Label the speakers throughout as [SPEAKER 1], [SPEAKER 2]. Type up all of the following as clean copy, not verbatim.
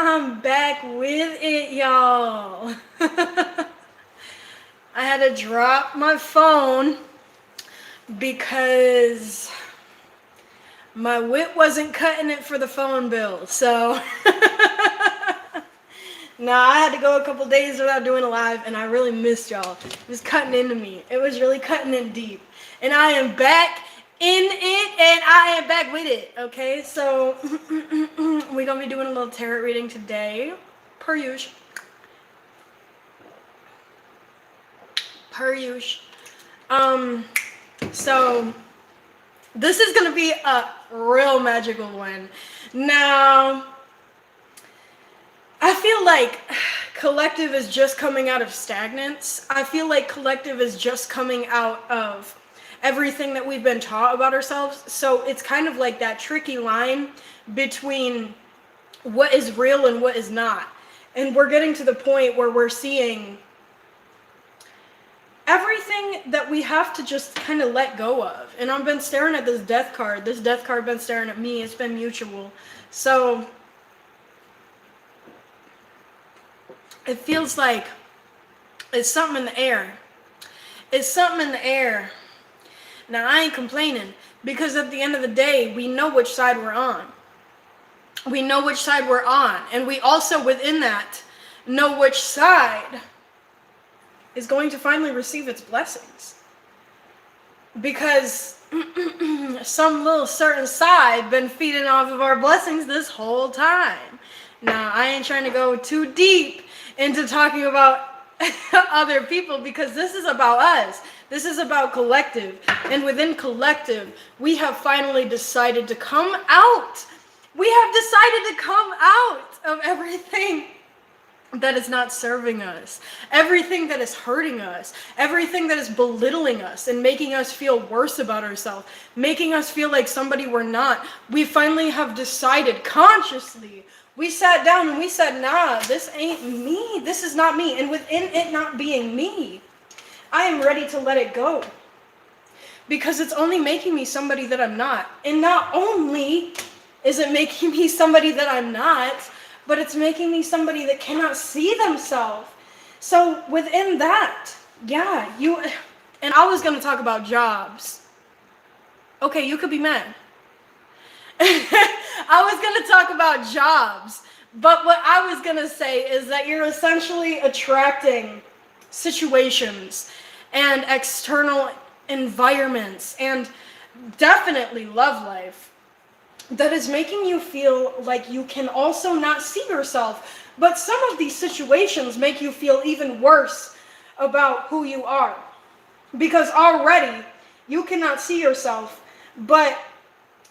[SPEAKER 1] I'm back with it, y'all. I had to drop my phone because my wit wasn't cutting it for the phone bill. So, I had to go a couple days without doing a live, and I really missed y'all. It was cutting into me. It was really cutting in deep. And I am back in it, and I am back with it. Okay, so we're going to be doing a little tarot reading today, per usual. So this is gonna be a real magical one. Now, I feel like collective is just coming out of stagnance. I feel like collective is just coming out of everything that we've been taught about ourselves. So it's kind of like that tricky line between what is real and what is not. And we're getting to the point where we're seeing everything that we have to just kind of let go of. And I've been staring at this death card. This death card been staring at me. It's been mutual. So it feels like it's something in the air. It's something in the air. Now, I ain't complaining, because at the end of the day, we know which side we're on. We know which side we're on. And we also, within that, know which side is going to finally receive its blessings. Because some little certain side been feeding off of our blessings this whole time. Now, I ain't trying to go too deep into talking about other people, because this is about us. This is about collective. And within collective, we have finally decided to come out. We have decided to come out of everything that is not serving us, everything that is hurting us, everything that is belittling us and making us feel worse about ourselves, making us feel like somebody we're not. We finally have decided consciously. We sat down and we said, nah, this ain't me. This is not me. And within it not being me, I am ready to let it go, because it's only making me somebody that I'm not. And not only is it making me somebody that I'm not, but it's making me somebody that cannot see themselves. So within that, and I was going to talk about jobs. Okay, you could be mad. I was going to talk about jobs, but what I was going to say is that you're essentially attracting situations and external environments and definitely love life that is making you feel like you can also not see yourself. But some of these situations make you feel even worse about who you are, because already you cannot see yourself. But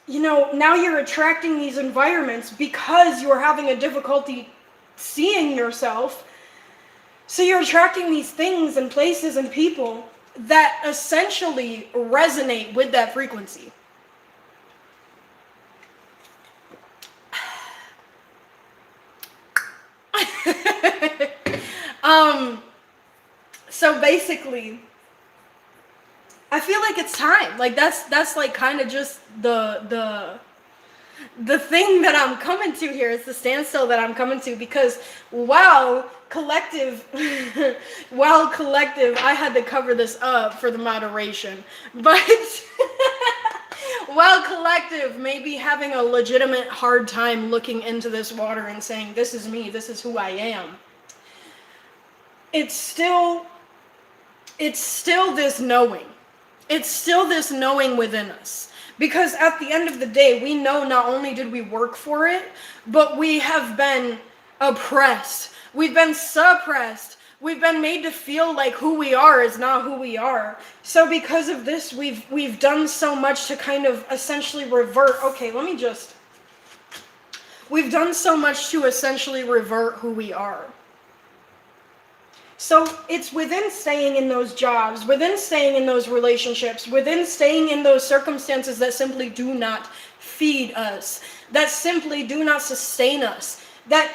[SPEAKER 1] now you're attracting these environments because you're having a difficulty seeing yourself. So you're attracting these things and places and people that essentially resonate with that frequency. So basically, I feel like it's time. Like that's like kind of just the thing that I'm coming to here. It's the standstill that I'm coming to, because while collective, I had to cover this up for the moderation, but while collective may be having a legitimate hard time looking into this water and saying, this is me, this is who I am, it's still this knowing. It's still this knowing within us. Because at the end of the day, we know not only did we work for it, but we have been oppressed. We've been suppressed. We've been made to feel like who we are is not who we are. So because of this, we've done so much to kind of essentially revert. We've done so much to essentially revert who we are. So it's within staying in those jobs, within staying in those relationships, within staying in those circumstances that simply do not feed us, that simply do not sustain us, that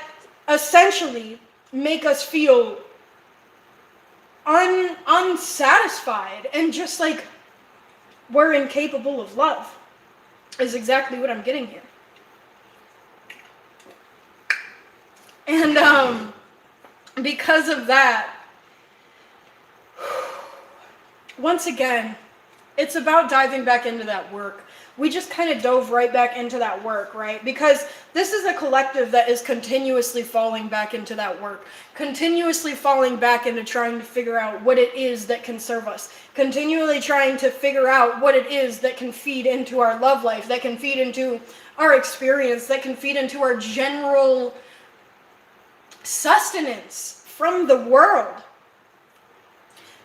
[SPEAKER 1] essentially make us feel unsatisfied and just like we're incapable of love, is exactly what I'm getting here. And because of that, once again, it's about diving back into that work. We just kind of dove right back into that work, right? Because this is a collective that is continuously falling back into that work, continuously falling back into trying to figure out what it is that can serve us, continually trying to figure out what it is that can feed into our love life, that can feed into our experience, that can feed into our general sustenance from the world.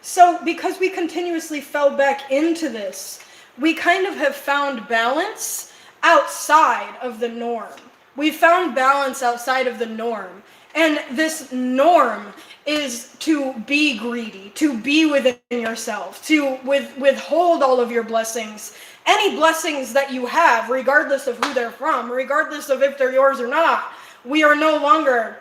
[SPEAKER 1] So because we continuously fell back into this, we kind of have found balance outside of the norm. We found balance outside of the norm. And this norm is to be greedy, to be within yourself, to withhold all of your blessings. Any blessings that you have, regardless of who they're from, regardless of if they're yours or not, we are no longer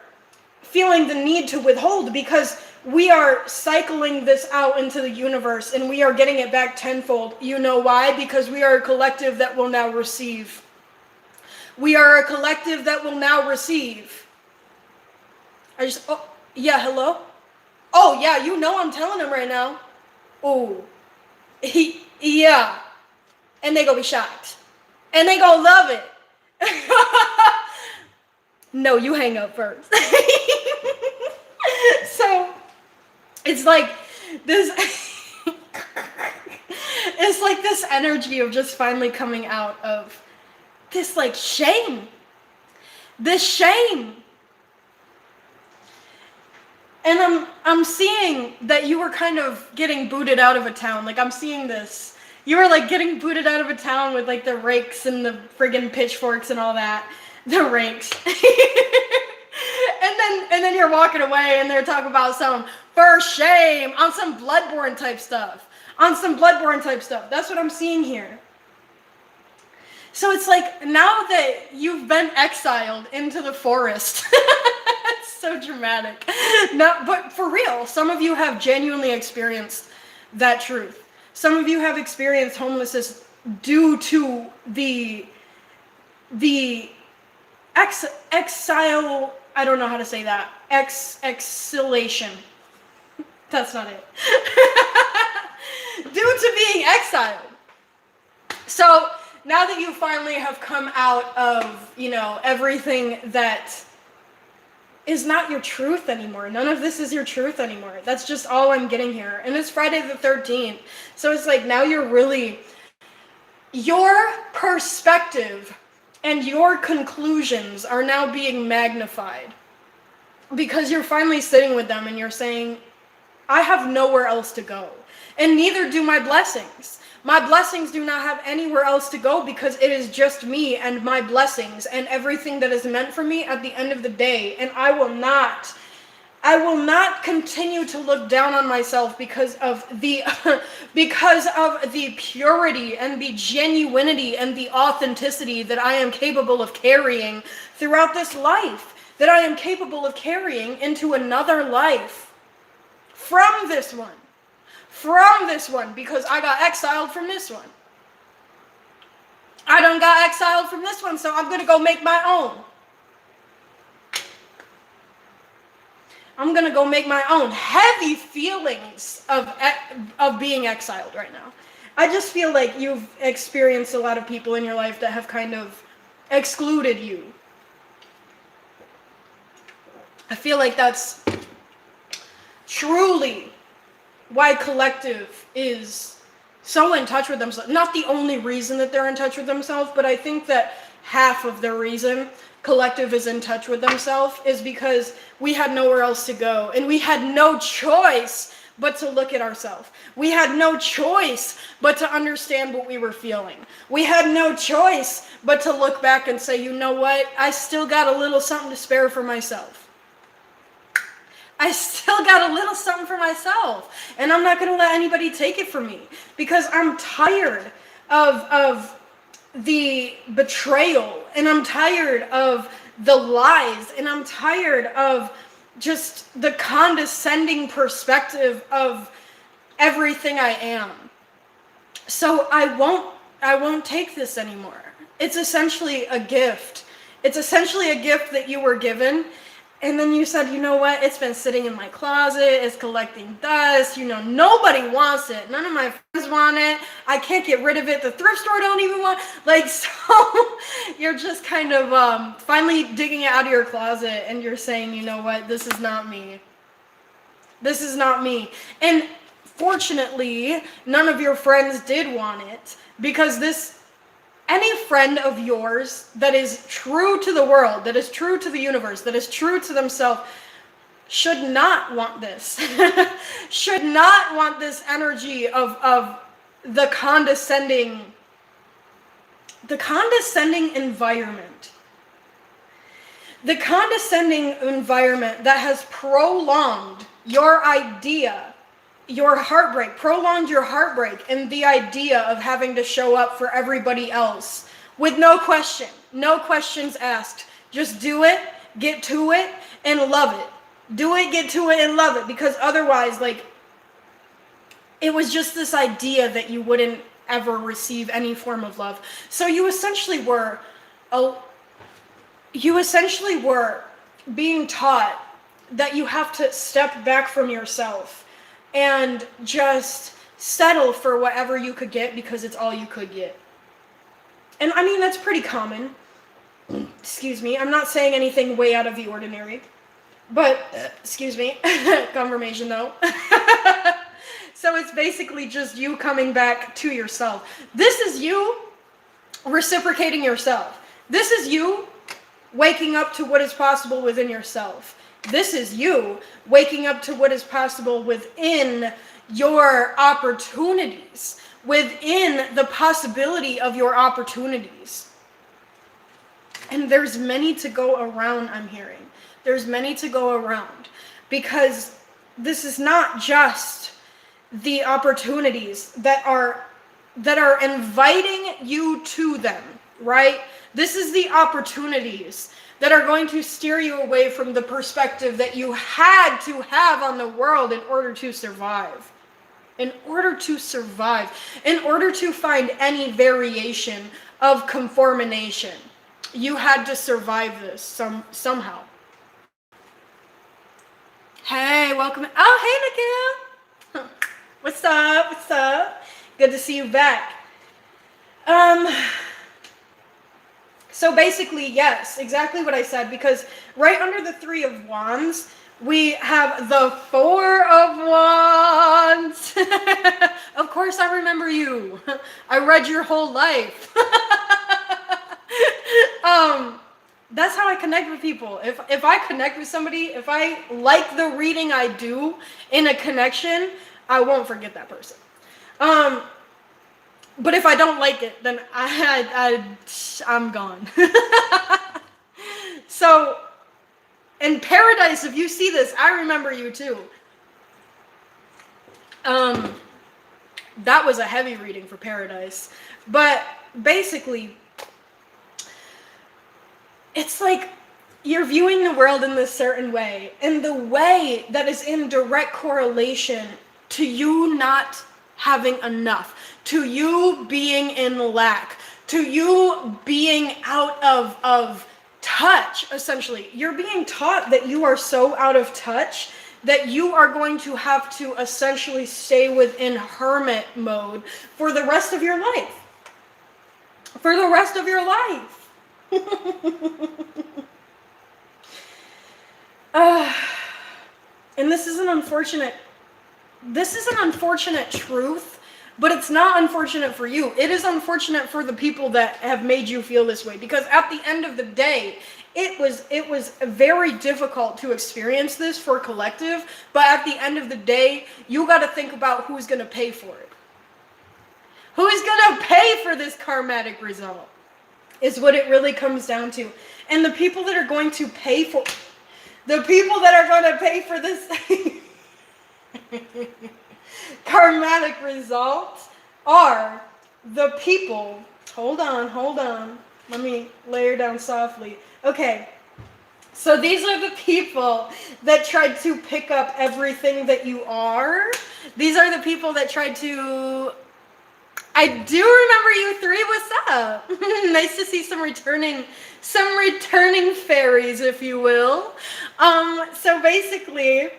[SPEAKER 1] feeling the need to withhold, because we are cycling this out into the universe and we are getting it back tenfold. You know why? Because we are a collective that will now receive. We are a collective that will now receive. Oh, yeah, hello? Oh, yeah, you know I'm telling them right now. Oh, yeah. And they gonna be shocked. And they gonna love it. No, you hang up first. So, it's like this, it's like this energy of just finally coming out of this like shame. This shame. And I'm seeing that you were kind of getting booted out of a town. Like, I'm seeing this. You were like getting booted out of a town with like the rakes and the friggin' pitchforks and all that. The rakes. And then you're walking away and they're talking about some for shame on some Bloodborne type stuff. On some Bloodborne type stuff. That's what I'm seeing here. So it's like, now that you've been exiled into the forest. It's so dramatic. No, but for real, some of you have genuinely experienced that truth. Some of you have experienced homelessness due to the exile. I don't know how to say that. Exilation. That's not it. Due to being exiled. So now that you finally have come out of, everything that is not your truth anymore. None of this is your truth anymore. That's just all I'm getting here. And it's Friday the 13th. So it's like, now your perspective and your conclusions are now being magnified, because you're finally sitting with them and you're saying, I have nowhere else to go. And neither do my blessings. My blessings do not have anywhere else to go, because it is just me and my blessings and everything that is meant for me at the end of the day. And I will not continue to look down on myself because of the purity and the genuinity and the authenticity that I am capable of carrying throughout this life, that I am capable of carrying into another life from this one, because I got exiled from this one. I done got exiled from this one, so I'm gonna go make my own. I'm gonna go make my own. Heavy feelings of being exiled right now. I just feel like you've experienced a lot of people in your life that have kind of excluded you. I feel like that's truly why collective is so in touch with themselves. Not the only reason that they're in touch with themselves, but I think that half of the reason collective is in touch with themselves is because we had nowhere else to go, and we had no choice but to look at ourselves. We had no choice but to understand what we were feeling. We had no choice but to look back and say, you know what? I still got a little something to spare for myself. I still got a little something for myself, and I'm not going to let anybody take it from me, because I'm tired of the betrayal, and I'm tired of the lies, and I'm tired of just the condescending perspective of everything I am. So I won't take this anymore. It's essentially a gift. It's essentially a gift that you were given, And then you said, you know what? It's been sitting in my closet. It's collecting dust. Nobody wants it. None of my friends want it. I can't get rid of it. The thrift store don't even want. So you're just kind of finally digging it out of your closet, and you're saying, you know what? This is not me. This is not me. And fortunately, none of your friends did want it, because any friend of yours that is true to the world, that is true to the universe, that is true to themselves, should not want this. Should not want this energy of the condescending environment. The condescending environment that has prolonged your idea, prolonged your heartbreak, and the idea of having to show up for everybody else with no questions asked. Just do it, get to it, and love it. Do it, get to it, and love it, because otherwise, it was just this idea that you wouldn't ever receive any form of love. So you essentially were being taught that you have to step back from yourself and just settle for whatever you could get because it's all you could get. And I mean, that's pretty common. Excuse me, I'm not saying anything way out of the ordinary. But, excuse me, confirmation though. So it's basically just you coming back to yourself. This is you reciprocating yourself. This is you waking up to what is possible within yourself. This is you waking up to what is possible within your opportunities, within the possibility of your opportunities. And there's many to go around, I'm hearing. There's many to go around, because this is not just the opportunities that are inviting you to them, right? This is the opportunities that are going to steer you away from the perspective that you had to have on the world in order to survive. In order to survive. In order to find any variation of conformation. You had to survive this somehow. Hey, welcome. Oh, hey, Nikhil. What's up? What's up? Good to see you back. So basically, yes, exactly what I said, because right under the Three of Wands, we have the Four of Wands. Of course I remember you. I read your whole life. That's how I connect with people. If I connect with somebody, if I like the reading I do in a connection, I won't forget that person. But if I don't like it, then I'm gone. So, in Paradise, if you see this, I remember you too. That was a heavy reading for Paradise. But basically, it's like you're viewing the world in this certain way, and the way that is in direct correlation to you not having enough, to you being in lack, to you being out of touch, essentially. You're being taught that you are so out of touch that you are going to have to essentially stay within hermit mode for the rest of your life. For the rest of your life. And this is an unfortunate truth, but it's not unfortunate for you. It is unfortunate for the people that have made you feel this way, because at the end of the day, it was very difficult to experience this for collective, but at the end of the day, you got to think about who's going to pay for it. Who is going to pay for this karmatic result is what it really comes down to. And the people that are going to pay for this karmatic results are the people. Hold on. Let me layer down softly. Okay. So these are the people that tried to pick up everything that you are. These are the people that tried to I do remember you three. What's up? Nice to see some returning fairies, if you will. So basically,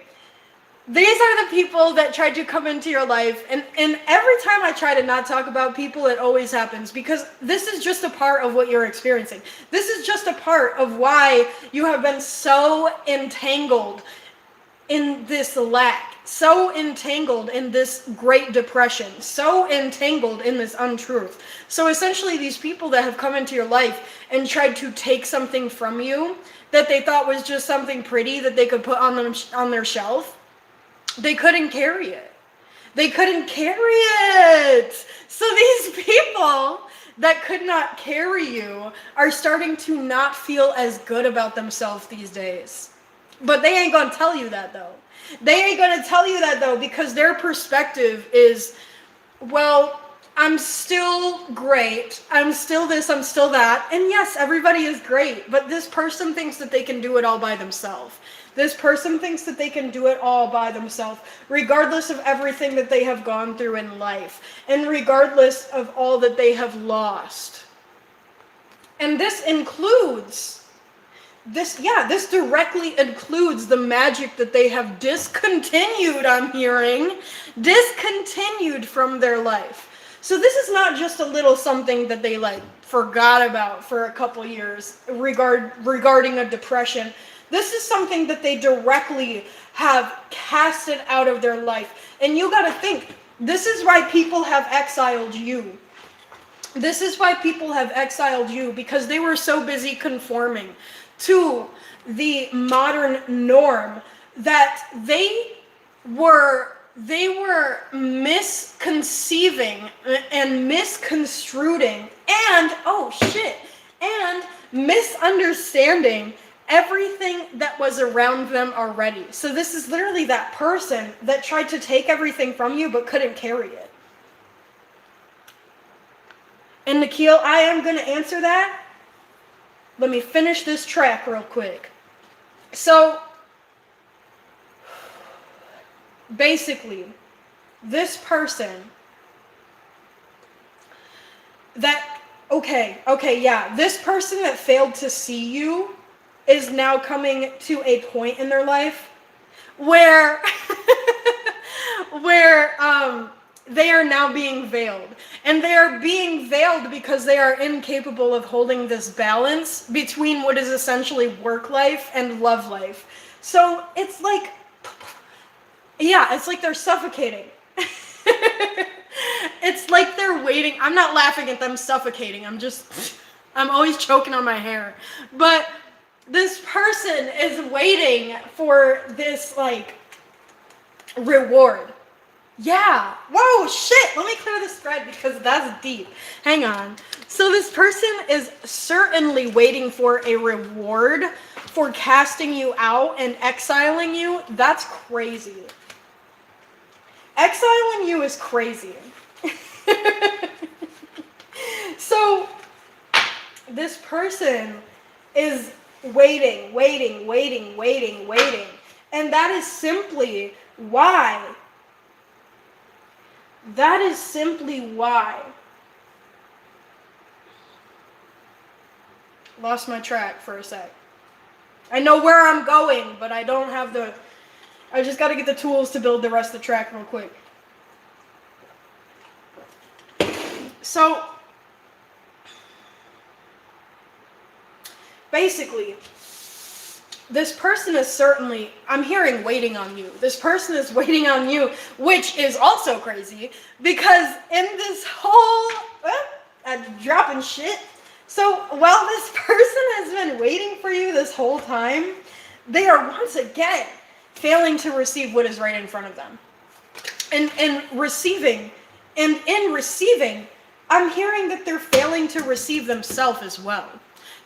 [SPEAKER 1] these are the people that tried to come into your life, and every time I try to not talk about people, it always happens, because this is just a part of what you're experiencing. This is just a part of why you have been so entangled in this lack, so entangled in this Great Depression, so entangled in this untruth. So essentially, these people that have come into your life and tried to take something from you that they thought was just something pretty that they could put on their shelf, they couldn't carry it. They couldn't carry it. So these people that could not carry you are starting to not feel as good about themselves these days. But they ain't gonna tell you that though. They ain't gonna tell you that though, because their perspective is, well, I'm still great. I'm still this, I'm still that. And yes, everybody is great, but this person thinks that they can do it all by themselves. This person thinks that they can do it all by themselves, regardless of everything that they have gone through in life, and regardless of all that they have lost. And this directly includes the magic that they have discontinued, I'm hearing, discontinued from their life. So this is not just a little something that they forgot about for a couple years regarding a depression. This is something that they directly have casted out of their life. And you got to think, this is why people have exiled you. This is why people have exiled you, because they were so busy conforming to the modern norm that they were misconceiving and misconstruing and misunderstanding everything that was around them already. So this is literally that person that tried to take everything from you but couldn't carry it. And Nikhil, I am going to answer that. Let me finish this track real quick. So basically, this person this person that failed to see you is now coming to a point in their life where they are now being veiled. And they are being veiled because they are incapable of holding this balance between what is essentially work life and love life. So it's like, it's like they're suffocating. It's like they're waiting. I'm not laughing at them suffocating. I'm always choking on my hair. But this person is waiting for this, reward. Yeah. Whoa, shit. Let me clear this thread because that's deep. Hang on. So this person is certainly waiting for a reward for casting you out and exiling you. That's crazy. Exiling you is crazy. So this person is waiting. And that is simply why. Lost my track for a sec. I know where I'm going, but I don't have I just got to get the tools to build the rest of the track real quick. So, basically, this person is certainly, I'm hearing waiting on you. This person is waiting on you, which is also crazy, because in this whole, I'm dropping shit. So while this person has been waiting for you this whole time, they are once again failing to receive what is right in front of them. And in receiving, I'm hearing that they're failing to receive themselves as well.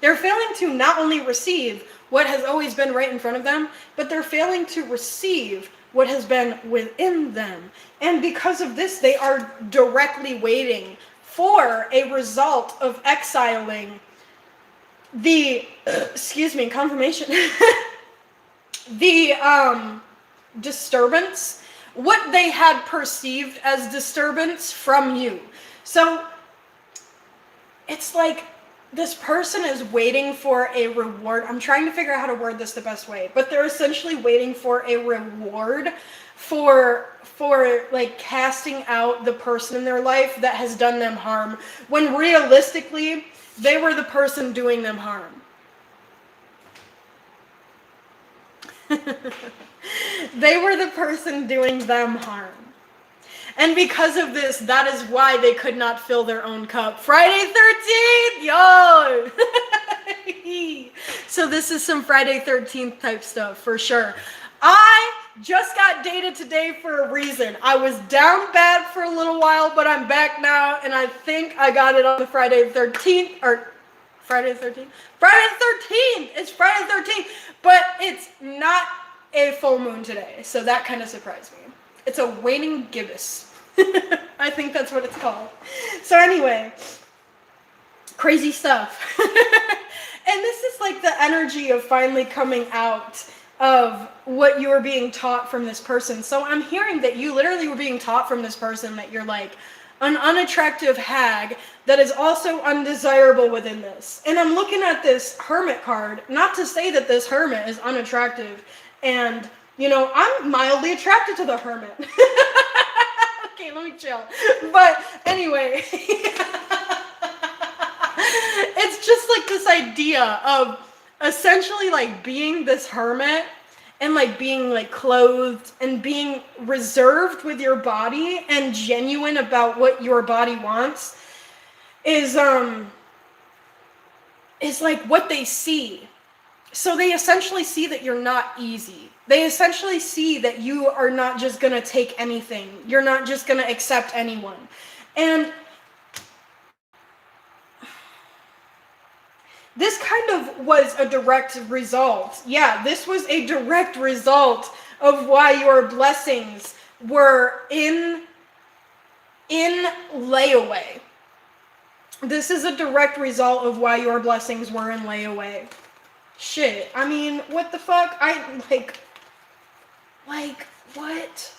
[SPEAKER 1] They're failing to not only receive what has always been right in front of them, but they're failing to receive what has been within them. And because of this, they are directly waiting for a result of exiling the, confirmation, the disturbance, what they had perceived as disturbance from you. So it's like this person is waiting for a reward. I'm trying to figure out how to word this the best way, but they're essentially waiting for a reward for like casting out the person in their life that has done them harm, when realistically they were the person doing them harm. They were the person doing them harm. And because of this, that is why they could not fill their own cup. Friday 13th, yo! So this is some Friday 13th type stuff for sure. I just got dated today for a reason. I was down bad for a little while, but I'm back now, and I think I got it on the Friday 13th, or Friday 13th? Friday 13th! It's Friday 13th, but it's not a full moon today, so that kind of surprised me. It's a waning gibbous. I think that's what it's called. So anyway, crazy stuff. And this is like the energy of finally coming out of what you were being taught from this person. So I'm hearing that you literally were being taught from this person that you're like an unattractive hag that is also undesirable within this. And I'm looking at this hermit card, not to say that this hermit is unattractive, and you know, I'm mildly attracted to the hermit. Okay, let me chill. But anyway, it's just like this idea of essentially like being this hermit and like being like clothed and being reserved with your body and genuine about what your body wants is like what they see. So they essentially see that you're not easy. They essentially see that you are not just going to take anything. You're not just going to accept anyone. And this kind of was a direct result. Yeah, this was a direct result of why your blessings were in layaway. This is a direct result of why your blessings were in layaway. Shit, I mean, what the fuck? What?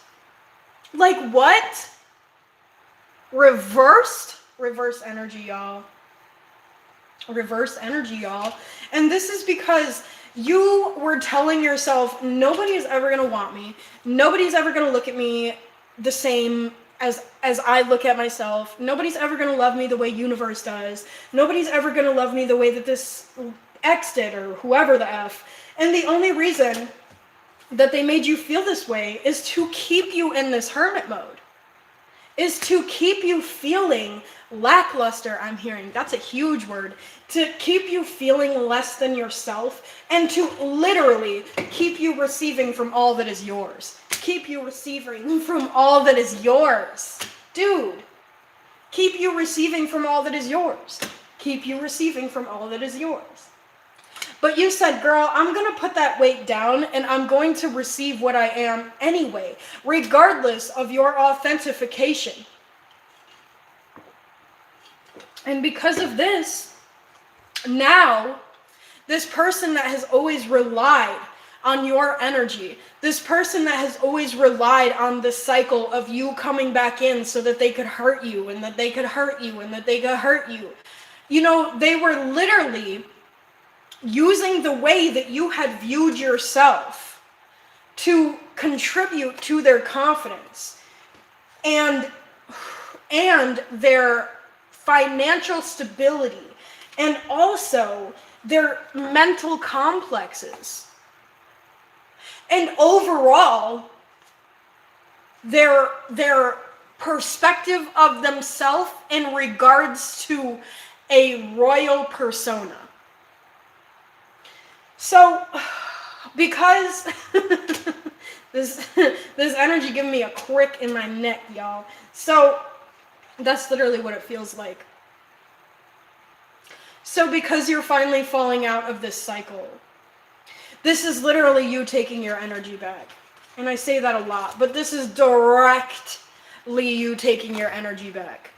[SPEAKER 1] Like, what? Reverse energy, y'all. Reverse energy, y'all. And this is because you were telling yourself, nobody's ever gonna want me. Nobody's ever gonna look at me the same as I look at myself. Nobody's ever gonna love me the way universe does. Nobody's ever gonna love me the way that this X did, or whoever the F. And the only reason that they made you feel this way is to keep you in this hermit mode. Is to keep you feeling lackluster, I'm hearing. That's a huge word. To keep you feeling less than yourself, and to literally keep you receiving from all that is yours. Keep you receiving from all that is yours. Dude, keep you receiving from all that is yours. Keep you receiving from all that is yours. But you said, girl, I'm going to put that weight down and I'm going to receive what I am anyway, regardless of your authentication. And because of this, now, this person that has always relied on your energy, this person that has always relied on the cycle of you coming back in so that they could hurt you and that they could hurt you and that they could hurt you, you know, they were literally using the way that you had viewed yourself to contribute to their confidence and their financial stability, and also their mental complexes, and overall their perspective of themselves in regards to a royal persona. So, because this energy giving me a crick in my neck, y'all. So, that's literally what it feels like. So, because you're finally falling out of this cycle, this is literally you taking your energy back. And I say that a lot, but this is directly you taking your energy back.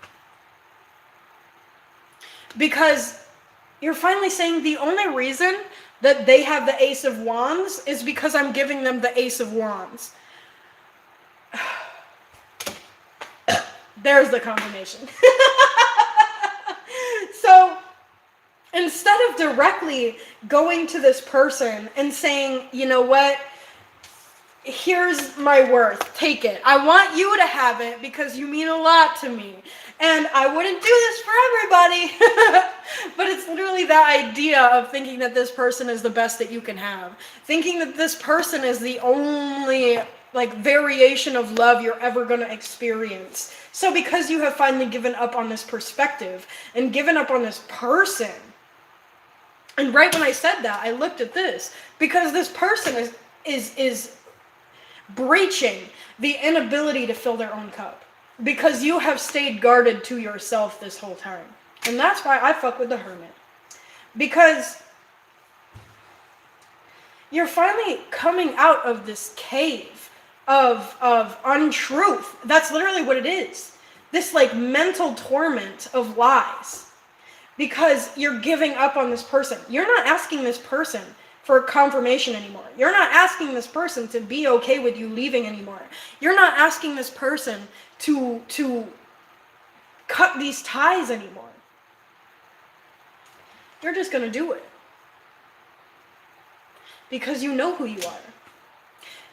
[SPEAKER 1] Because you're finally saying the only reason that they have the Ace of Wands is because I'm giving them the Ace of Wands. There's the confirmation. So instead of directly going to this person and saying, you know what, here's my worth, take it. I want you to have it because you mean a lot to me. And I wouldn't do this for everybody. But it's literally that idea of thinking that this person is the best that you can have. Thinking that this person is the only variation of love you're ever going to experience. So because you have finally given up on this perspective and given up on this person, and right when I said that, I looked at this, because this person is breaching the inability to fill their own cup, because you have stayed guarded to yourself this whole time. And that's why I fuck with the Hermit, because you're finally coming out of this cave of untruth. That's literally what it is. This mental torment of lies, because you're giving up on this person. You're not asking this person for confirmation anymore. You're not asking this person to be okay with you leaving anymore. You're not asking this person to cut these ties anymore. You're just gonna do it. Because you know who you are.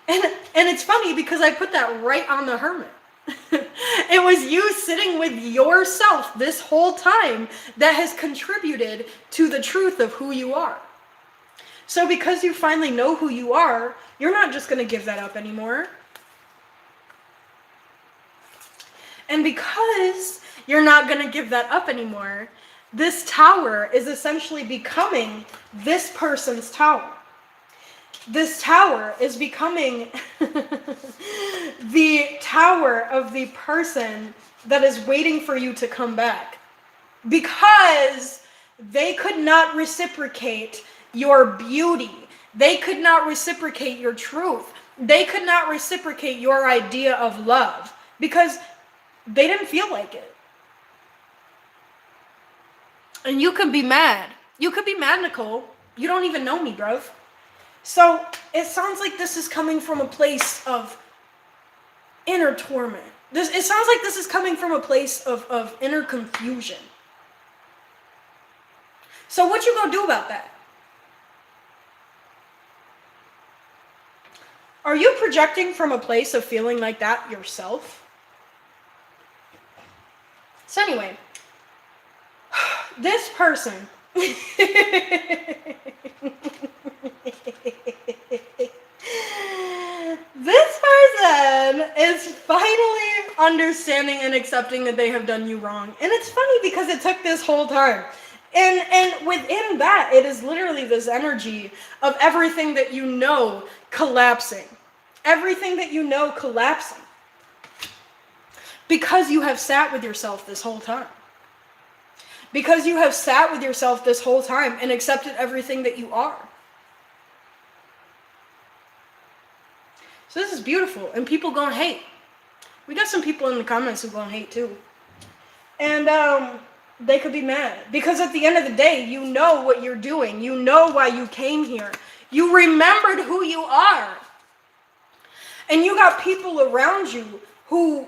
[SPEAKER 1] And it's funny because I put that right on the Hermit. It was you sitting with yourself this whole time that has contributed to the truth of who you are. So because you finally know who you are, you're not just going to give that up anymore. And because you're not going to give that up anymore, this tower is essentially becoming this person's tower. This tower is becoming the tower of the person that is waiting for you to come back. Because they could not reciprocate your beauty. They could not reciprocate your truth. They could not reciprocate your idea of love. Because they didn't feel like it. And you could be mad. You could be mad, Nicole. You don't even know me, bruv. So it sounds like this is coming from a place of inner torment. It sounds like this is coming from a place of inner confusion. So what you gonna do about that? Are you projecting from a place of feeling like that yourself? So anyway, this person this person is finally understanding and accepting that they have done you wrong. And it's funny because it took this whole time. And within that, it is literally this energy of everything that you know collapsing. Everything that you know collapsing. Because you have sat with yourself this whole time. Because you have sat with yourself this whole time and accepted everything that you are. So this is beautiful. And people gonna hate. We got some people in the comments who gonna hate too. And they could be mad. Because at the end of the day, you know what you're doing. You know why you came here. You remembered who you are. And you got people around you who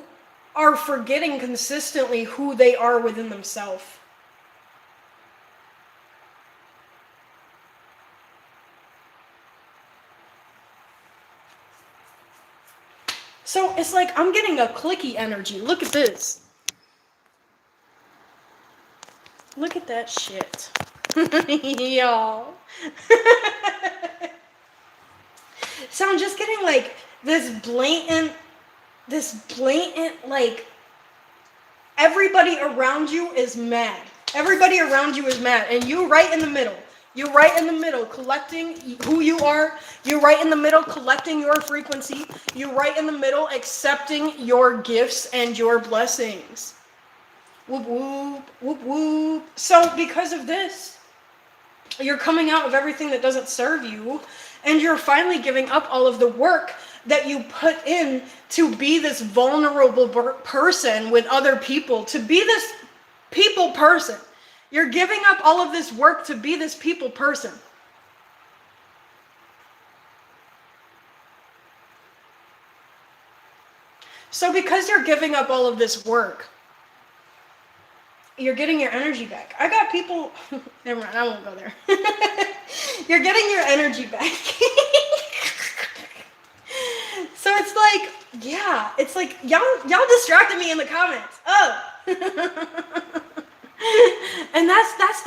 [SPEAKER 1] are forgetting consistently who they are within themselves. So it's like I'm getting a clicky energy. Look at this. Look at that shit. Y'all. So I'm just getting like this blatant, like, everybody around you is mad. Everybody around you is mad. And you right in the middle. You're right in the middle, collecting who you are. You're right in the middle, collecting your frequency. You're right in the middle, accepting your gifts and your blessings. Whoop, whoop, whoop, whoop. So because of this, you're coming out of everything that doesn't serve you, and you're finally giving up all of the work that you put in to be this vulnerable person with other people, to be this people person. You're giving up all of this work to be this people person. So because you're giving up all of this work, you're getting your energy back. I got people, never mind, I won't go there. You're getting your energy back. So it's like, yeah, it's like y'all distracted me in the comments. Oh. And that's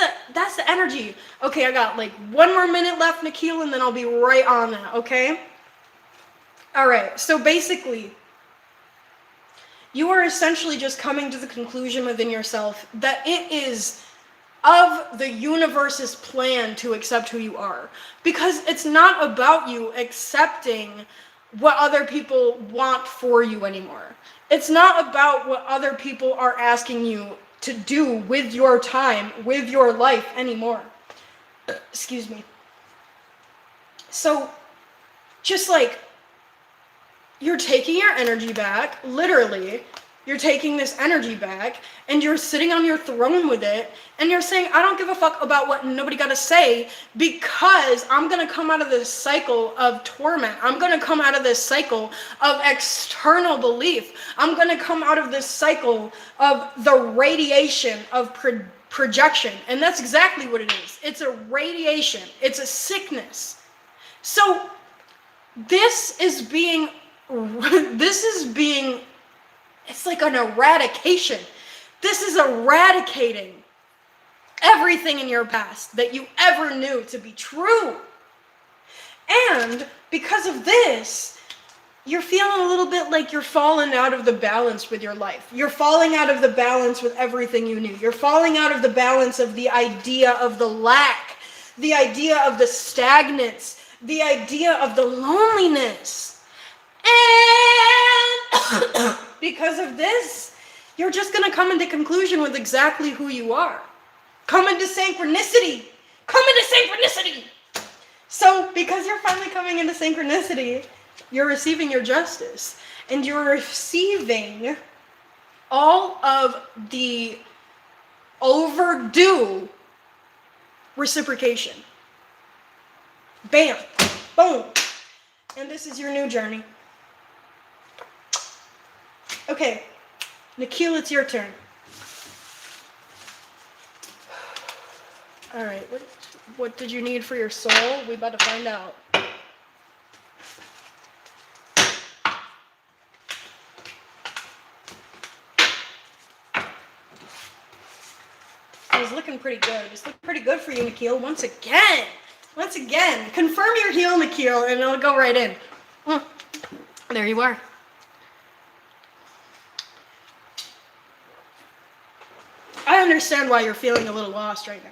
[SPEAKER 1] the energy. Okay, I got like 1 more minute left, Nikhil, and then I'll be right on that, okay? All right, so basically, you are essentially just coming to the conclusion within yourself that it is of the universe's plan to accept who you are. Because it's not about you accepting what other people want for you anymore. It's not about what other people are asking you to do with your time, with your life anymore. Excuse me. So, just like, you're taking your energy back, literally, you're taking this energy back, and you're sitting on your throne with it, and you're saying, I don't give a fuck about what nobody gotta say, because I'm gonna come out of this cycle of torment. I'm gonna come out of this cycle of external belief. I'm gonna come out of this cycle of the radiation of projection. And that's exactly what it is. It's a radiation. It's a sickness. So this is being, it's like an eradication. This is eradicating everything in your past that you ever knew to be true. And because of this, you're feeling a little bit like you're falling out of the balance with your life. You're falling out of the balance with everything you knew. You're falling out of the balance of the idea of the lack, the idea of the stagnance, the idea of the loneliness. And because of this, you're just going to come into conclusion with exactly who you are. Come into synchronicity. Come into synchronicity. So because you're finally coming into synchronicity, you're receiving your justice. And you're receiving all of the overdue reciprocation. Bam. Boom. And this is your new journey. Okay. Nikhil, it's your turn. All right. What did you need for your soul? We about to find out. It's looking pretty good. It's looking pretty good for you, Nikhil. Once again. Confirm your heal, Nikhil, and it'll go right in. There you are. I understand why you're feeling a little lost right now.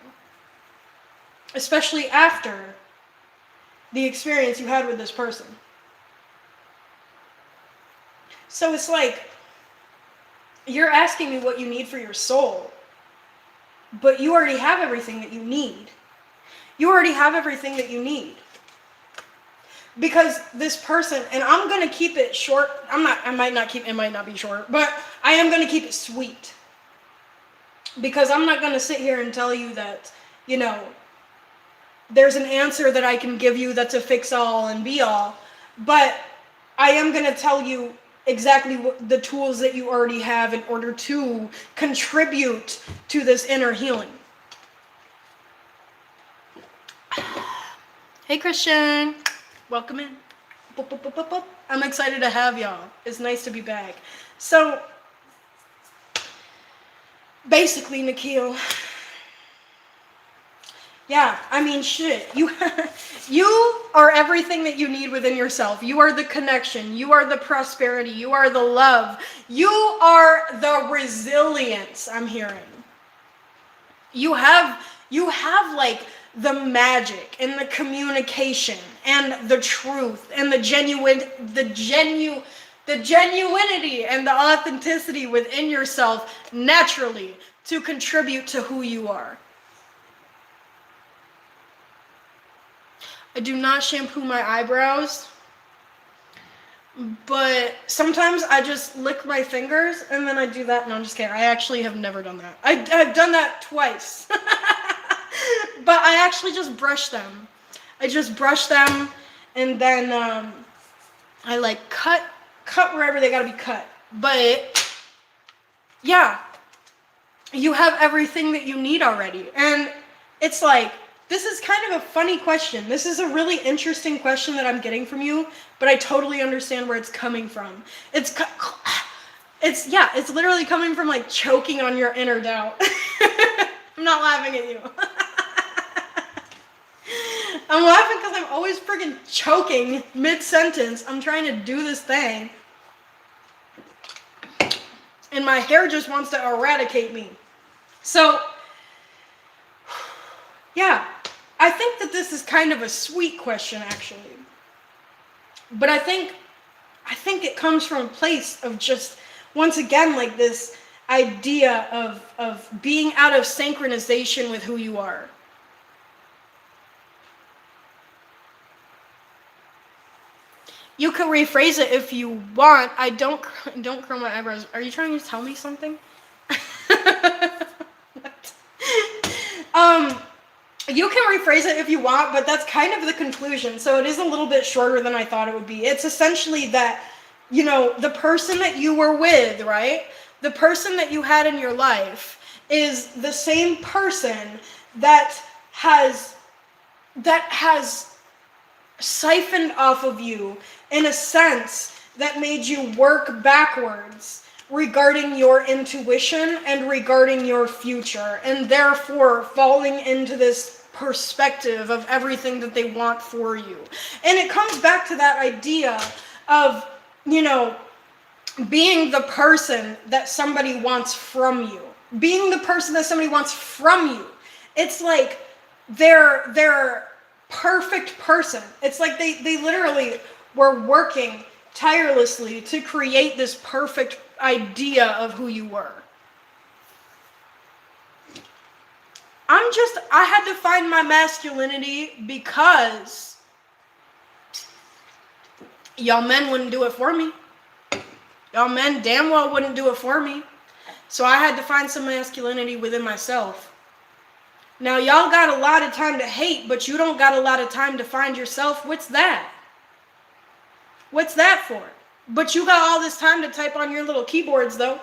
[SPEAKER 1] Especially after the experience you had with this person. So it's like, you're asking me what you need for your soul, but you already have everything that you need. You already have everything that you need. Because this person, and I'm going to keep it short. It might not be short, but I am going to keep it sweet. Because I'm not going to sit here and tell you that, there's an answer that I can give you that's a fix-all and be-all. But I am going to tell you exactly what the tools that you already have in order to contribute to this inner healing. Hey, Christian. Welcome in. I'm excited to have y'all. It's nice to be back. So, basically, Nikhil, yeah, I mean, shit. You are everything that you need within yourself. You are the connection. You are the prosperity. You are the love. You are the resilience, I'm hearing. You have like the magic and the communication and the truth and the genuinity and the authenticity within yourself naturally to contribute to who you are. I do not shampoo my eyebrows, but sometimes I just lick my fingers and then I do that. No, I'm just kidding. I actually have never done that. I've done that twice. But I actually just brush them. I just brush them and then I like cut wherever they gotta be cut. But yeah, you have everything that you need already. And it's like, this is kind of a funny question. This is a really interesting question that I'm getting from you, but I totally understand where it's coming from. It's literally coming from like choking on your inner doubt. I'm not laughing at you. I'm laughing because I'm always freaking choking mid-sentence. I'm trying to do this thing. And my hair just wants to eradicate me. So, yeah, I think that this is kind of a sweet question, actually. But I think it comes from a place of just, once again, like this idea of being out of synchronization with who you are. You can rephrase it if you want. I don't curl my eyebrows. Are you trying to tell me something? You can rephrase it if you want, but that's kind of the conclusion. So it is a little bit shorter than I thought it would be. It's essentially that, you know, the person that you were with, right? The person that you had in your life is the same person that has siphoned off of you in a sense that made you work backwards regarding your intuition and regarding your future, and therefore falling into this perspective of everything that they want for you. And it comes back to that idea of, you know, being the person that somebody wants from you. Being the person that somebody wants from you. It's like they're perfect person. It's like they literally were working tirelessly to create this perfect idea of who you were. I had to find my masculinity because y'all men wouldn't do it for me. Y'all men damn well wouldn't do it for me. So I had to find some masculinity within myself. Now y'all got a lot of time to hate, but you don't got a lot of time to find yourself. What's that? What's that for? But you got all this time to type on your little keyboards though.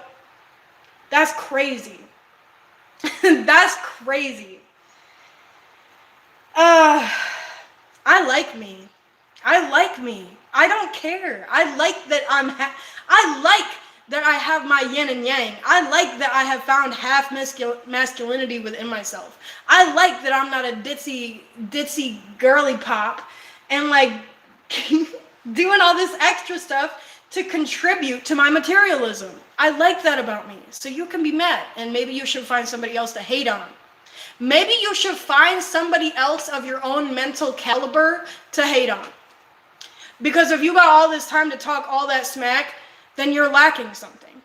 [SPEAKER 1] That's crazy. That's crazy. I like me. I like me. I don't care. I like that I like that I have my yin and yang. I like that I have found half masculinity within myself. I like that I'm not a ditzy girly pop and like doing all this extra stuff to contribute to my materialism. I like that about me. So you can be mad, and maybe you should find somebody else to hate on. Maybe you should find somebody else of your own mental caliber to hate on. Because if you got all this time to talk all that smack, then you're lacking something.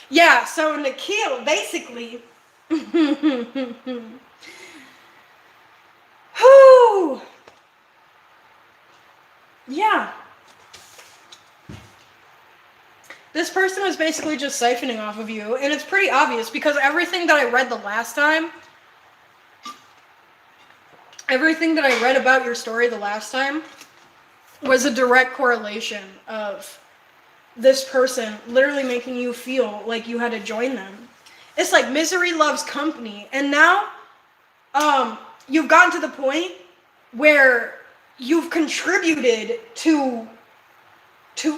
[SPEAKER 1] Yeah, so Nikhil, basically, whew, yeah. This person was basically just siphoning off of you, and it's pretty obvious because everything that I read the last time, everything that I read about your story the last time was a direct correlation of this person literally making you feel like you had to join them. It's like misery loves company, and now you've gotten to the point where you've contributed to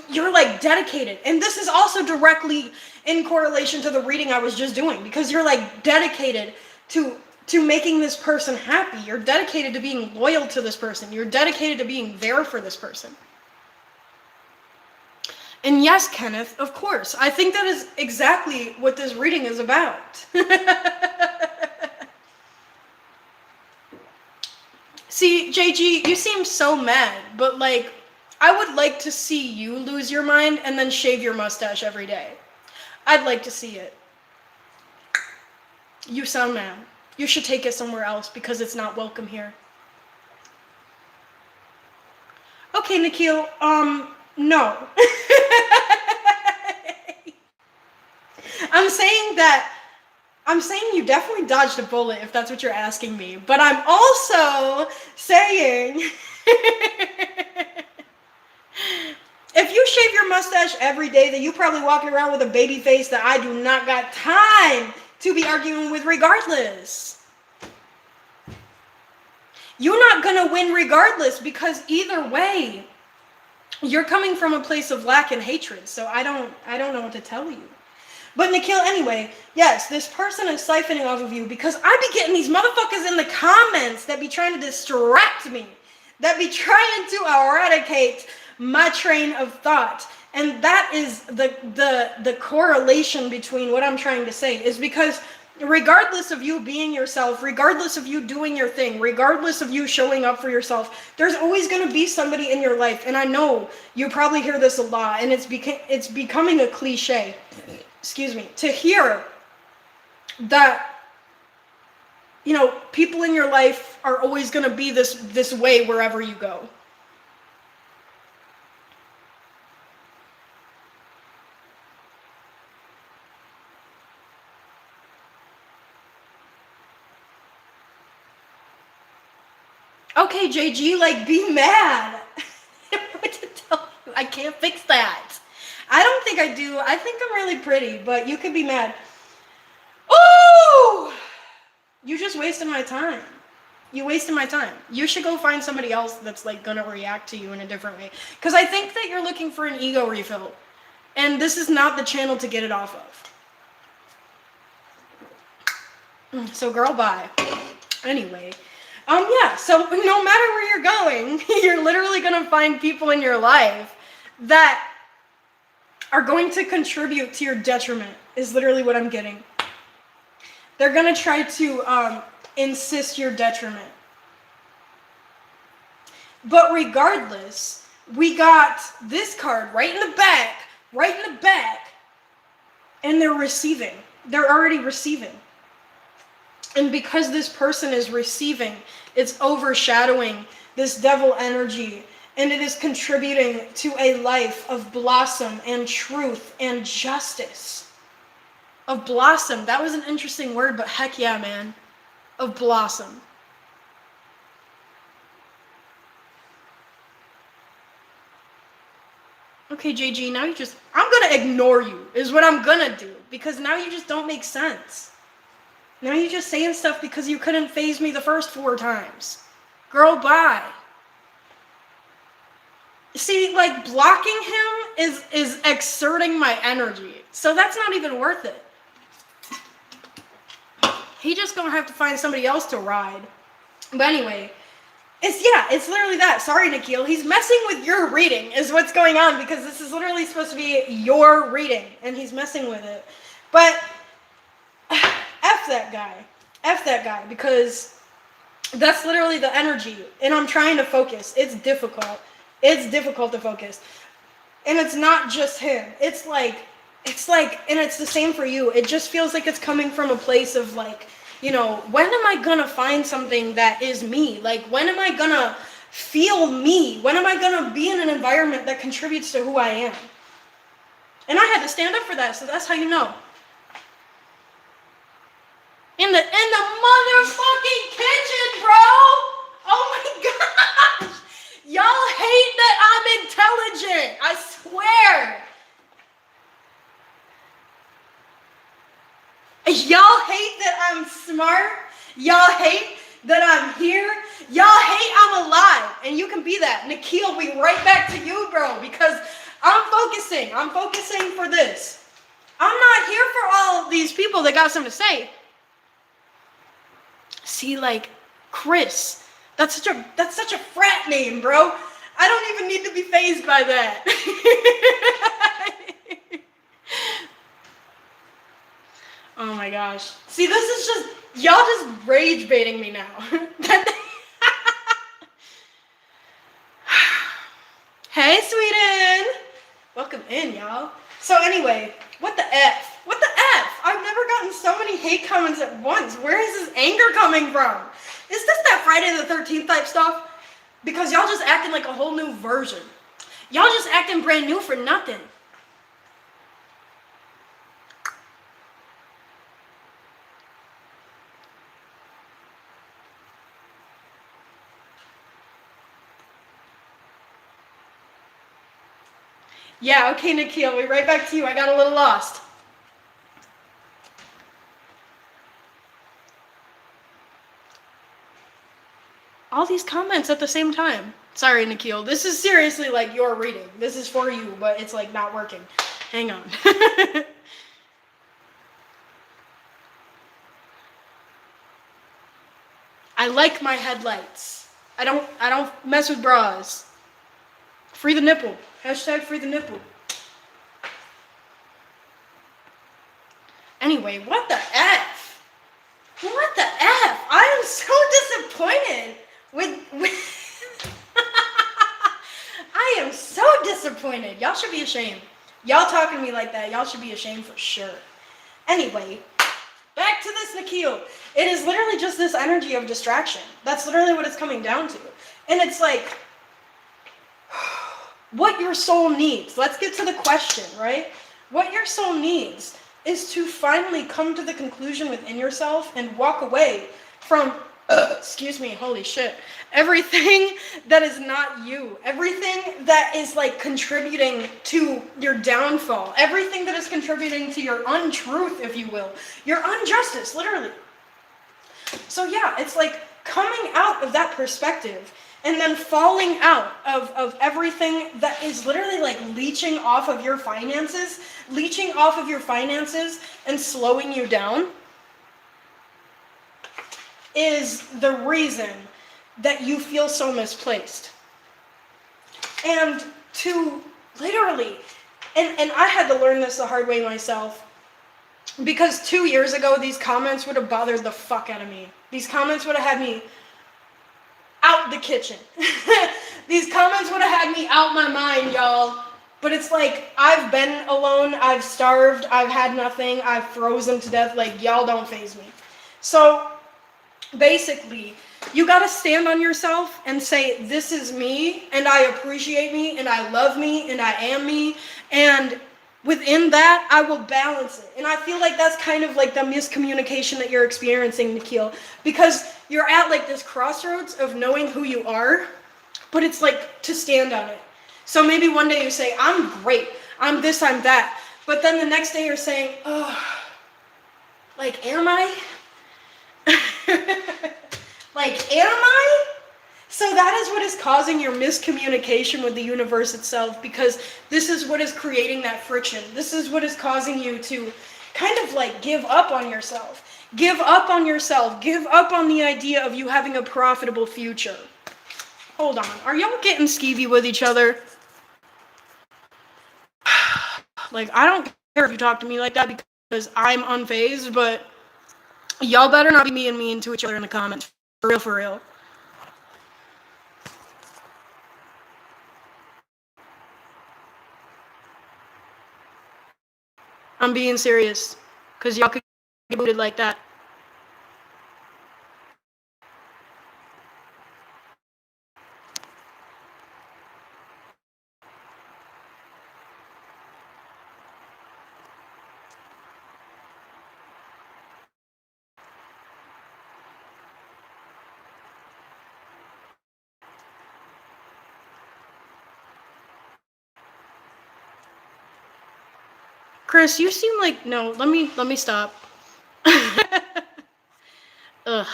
[SPEAKER 1] you're like dedicated. And this is also directly in correlation to the reading I was just doing, because you're like dedicated to making this person happy. You're dedicated to being loyal to this person. You're dedicated to being there for this person. And yes, Kenneth, of course, I think that is exactly what this reading is about. See, JG, you seem so mad, but like, I would like to see you lose your mind and then shave your mustache every day. I'd like to see it. You sound mad. You should take it somewhere else because it's not welcome here. Okay, Nikhil, no. I'm saying that I'm saying you definitely dodged a bullet if that's what you're asking me. But I'm also saying if you shave your mustache every day, then you probably walking around with a baby face that I do not got time to be arguing with regardless. You're not gonna win regardless because either way, you're coming from a place of lack and hatred. So I don't know what to tell you. But Nikhil, anyway, yes, this person is siphoning off of you because I be getting these motherfuckers in the comments that be trying to distract me, that be trying to eradicate my train of thought. And that is the correlation between what I'm trying to say is because regardless of you being yourself, regardless of you doing your thing, regardless of you showing up for yourself, there's always going to be somebody in your life. And I know you probably hear this a lot, and it's becoming a cliche. Excuse me, to hear that, you know, people in your life are always going to be this way wherever you go. Okay, JG, like, be mad. What to tell you? I can't fix that. I don't think I do. I think I'm really pretty, but you could be mad. Ooh! You just wasted my time. You wasted my time. You should go find somebody else that's like gonna react to you in a different way. Because I think that you're looking for an ego refill. And this is not the channel to get it off of. So girl, bye. Anyway. Yeah, so no matter where you're going, you're literally gonna find people in your life that are going to contribute to your detriment, is literally what I'm getting. They're gonna try to insist your detriment. But regardless, we got this card right in the back, and they're receiving. They're already receiving. And because this person is receiving, it's overshadowing this devil energy, and it is contributing to a life of blossom and truth and justice. Of blossom. That was an interesting word, but heck yeah, man. Of blossom. Okay, JG, now I'm gonna ignore you, is what I'm gonna do, because now you just don't make sense. Now you're just saying stuff because you couldn't phase me the first 4 times. Girl, bye. See, like, blocking him is exerting my energy. So that's not even worth it. He just gonna have to find somebody else to ride. But anyway, it's literally that. Sorry, Nikhil. He's messing with your reading is what's going on, because this is literally supposed to be your reading, and he's messing with it. But F that guy, because that's literally the energy, and I'm trying to focus. It's difficult to focus, and it's not just him. It's like, and it's the same for you. It just feels like it's coming from a place of like, you know, when am I gonna find something that is me? Like, when am I gonna feel me? When am I gonna be in an environment that contributes to who I am? And I had to stand up for that, so that's how you know. In the motherfucking kitchen, bro! Oh my gosh! Y'all hate that I'm intelligent! I swear! Y'all hate that I'm smart? Y'all hate that I'm here? Y'all hate I'm alive, and you can be that. Nikhil, we right back to you, bro, because I'm focusing for this. I'm not here for all of these people that got something to say. See, like, Chris, that's such a frat name, bro. I don't even need to be fazed by that. Oh my gosh. See, this is just, y'all just rage baiting me now. Hey, Sweden. Welcome in, y'all. So anyway, what the F? What the F? I've never gotten so many hate comments at once. Where is this anger coming from? Is this that Friday the 13th type stuff? Because y'all just acting like a whole new version. Y'all just acting brand new for nothing. Yeah, okay, Nikhil, we're right back to you. I got a little lost. All these comments at the same time. Sorry, Nikhil. This is seriously like your reading. This is for you, but it's like not working. Hang on. I like my headlights. I don't mess with bras. Free the nipple. Hashtag free the nipple. Anyway, what the F? What the F? I am so disappointed with I am so disappointed. Y'all should be ashamed. Y'all talking to me like that, y'all should be ashamed for sure. Anyway, back to this, Nikhil. It is literally just this energy of distraction. That's literally what it's coming down to. And it's like, what your soul needs. Let's get to the question, right? What your soul needs is to finally come to the conclusion within yourself and walk away from, excuse me, holy shit, everything that is not you, everything that is like contributing to your downfall, everything that is contributing to your untruth, if you will, your injustice, literally. So yeah, it's like coming out of that perspective and then falling out of everything that is literally like leeching off of your finances and slowing you down is the reason that you feel so misplaced. And to literally, and I had to learn this the hard way myself, because 2 years ago, these comments would have bothered the fuck out of me. These comments would have had me out the kitchen. These comments would have had me out my mind, y'all. But it's like, I've been alone, I've starved, I've had nothing, I've frozen to death, like, y'all don't faze me. So, basically, you gotta stand on yourself and say, this is me, and I appreciate me, and I love me, and I am me, and within that, I will balance it. And I feel like that's kind of like the miscommunication that you're experiencing, Nikhil, because you're at like this crossroads of knowing who you are, but it's like to stand on it. So maybe one day you say, I'm great, I'm this, I'm that, but then the next day you're saying, oh, like, am I? Like, am I? So that is what is causing your miscommunication with the universe itself, because this is what is creating that friction. This is what is causing you to kind of like give up on yourself. Give up on yourself. Give up on the idea of you having a profitable future. Hold on. Are y'all getting skeevy with each other? Like, I don't care if you talk to me like that because I'm unfazed, but y'all better not be mean to each other in the comments. For real, for real. I'm being serious, because y'all could get booted like that. Chris, you seem like, no, let me stop. Ugh.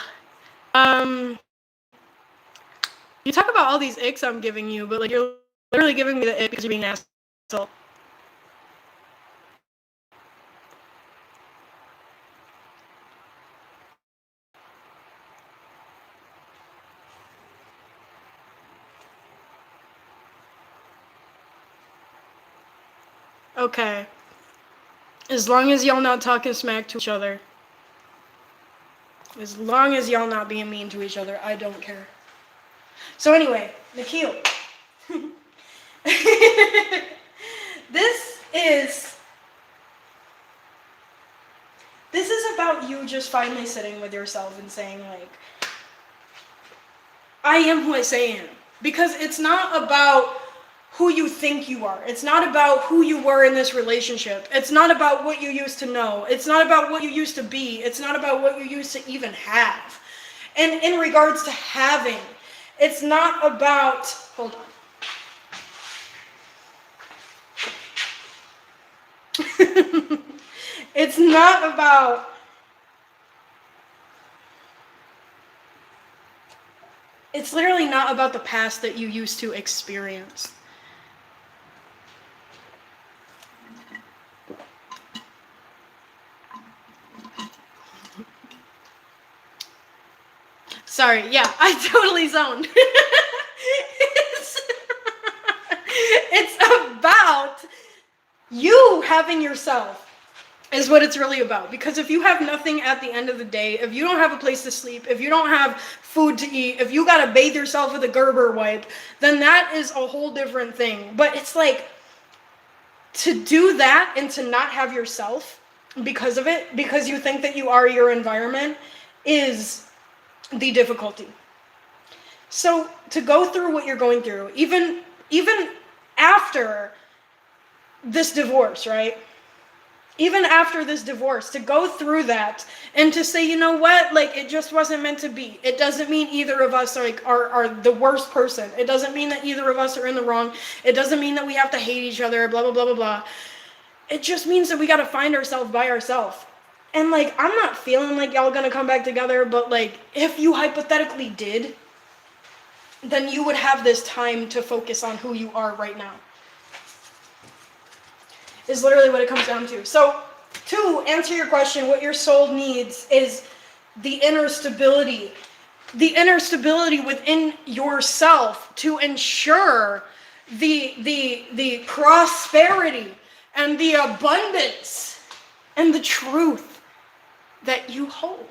[SPEAKER 1] You talk about all these icks I'm giving you, but like you're literally giving me the ick because you're being an asshole. Okay. As long as y'all not talking smack to each other. As long as y'all not being mean to each other, I don't care. So anyway, Nikhil. This is about you just finally sitting with yourself and saying, like, I am who I say I am. Because it's not about who you think you are. It's not about who you were in this relationship. It's not about what you used to know. It's not about what you used to be. It's not about what you used to even have. And in regards to having, it's not about, hold on. It's not about, it's literally not about the past that you used to experience. Sorry, yeah, I totally zoned. It's about you having yourself is what it's really about. Because if you have nothing at the end of the day, if you don't have a place to sleep, if you don't have food to eat, if you gotta bathe yourself with a Gerber wipe, then that is a whole different thing. But it's like, to do that and to not have yourself because of it, because you think that you are your environment, is the difficulty. So to go through what you're going through, even after this divorce, right? Even after this divorce, to go through that and to say, you know what, like, it just wasn't meant to be. It doesn't mean either of us are the worst person. It doesn't mean that either of us are in the wrong. It doesn't mean that we have to hate each other, blah, blah, blah, blah, blah. It just means that we got to find ourselves by ourselves. And, like, I'm not feeling like y'all gonna come back together, but, like, if you hypothetically did, then you would have this time to focus on who you are right now. Is literally what it comes down to. So, to answer your question, what your soul needs is the inner stability. The inner stability within yourself to ensure the prosperity and the abundance and the truth that you hold.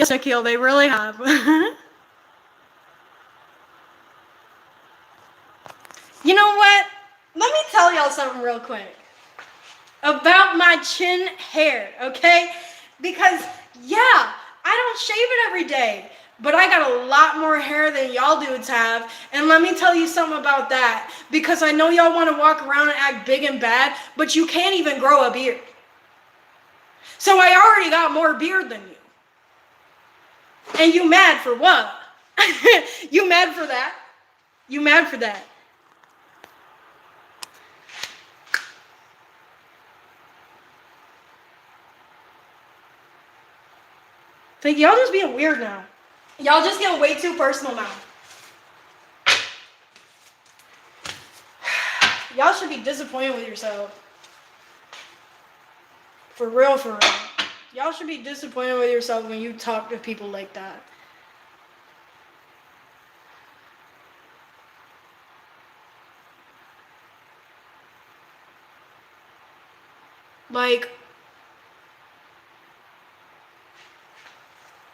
[SPEAKER 1] Yes, Akil, they really have. You know what? Let me tell y'all something real quick about my chin hair, okay? Because, yeah, I don't shave it every day, but I got a lot more hair than y'all dudes have. And let me tell you something about that, because I know y'all want to walk around and act big and bad, but you can't even grow a beard. So I already got more beard than you. And you mad for what? You mad for that? You mad for that? Like, y'all just being weird now. Y'all just getting way too personal now. Y'all should be disappointed with yourself. For real, for real. Y'all should be disappointed with yourself when you talk to people like that. Like,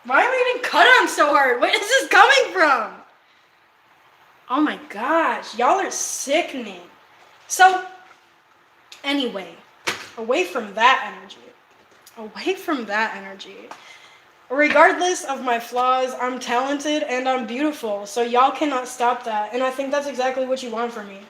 [SPEAKER 1] why am I getting cut on so hard? Where is this coming from? Oh my gosh, y'all are sickening. So, anyway, away from that energy. Regardless of my flaws, I'm talented and I'm beautiful. So y'all cannot stop that. And I think that's exactly what you want from me.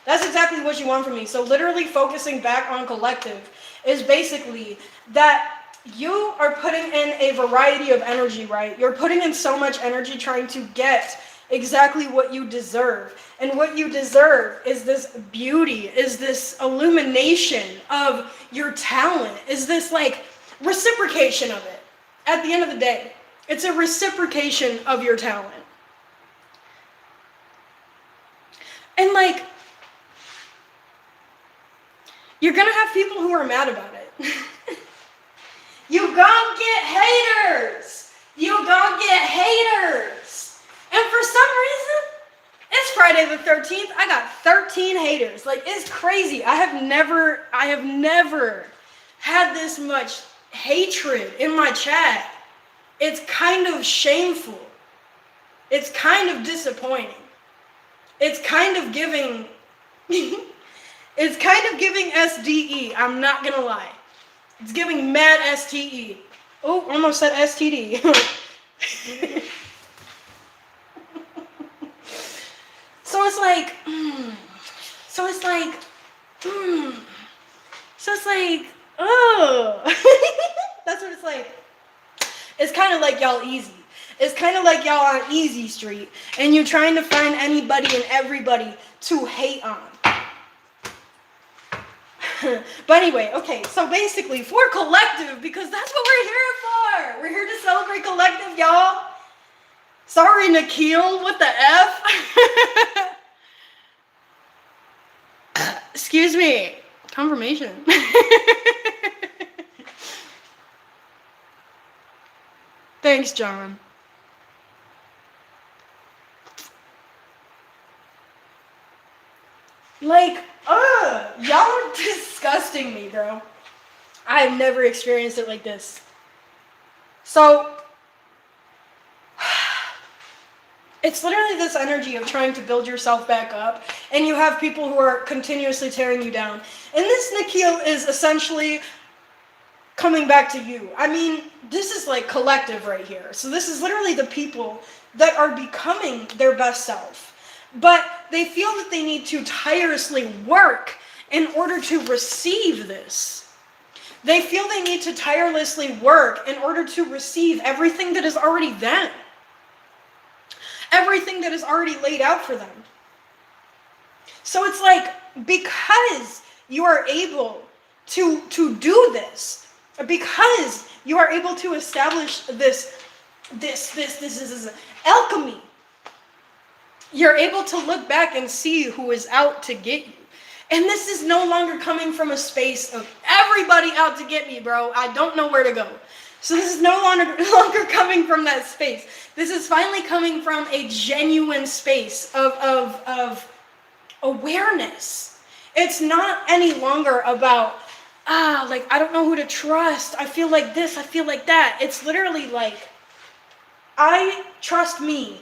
[SPEAKER 1] That's exactly what you want from me. So literally focusing back on collective is basically that you are putting in a variety of energy, right? You're putting in so much energy trying to get exactly what you deserve. And what you deserve is this beauty, is this illumination of your talent, is this like reciprocation of it. At the end of the day, it's a reciprocation of your talent. And like, you're gonna have people who are mad about it. You gon' get haters. And for some reason, it's Friday the 13th. I got 13 haters. Like, it's crazy. I have never had this much hatred in my chat. It's kind of shameful. It's kind of disappointing. It's kind of giving SDE. I'm not gonna lie. It's giving mad STE. Oh, almost said STD. it's like, so it's like, so it's like, oh. That's what it's like. It's kind of like y'all easy. It's kind of like y'all on Easy Street, and you're trying to find anybody and everybody to hate on. But anyway, okay, so basically, for Collective, because that's what we're here for. We're here to celebrate Collective, y'all. Sorry, Nikhil, what the F? Excuse me. Confirmation. Thanks, John. Like, y'all are disgusting me, bro. I have never experienced it like this. So, it's literally this energy of trying to build yourself back up, and you have people who are continuously tearing you down. And this Nikhil is essentially coming back to you. I mean, this is like Collective right here. So this is literally the people that are becoming their best self. But they feel that they need to tirelessly work in order to receive this. They feel they need to tirelessly work in order to receive everything that is already them. Everything that is already laid out for them. So it's like, because you are able to do this, because you are able to establish this alchemy, you're able to look back and see who is out to get you. And this is no longer coming from a space of everybody out to get me, bro. I don't know where to go. So this is no longer coming from that space. This is finally coming from a genuine space of awareness. It's not any longer about, like, I don't know who to trust. I feel like this, I feel like that. It's literally like, I trust me.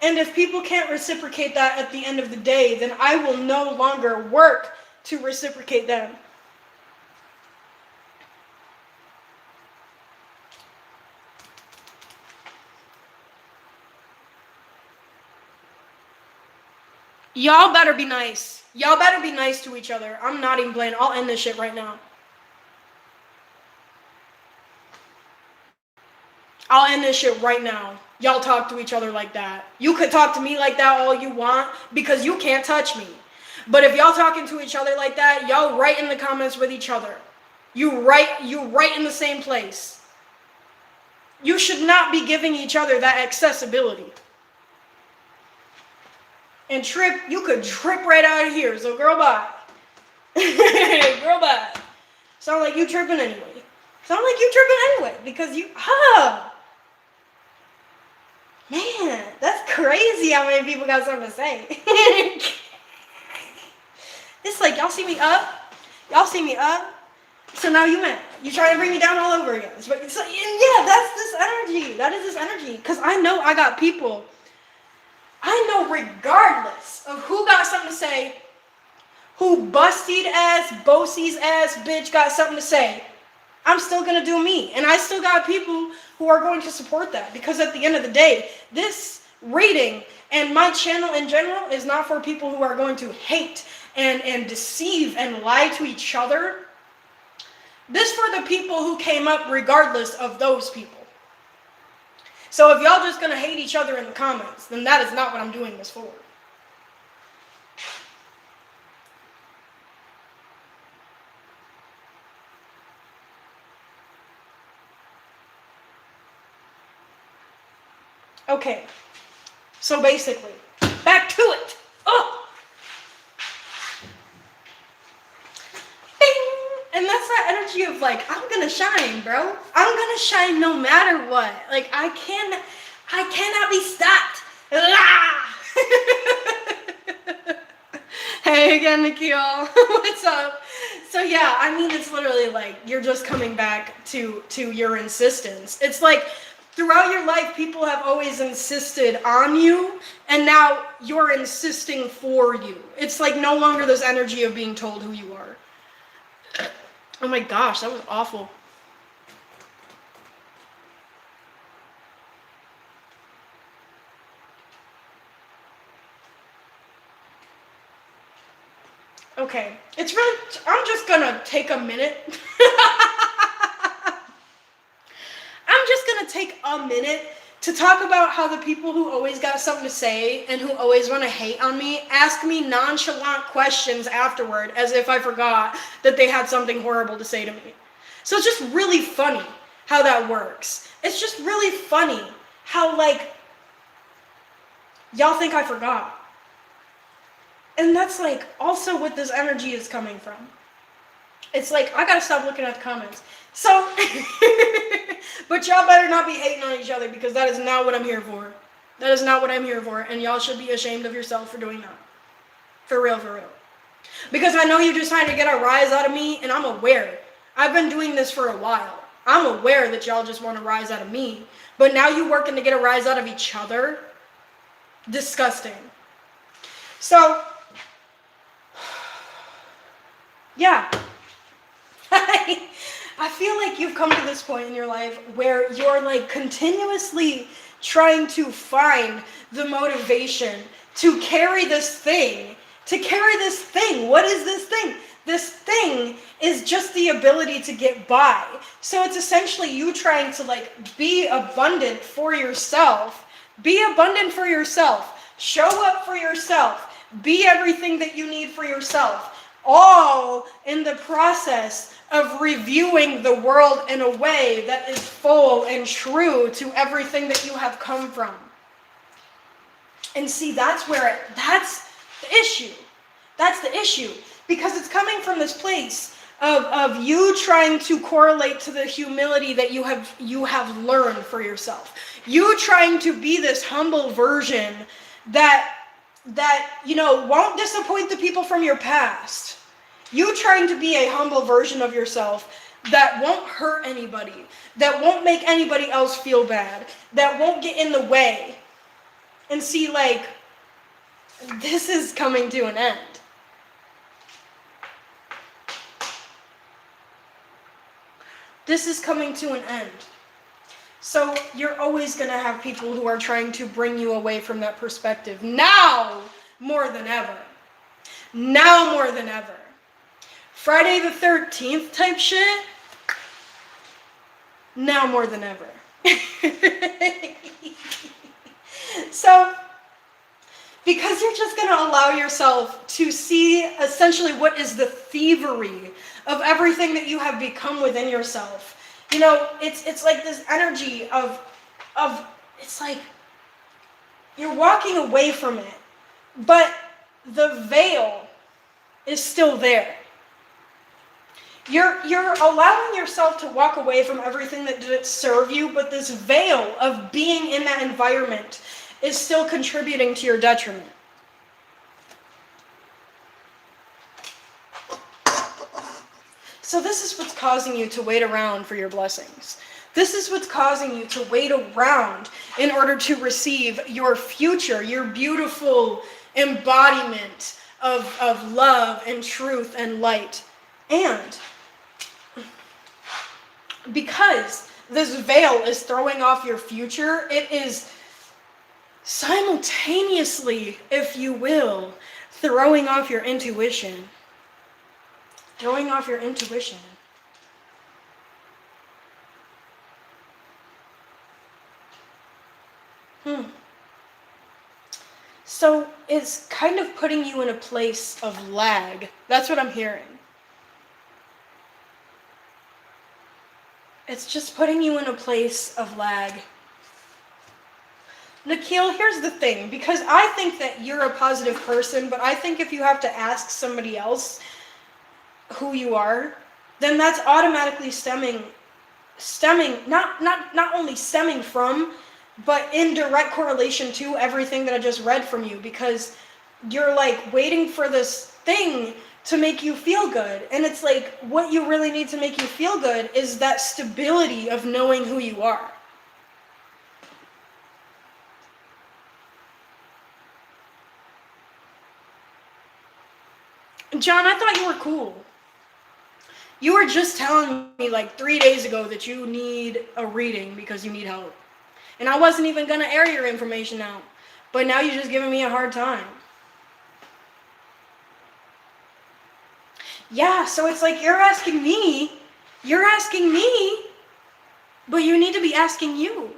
[SPEAKER 1] And if people can't reciprocate that at the end of the day, then I will no longer work to reciprocate them. Y'all better be nice. Y'all better be nice to each other. I'm not even playing. I'll end this shit right now. I'll end this shit right now. Y'all talk to each other like that. You could talk to me like that all you want, because you can't touch me. But if y'all talking to each other like that, y'all write in the comments with each other. You write in the same place. You should not be giving each other that accessibility. And Trip, you could trip right out of here. So girl, bye. Girl, bye. Sound like you tripping anyway. Because you, man, that's crazy how many people got something to say. It's like, y'all see me up? So now you mad. You trying to bring me down all over again. So, yeah, that's this energy. That is this energy. Because I know I got people. I know regardless of who got something to say, who busted ass, bossies ass bitch got something to say, I'm still going to do me. And I still got people who are going to support that. Because at the end of the day, this reading and my channel in general is not for people who are going to hate and deceive and lie to each other. This for the people who came up regardless of those people. So if y'all just going to hate each other in the comments, then that is not what I'm doing this for. Okay, so basically, back to it. Oh! Bing! And that's that energy of like, I'm gonna shine, bro. I'm gonna shine no matter what. Like, I cannot be stopped. Hey again, Nikhil. What's up? So yeah, I mean, it's literally like, you're just coming back to your insistence. It's like, throughout your life, people have always insisted on you, and now you're insisting for you. It's like no longer this energy of being told who you are. Oh my gosh, that was awful. Okay, I'm just gonna take a minute. I'm just gonna take a minute to talk about how the people who always got something to say and who always want to hate on me ask me nonchalant questions afterward as if I forgot that they had something horrible to say to me. So it's just really funny how that works. It's just really funny how, like, y'all think I forgot. And that's, like, also what this energy is coming from. It's like, I gotta stop looking at the comments. So, but y'all better not be hating on each other, because that is not what I'm here for. That is not what I'm here for, and y'all should be ashamed of yourself for doing that. For real, for real. Because I know you're just trying to get a rise out of me, and I'm aware. I've been doing this for a while. I'm aware that y'all just want a rise out of me. But now you working to get a rise out of each other? Disgusting. So, yeah. I feel like you've come to this point in your life where you're, like, continuously trying to find the motivation to carry this thing. What is this thing? This thing is just the ability to get by. So it's essentially you trying to, like, be abundant for yourself. Be abundant for yourself. Show up for yourself. Be everything that you need for yourself. All in the process of reviewing the world in a way that is full and true to everything that you have come from. And see, that's the issue. That's the issue. Because it's coming from this place of you trying to correlate to the humility that you have learned for yourself. You trying to be this humble version that won't disappoint the people from your past. You trying to be a humble version of yourself that won't hurt anybody, that won't make anybody else feel bad, that won't get in the way. And see, like, this is coming to an end. This is coming to an end. So you're always going to have people who are trying to bring you away from that perspective. Now more than ever. Now more than ever. Friday the 13th type shit. Now more than ever. So, because you're just going to allow yourself to see essentially what is the thievery of everything that you have become within yourself. You know, it's like this energy of it's like you're walking away from it, but the veil is still there. You're allowing yourself to walk away from everything that didn't serve you, but this veil of being in that environment is still contributing to your detriment. So this is what's causing you to wait around for your blessings. This is what's causing you to wait around in order to receive your future, your beautiful embodiment of love and truth and light. And because this veil is throwing off your future, it is simultaneously, if you will, throwing off your intuition. Throwing off your intuition. So it's kind of putting you in a place of lag. That's what I'm hearing. It's just putting you in a place of lag. Nikhil, here's the thing, because I think that you're a positive person, but I think if you have to ask somebody else who you are, then that's automatically stemming, not only stemming from, but in direct correlation to everything that I just read from you, because you're like waiting for this thing to make you feel good. And it's like, what you really need to make you feel good is that stability of knowing who you are. John, I thought you were cool. You were just telling me like 3 days ago that you need a reading because you need help. And I wasn't even going to air your information out. But now you're just giving me a hard time. Yeah, so it's like you're asking me, but you need to be asking you.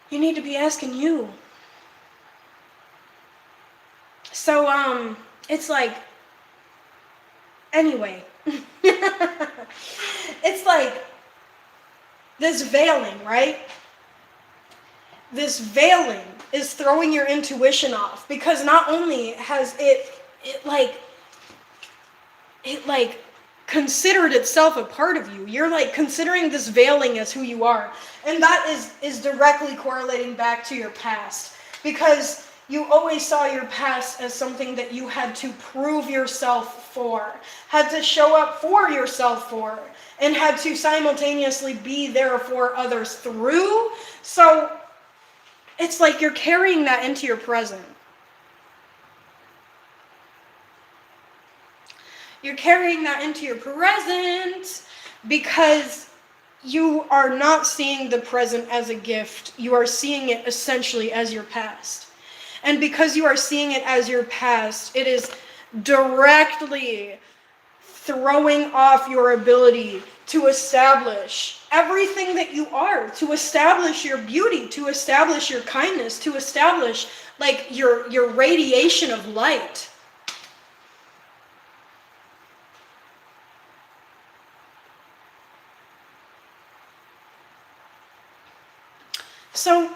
[SPEAKER 1] You need to be asking you. So, it's like, anyway, it's like this veiling, right? This veiling is throwing your intuition off because not only has it like considered itself a part of you, you're like considering this veiling as who you are, and that is directly correlating back to your past because you always saw your past as something that you had to prove yourself for, had to show up for yourself for, and had to simultaneously be there for others through. So it's like you're carrying that into your present. You're carrying that into your present because you are not seeing the present as a gift. You are seeing it essentially as your past. And because you are seeing it as your past, it is directly throwing off your ability to establish everything that you are, to establish your beauty, to establish your kindness, to establish like your radiation of light. So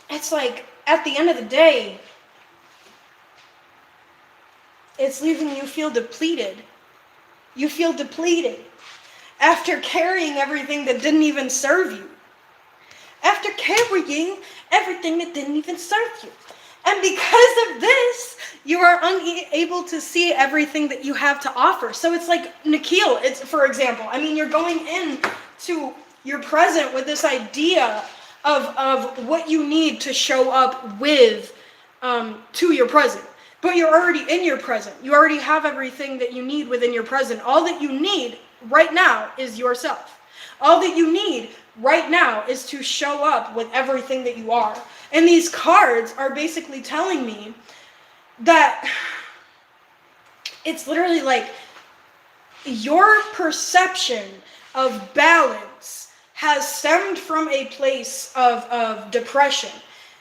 [SPEAKER 1] it's like at the end of the day, it's leaving you feel depleted. You feel depleted after carrying everything that didn't even serve you. After carrying everything that didn't even serve you. And because of this, you are unable to see everything that you have to offer. So it's like, Nikhil, it's, for example, I mean, you're going into your present with this idea of what you need to show up with to your present. But you're already in your present. You already have everything that you need within your present. All that you need right now is yourself. All that you need right now is to show up with everything that you are. And these cards are basically telling me that it's literally like your perception of balance has stemmed from a place of depression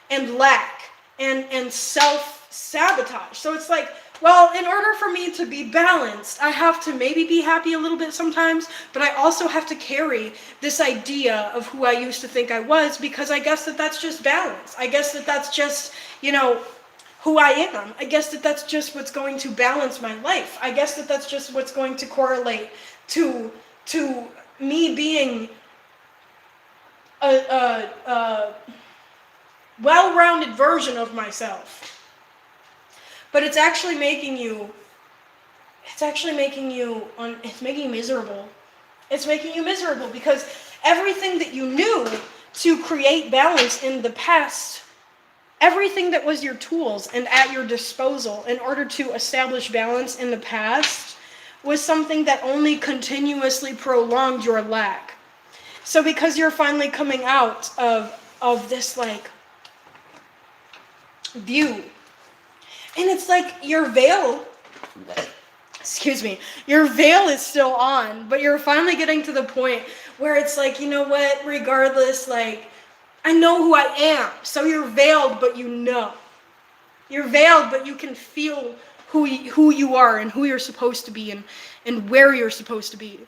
[SPEAKER 1] and lack and self-sabotage. So it's like, well, in order for me to be balanced, I have to maybe be happy a little bit sometimes, but I also have to carry this idea of who I used to think I was, because I guess that that's just balance. I guess that that's just, who I am. I guess that that's just what's going to balance my life. I guess that that's just what's going to correlate to me being a well-rounded version of myself. But it's actually making you miserable. It's making you miserable because everything that you knew to create balance in the past, everything that was your tools and at your disposal in order to establish balance in the past, was something that only continuously prolonged your lack. So because you're finally coming out of this like view, and it's like your veil is still on, but you're finally getting to the point where it's like, you know what, regardless, like, I know who I am. So you're veiled, but you know. You're veiled, but you can feel who you are and who you're supposed to be and where you're supposed to be.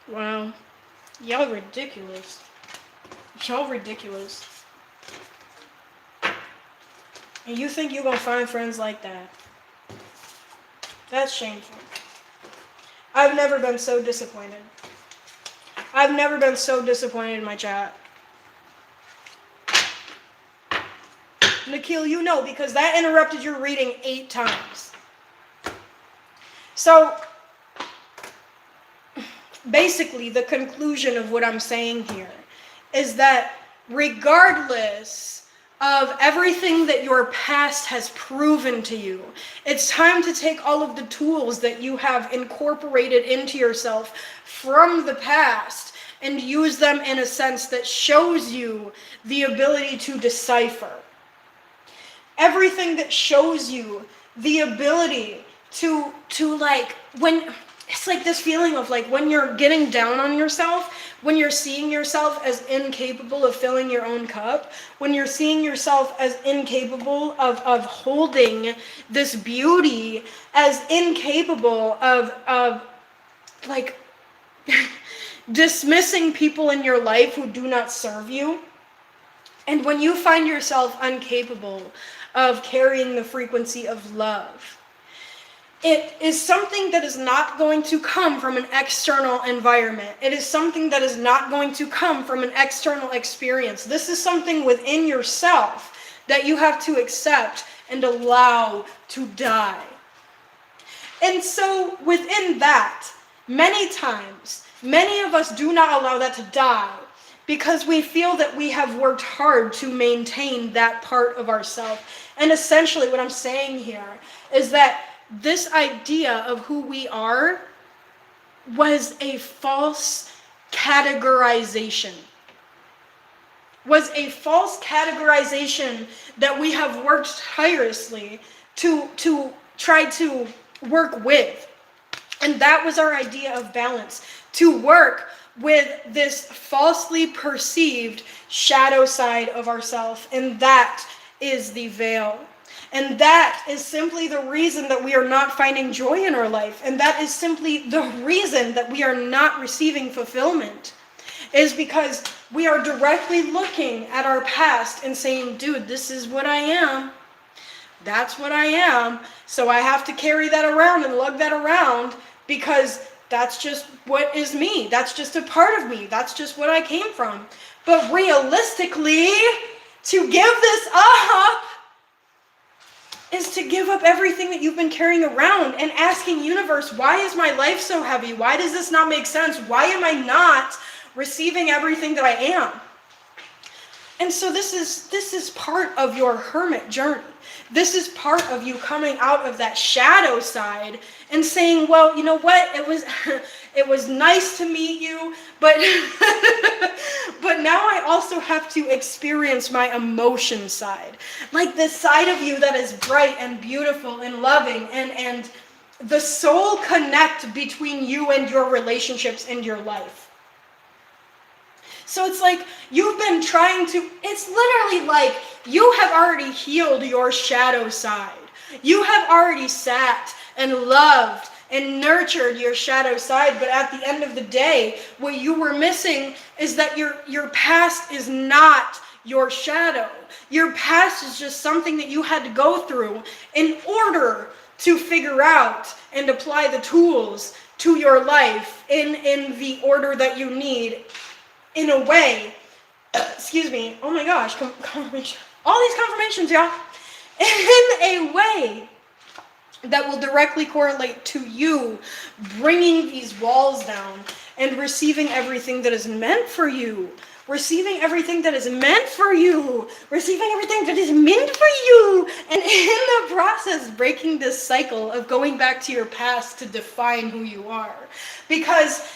[SPEAKER 1] Wow. Y'all ridiculous. Y'all ridiculous. And you think you're gonna find friends like that? That's shameful. I've never been so disappointed. I've never been so disappointed in my chat. Nikhil, you know, because that interrupted your reading 8 times. So, basically, the conclusion of what I'm saying here is that regardless of everything that your past has proven to you. It's time to take all of the tools that you have incorporated into yourself from the past and use them in a sense that shows you the ability to decipher. Everything that shows you the ability to like, when it's like this feeling of like when you're getting down on yourself, when you're seeing yourself as incapable of filling your own cup, when you're seeing yourself as incapable of holding this beauty, as incapable of like dismissing people in your life who do not serve you. And when you find yourself incapable of carrying the frequency of love, it is something that is not going to come from an external environment. It is something that is not going to come from an external experience. This is something within yourself that you have to accept and allow to die. And so within that, many times, many of us do not allow that to die because we feel that we have worked hard to maintain that part of ourselves. And essentially what I'm saying here is that this idea of who we are was a false categorization. Was a false categorization that we have worked tirelessly to try to work with. And that was our idea of balance, to work with this falsely perceived shadow side of ourselves, and that is the veil. And that is simply the reason that we are not finding joy in our life. And that is simply the reason that we are not receiving fulfillment. Is because we are directly looking at our past and saying, dude, this is what I am. That's what I am. So I have to carry that around and lug that around because that's just what is me. That's just a part of me. That's just what I came from. But realistically, to give this up is to give up everything that you've been carrying around and asking universe, why is my life so heavy? Why does this not make sense? Why am I not receiving everything that I am? And so this is part of your hermit journey. This is part of you coming out of that shadow side and saying, well, you know what? It was nice to meet you, but but now I also have to experience my emotion side. Like this side of you that is bright and beautiful and loving, and the soul connect between you and your relationships in your life. So it's like you've been trying to, it's literally like you have already healed your shadow side. You have already sat and loved and nurtured your shadow side, but at the end of the day, what you were missing is that your past is not your shadow. Your past is just something that you had to go through in order to figure out and apply the tools to your life in the order that you need. In a way, excuse me, oh my gosh, confirmation. All these confirmations, y'all. In a way that will directly correlate to you bringing these walls down and receiving everything that is meant for you. Receiving everything that is meant for you. Receiving everything that is meant for you. And in the process, breaking this cycle of going back to your past to define who you are. Because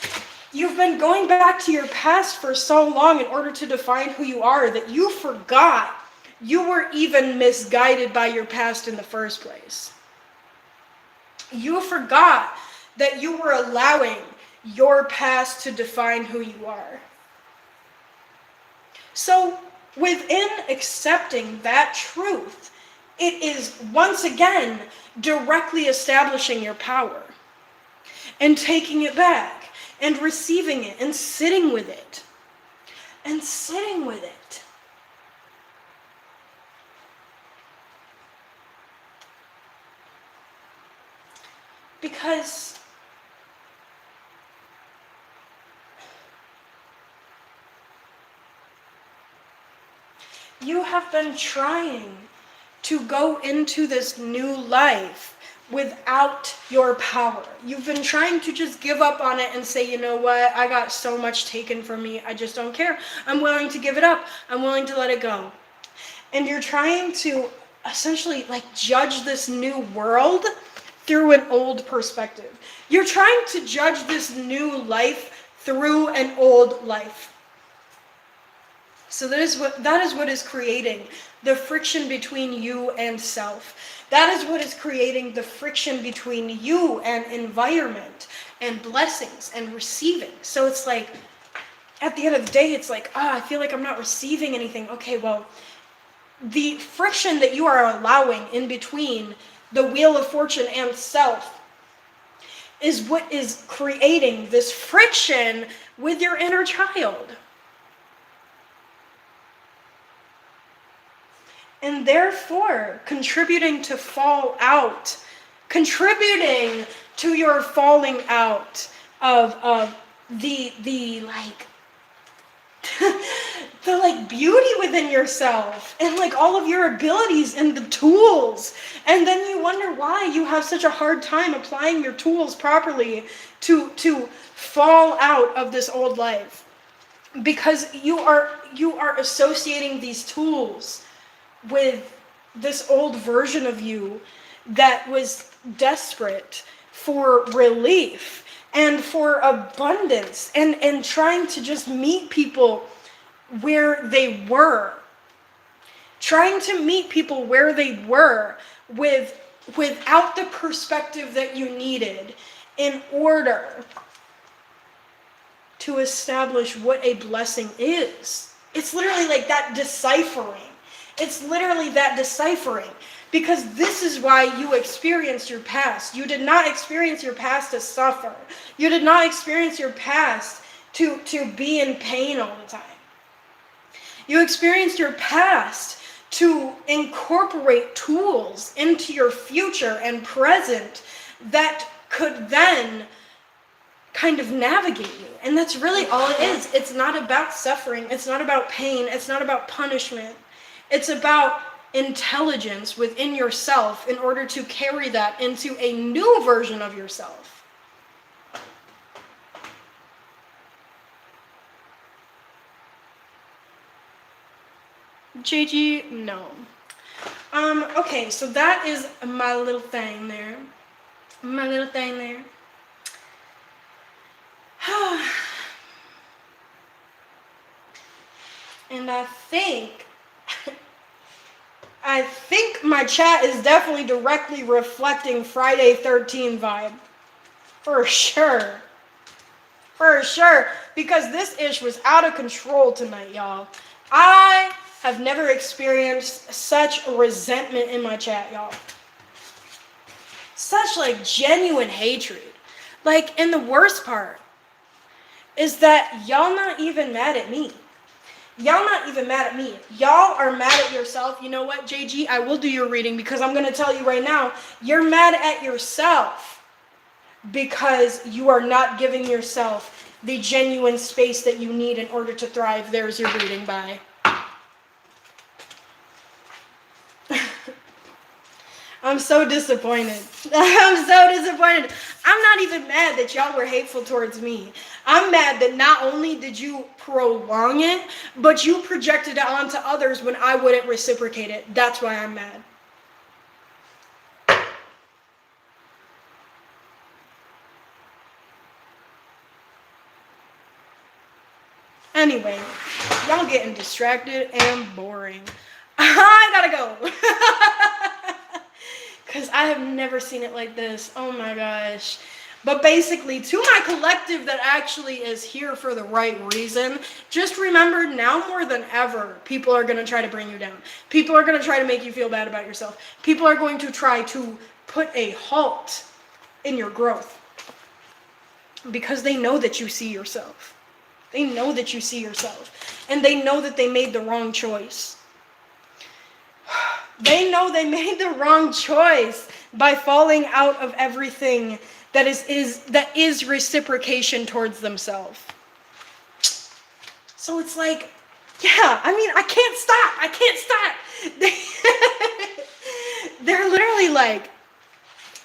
[SPEAKER 1] you've been going back to your past for so long in order to define who you are that you forgot you were even misguided by your past in the first place. You forgot that you were allowing your past to define who you are. So within accepting that truth, it is once again directly establishing your power and taking it back. And receiving it and sitting with it. And sitting with it. Because you have been trying to go into this new life without your power. You've been trying to just give up on it and say, you know what, I got so much taken from me, I just don't care. I'm willing to give it up. I'm willing to let it go. and you're trying to essentially like judge this new world through an old perspective. You're trying to judge this new life through an old life. So that is what is creating the friction between you and self. That is what is creating the friction between you and environment and blessings and receiving. So it's like, at the end of the day, it's like, I feel like I'm not receiving anything. Okay, well, the friction that you are allowing in between the wheel of fortune and self is what is creating this friction with your inner child. And therefore, contributing to your falling out of the like the like beauty within yourself and like all of your abilities and the tools. And then you wonder why you have such a hard time applying your tools properly to fall out of this old life. Because you are associating these tools with this old version of you that was desperate for relief and for abundance and trying to just meet people where they were. Trying to meet people where they were without the perspective that you needed in order to establish what a blessing is. It's literally like that deciphering. It's literally that deciphering. Because this is why you experienced your past. You did not experience your past to suffer. You did not experience your past to be in pain all the time. You experienced your past to incorporate tools into your future and present that could then kind of navigate you. And that's really all it is. It's not about suffering. It's not about pain. It's not about punishment. It's about intelligence within yourself in order to carry that into a new version of yourself. JG, no. Okay, so that is my little thing there. And I think my chat is definitely directly reflecting Friday 13 vibe. For sure. Because this ish was out of control tonight, y'all. I have never experienced such resentment in my chat, y'all. Such like genuine hatred. Like, and the worst part is that y'all not even mad at me. Y'all not even mad at me. Y'all are mad at yourself. You know what, JG? I will do your reading because I'm going to tell you right now, you're mad at yourself because you are not giving yourself the genuine space that you need in order to thrive. There's your reading. Bye. I'm so disappointed. I'm not even mad that y'all were hateful towards me. I'm mad that not only did you prolong it, but you projected it onto others when I wouldn't reciprocate it. That's why I'm mad. Anyway, y'all getting distracted and boring. I gotta go. Because I have never seen it like this. Oh my gosh. But basically, to my collective that actually is here for the right reason, just remember now more than ever, people are going to try to bring you down. People are going to try to make you feel bad about yourself. People are going to try to put a halt in your growth. Because they know that you see yourself. They know that you see yourself. And they know that they made the wrong choice. They know they made the wrong choice by falling out of everything that is reciprocation towards themselves. So it's like, yeah, I mean, I can't stop. They're literally like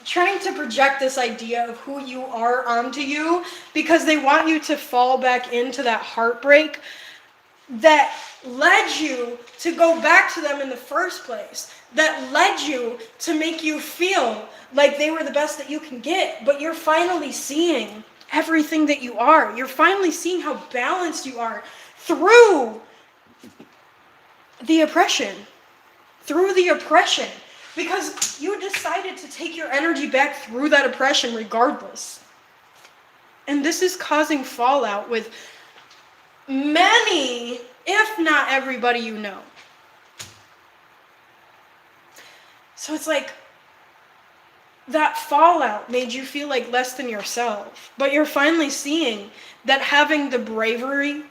[SPEAKER 1] trying to project this idea of who you are onto you because they want you to fall back into that heartbreak that led you to go back to them in the first place, that led you to make you feel like they were the best that you can get, but you're finally seeing everything that you are. You're finally seeing how balanced you are through the oppression. Through the oppression. Because you decided to take your energy back through that oppression regardless. And this is causing fallout with many, if not everybody you know. So it's like that fallout made you feel like less than yourself. But you're finally seeing that having the bravery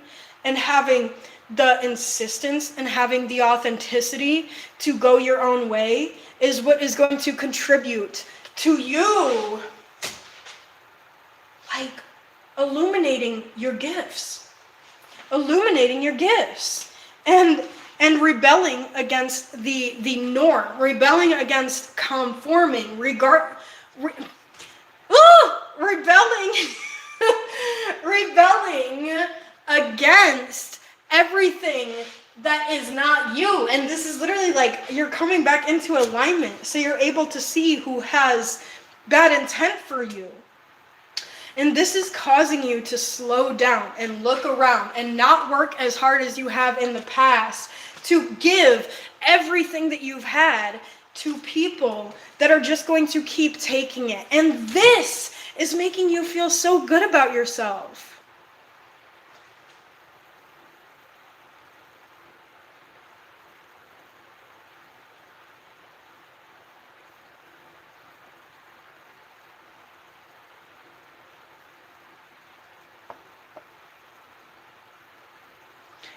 [SPEAKER 1] and having the insistence and having the authenticity to go your own way is what is going to contribute to you, like, illuminating your gifts. Illuminating your gifts. And rebelling against the norm, rebelling against conforming, rebelling rebelling against everything that is not you. And this is literally like you're coming back into alignment, so you're able to see who has bad intent for you. And this is causing you to slow down and look around and not work as hard as you have in the past to give everything that you've had to people that are just going to keep taking it. And this is making you feel so good about yourself.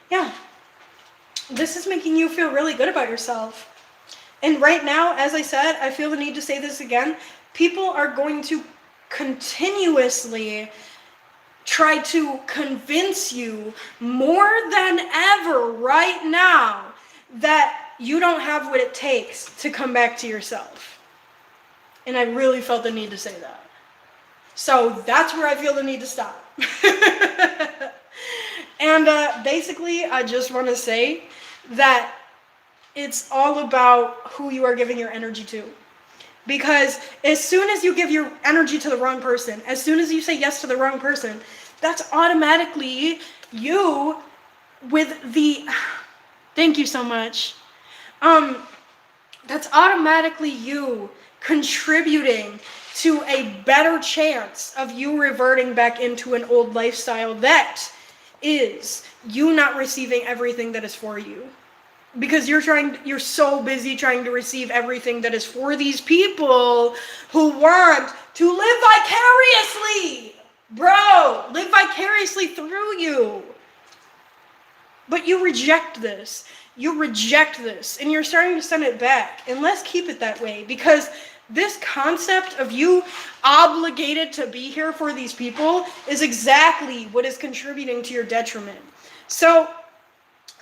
[SPEAKER 1] Yeah. This is making you feel really good about yourself. And right now, as I said, I feel the need to say this again. People are going to continuously try to convince you more than ever right now that you don't have what it takes to come back to yourself. And I really felt the need to say that. So that's where I feel the need to stop. And basically, I just want to say that it's all about who you are giving your energy to. Because as soon as you give your energy to the wrong person, as soon as you say yes to the wrong person, that's automatically you with the... Thank you so much. That's automatically you contributing to a better chance of you reverting back into an old lifestyle that is you not receiving everything that is for you. Because you're so busy trying to receive everything that is for these people who want to live vicariously. Bro, live vicariously through you. But you reject this. You reject this. And you're starting to send it back. And let's keep it that way. Because this concept of you obligated to be here for these people is exactly what is contributing to your detriment. So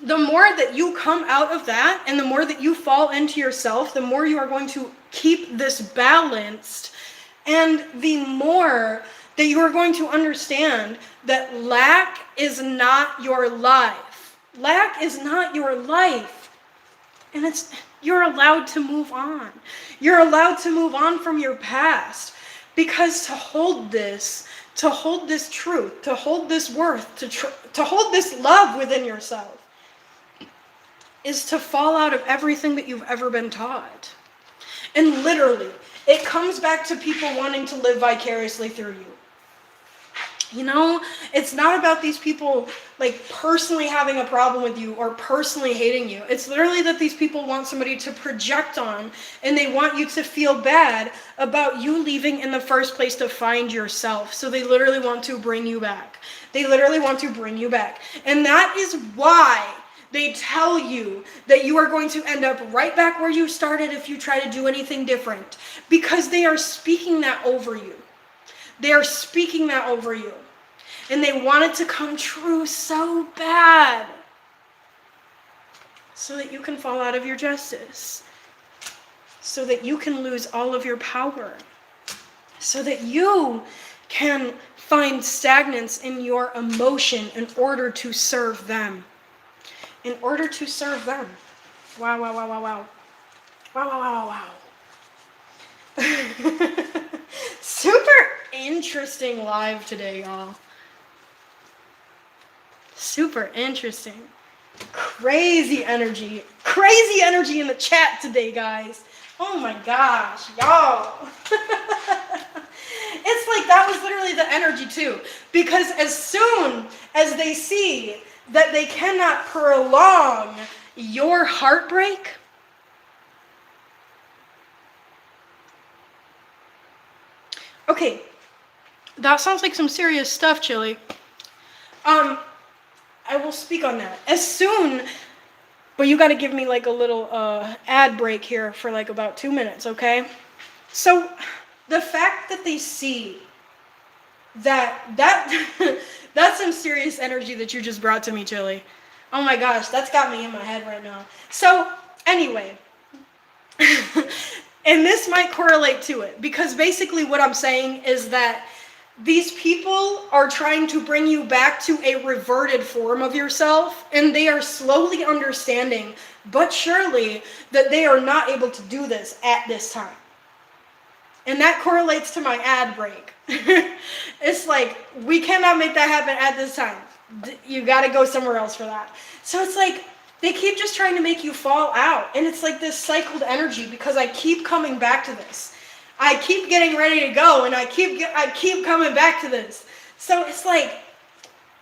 [SPEAKER 1] the more that you come out of that and the more that you fall into yourself, the more you are going to keep this balanced, and the more that you are going to understand that lack is not your life. Lack is not your life. And you're allowed to move on. You're allowed to move on from your past. Because to hold this truth, to hold this worth, to hold this love within yourself, is to fall out of everything that you've ever been taught. And literally, it comes back to people wanting to live vicariously through you. You know, it's not about these people like personally having a problem with you or personally hating you. It's literally that these people want somebody to project on, and they want you to feel bad about you leaving in the first place to find yourself. So they literally want to bring you back. They literally want to bring you back. And that is why they tell you that you are going to end up right back where you started if you try to do anything different. Because they are speaking that over you. They are speaking that over you. And they want it to come true so bad. So that you can fall out of your justice. So that you can lose all of your power. So that you can find stagnance in your emotion in order to serve them. in order to serve them. Wow, wow, wow, wow, wow. Wow, wow, wow, wow, wow. Super interesting live today, y'all. Super interesting. Crazy energy. Crazy energy in the chat today, guys. Oh my gosh, y'all. It's like that was literally the energy too. Because as soon as they see that they cannot prolong your heartbreak, okay, that sounds like some serious stuff, Chili. I will speak on that. As soon, but you gotta give me like a little ad break here for like about 2 minutes, okay? So the fact that they see that that's some serious energy that you just brought to me, Chili. Oh my gosh, that's got me in my head right now. So anyway, and this might correlate to it because basically what I'm saying is that these people are trying to bring you back to a reverted form of yourself, and they are slowly understanding, but surely, that they are not able to do this at this time. And that correlates to my ad break. It's like, we cannot make that happen at this time. You gotta go somewhere else for that. So it's like, they keep just trying to make you fall out. And it's like this cycled energy because I keep coming back to this. I keep getting ready to go and I keep coming back to this. So it's like,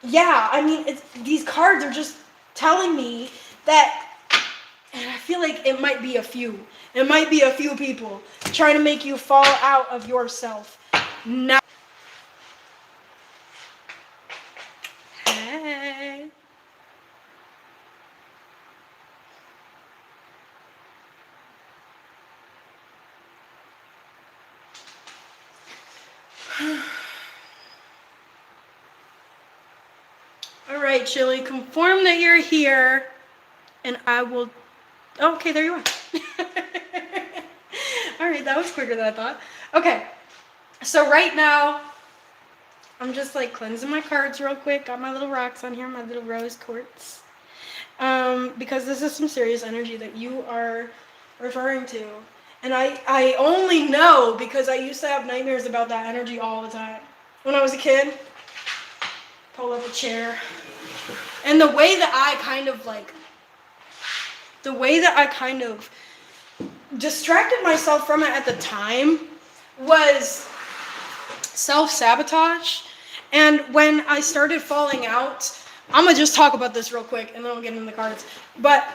[SPEAKER 1] yeah, I mean, these cards are just telling me that, and I feel like it might be a few. It might be a few people trying to make you fall out of yourself. Now, hey. All right, Chili, confirm that you're here, and I will. Oh, okay, there you are. All right, that was quicker than I thought. Okay, so right now, I'm just like cleansing my cards real quick. Got my little rocks on here, my little rose quartz. Because this is some serious energy that you are referring to. And I only know because I used to have nightmares about that energy all the time. When I was a kid, pull up a chair. And the way that I kind of distracted myself from it at the time was self-sabotage. And when I started falling out, I'm going to just talk about this real quick and then I'll get into the cards. But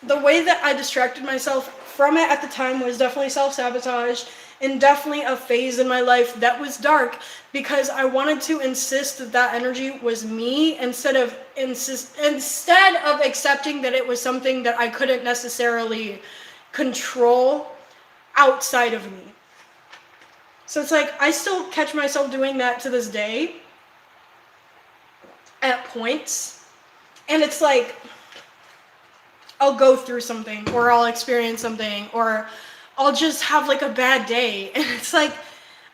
[SPEAKER 1] the way that I distracted myself from it at the time was definitely self-sabotage and definitely a phase in my life that was dark because I wanted to insist that that energy was me instead of accepting that it was something that I couldn't necessarily control outside of me. So it's like I still catch myself doing that to this day at points. And it's like I'll go through something or I'll experience something or I'll just have like a bad day. And it's like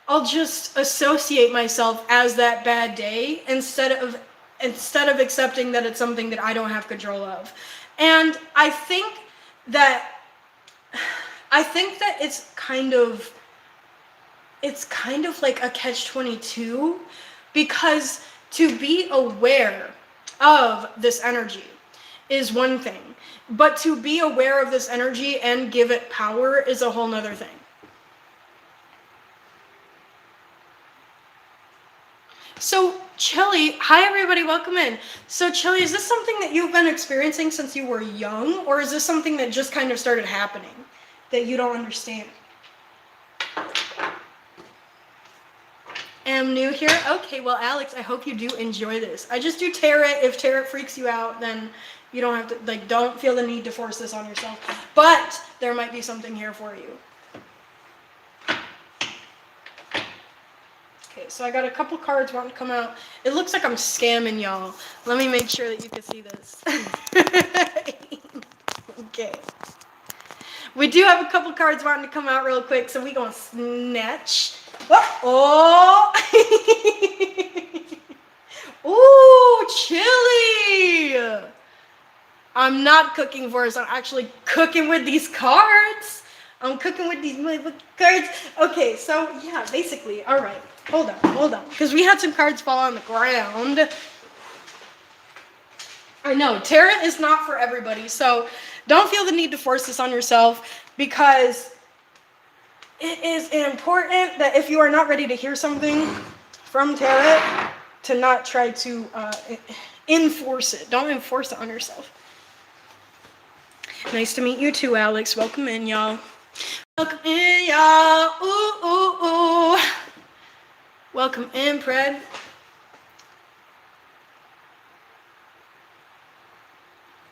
[SPEAKER 1] I'll just associate myself as that bad day instead of accepting that it's something that I don't have control of. And I think that it's kind of like a catch-22 because to be aware of this energy is one thing, but to be aware of this energy and give it power is a whole nother thing. So Chili, hi everybody, welcome in. So Chili, is this something that you've been experiencing since you were young, or is this something that just kind of started happening that you don't understand? Am new here? Okay, well Alex, I hope you do enjoy this. I just do tarot. If tarot freaks you out, then you don't have to, like, don't feel the need to force this on yourself. But there might be something here for you. Okay, so I got a couple cards wanting to come out. It looks like I'm scamming y'all. Let me make sure that you can see this. Okay. We do have a couple cards wanting to come out real quick, so we gonna snatch. Oh! Ooh, Chili! I'm not cooking for us. I'm actually cooking with these cards. I'm cooking with these cards. Okay, so yeah, basically, all right. Hold on. Because we had some cards fall on the ground. I know, tarot is not for everybody, so don't feel the need to force this on yourself, because it is important that if you are not ready to hear something from tarot, to not try to enforce it. Don't enforce it on yourself. Nice to meet you too, Alex. Welcome in, y'all. Welcome in, y'all. Ooh, ooh, ooh. Welcome in, Pred.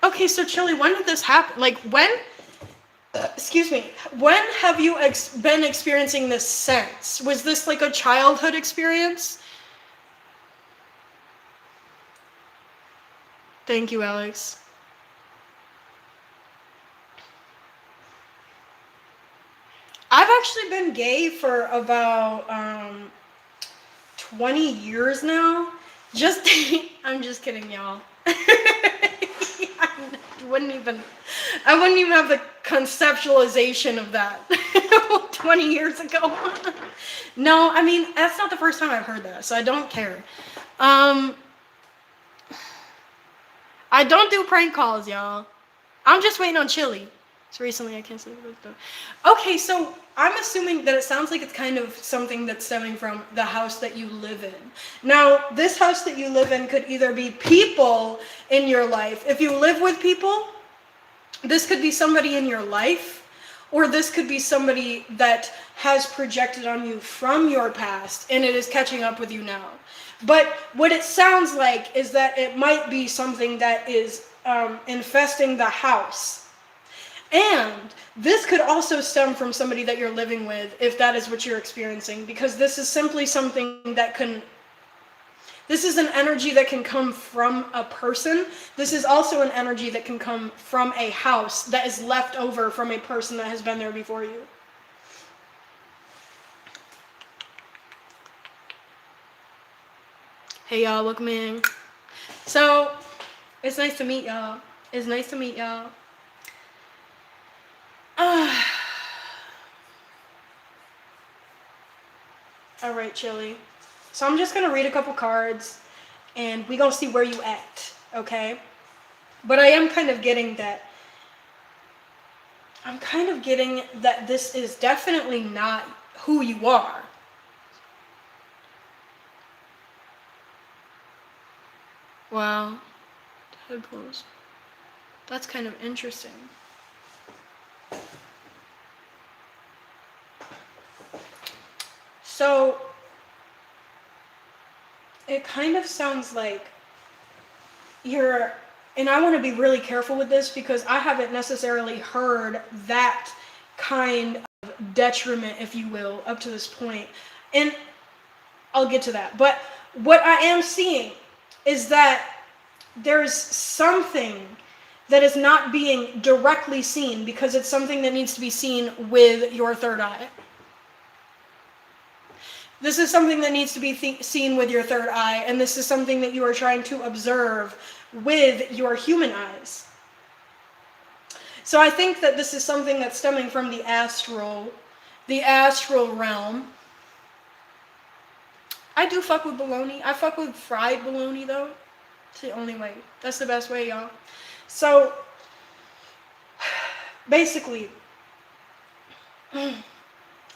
[SPEAKER 1] Okay, so Chili, when did this happen? Like, when? Excuse me. When have you been experiencing this sense? Was this like a childhood experience? Thank you, Alex. I've actually been gay for about 20 years now. I'm just kidding, y'all. I wouldn't even have the conceptualization of that 20 years ago. No, I mean, that's not the first time I've heard that, so I don't care. I don't do prank calls, y'all. I'm just waiting on Chili. So recently I can't sleep with them. Okay, so I'm assuming that it sounds like it's kind of something that's stemming from the house that you live in. Now, this house that you live in could either be people in your life. If you live with people, this could be somebody in your life, or this could be somebody that has projected on you from your past and it is catching up with you now. But what it sounds like is that it might be something that is infesting the house. And this could also stem from somebody that you're living with, if that is what you're experiencing, because this is simply something that this is an energy that can come from a person. This is also an energy that can come from a house that is left over from a person that has been there before you. Hey y'all, welcome in. So, it's nice to meet y'all. It's nice to meet y'all. All right, Chili. So I'm just gonna read a couple cards, and we gonna see where you at, okay? But I am kind of getting that. I'm kind of getting that this is definitely not who you are. Wow. Head pose. That's kind of interesting. So, it kind of sounds like you're, and I want to be really careful with this because I haven't necessarily heard that kind of detriment, if you will, up to this point. And I'll get to that. But what I am seeing is that there's something that is not being directly seen because it's something that needs to be seen with your third eye. This is something that needs to be seen with your third eye, and this is something that you are trying to observe with your human eyes. So I think that this is something that's stemming from the astral realm. I do fuck with bologna. I fuck with fried bologna, though. It's the only way. That's the best way, y'all. So, basically,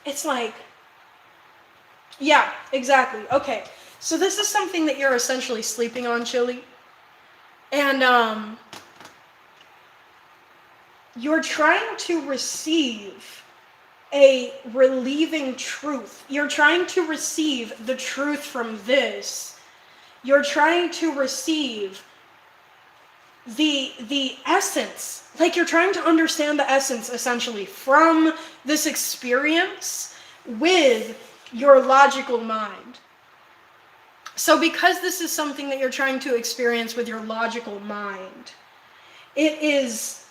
[SPEAKER 1] it's like, yeah, exactly. Okay, so this is something that you're essentially sleeping on, Chili. And, you're trying to receive a relieving truth. You're trying to receive the truth from this. You're trying to receive the essence. Like, you're trying to understand the essence, essentially, from this experience with your logical mind. So because this is something that you're trying to experience with your logical mind, it is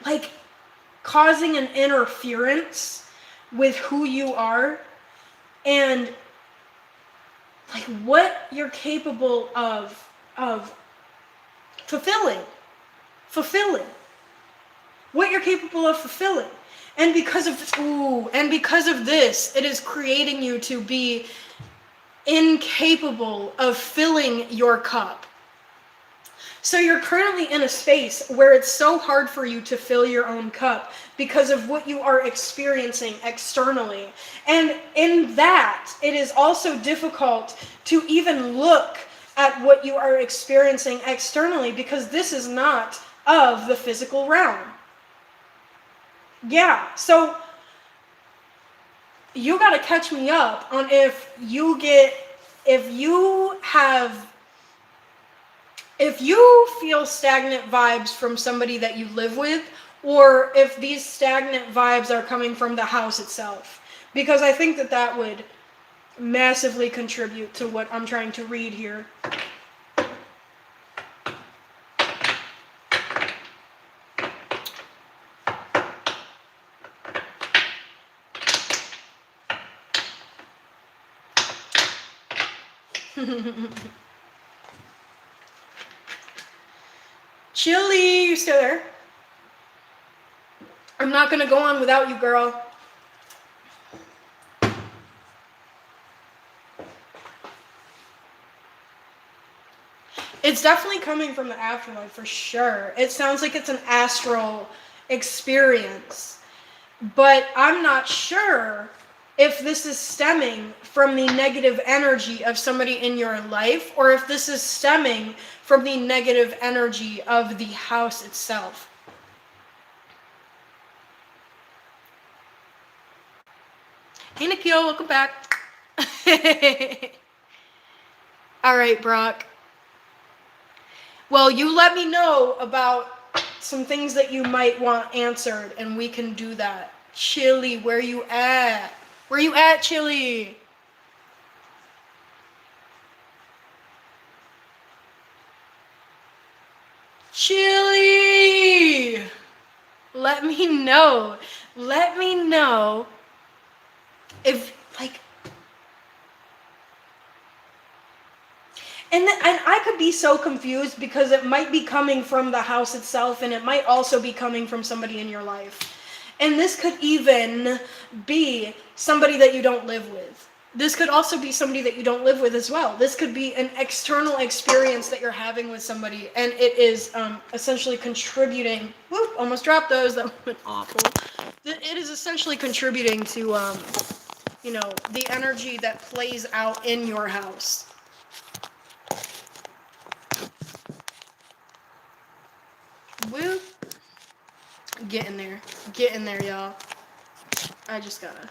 [SPEAKER 1] like causing an interference with who you are, and like what you're capable of fulfilling, what you're capable of fulfilling. And because of this, it is creating you to be incapable of filling your cup. So you're currently in a space where it's so hard for you to fill your own cup because of what you are experiencing externally. And in that, it is also difficult to even look at what you are experiencing externally because this is not of the physical realm. Yeah, so you got to catch me up on if you feel stagnant vibes from somebody that you live with, or if these stagnant vibes are coming from the house itself. Because I think that would massively contribute to what I'm trying to read here. Chili, you still there? I'm not gonna go on without you, girl. It's definitely coming from the afterlife for sure. It sounds like it's an astral experience. But I'm not sure if this is stemming from the negative energy of somebody in your life, or if this is stemming from the negative energy of the house itself. Hey, Nikhil, welcome back. All right, Brock. Well, you let me know about some things that you might want answered, and we can do that. Chili, where you at? Where you at, Chili? Chili! Let me know. Let me know if, like... And I could be so confused because it might be coming from the house itself, and it might also be coming from somebody in your life. And this could even be somebody that you don't live with. This could also be somebody that you don't live with as well. This could be an external experience that you're having with somebody, and it is essentially contributing. Whoop, almost dropped those. That would have been awful. It is essentially contributing to, the energy that plays out in your house. Whoop. Get in there, y'all. I just gotta.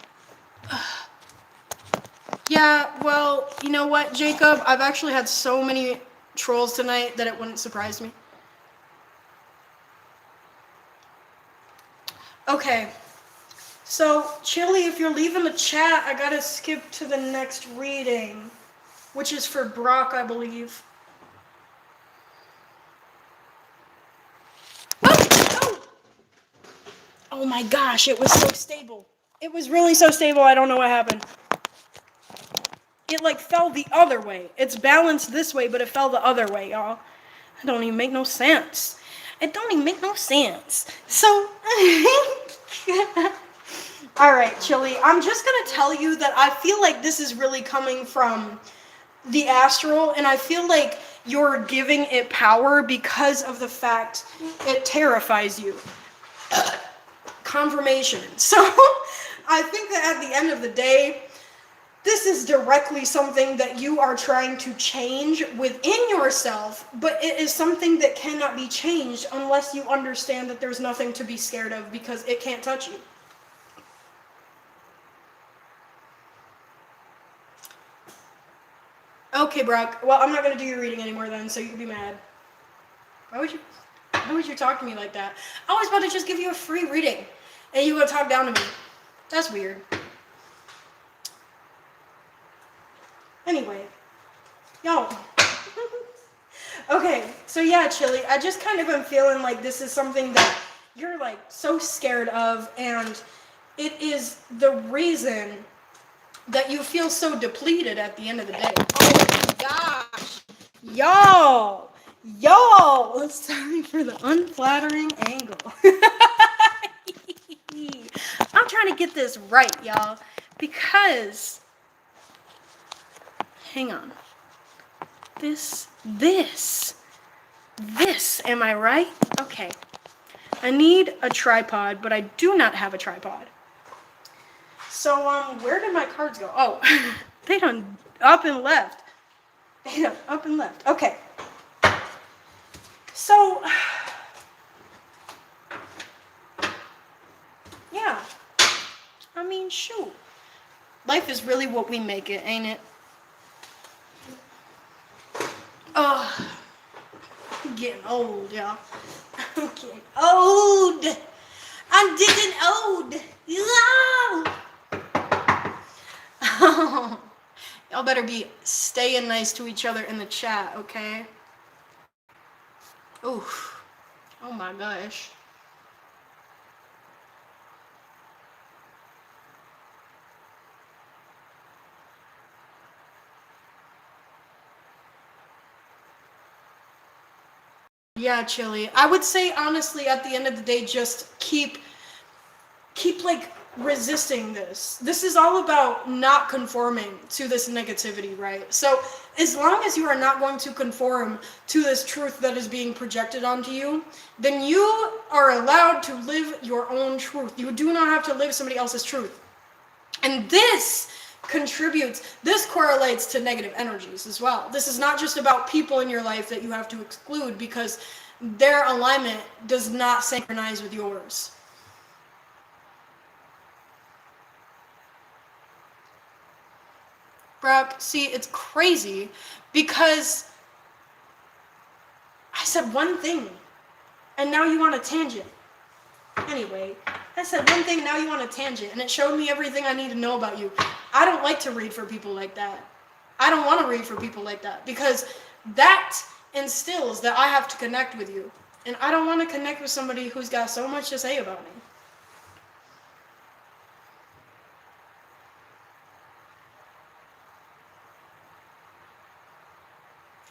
[SPEAKER 1] Yeah, well, you know what, Jacob? I've actually had so many trolls tonight that it wouldn't surprise me. Okay. So, Chili, if you're leaving the chat, I gotta skip to the next reading, which is for Brock, I believe. Oh my gosh, it was so stable. It was really so stable, I don't know what happened. It fell the other way. It's balanced this way, but it fell the other way, y'all. It don't even make no sense. So, alright, Chili, I'm just gonna tell you that I feel like this is really coming from the astral, and I feel like you're giving it power because of the fact it terrifies you. Confirmation. So, I think that at the end of the day, this is directly something that you are trying to change within yourself, but it is something that cannot be changed unless you understand that there's nothing to be scared of because it can't touch you. Okay, Brock. Well, I'm not going to do your reading anymore then, so you can be mad. Why would you talk to me like that? I was about to just give you a free reading, and you would talk down to me. That's weird. Anyway, y'all. Okay, so yeah, Chili, I just kind of am feeling like this is something that you're so scared of, and it is the reason that you feel so depleted at the end of the day. Oh my gosh. Y'all. Sorry for the unflattering angle. I'm trying to get this right, y'all, because, hang on. This, am I right? Okay. I need a tripod, but I do not have a tripod. So, where did my cards go? Oh, they done up and left. Okay. So, yeah. I mean, shoot. Life is really what we make it, ain't it? Oh, I'm getting old, y'all. I'm getting old. I'm getting old. Y'all better be staying nice to each other in the chat, okay? Oof. Oh my gosh. Yeah, Chili. I would say honestly at the end of the day just keep like resisting this. This is all about not conforming to this negativity, right? So as long as you are not going to conform to this truth that is being projected onto you, then you are allowed to live your own truth. You do not have to live somebody else's truth. And this correlates to negative energies as well. This is not just about people in your life that you have to exclude because their alignment does not synchronize with yours. Brock, see, it's crazy because I said one thing and now you want a tangent. Anyway, I said one thing, now you want a tangent, and it showed me everything I need to know about you. I don't like to read for people like that. I don't want to read for people like that because that instills that I have to connect with you. And I don't want to connect with somebody who's got so much to say about me.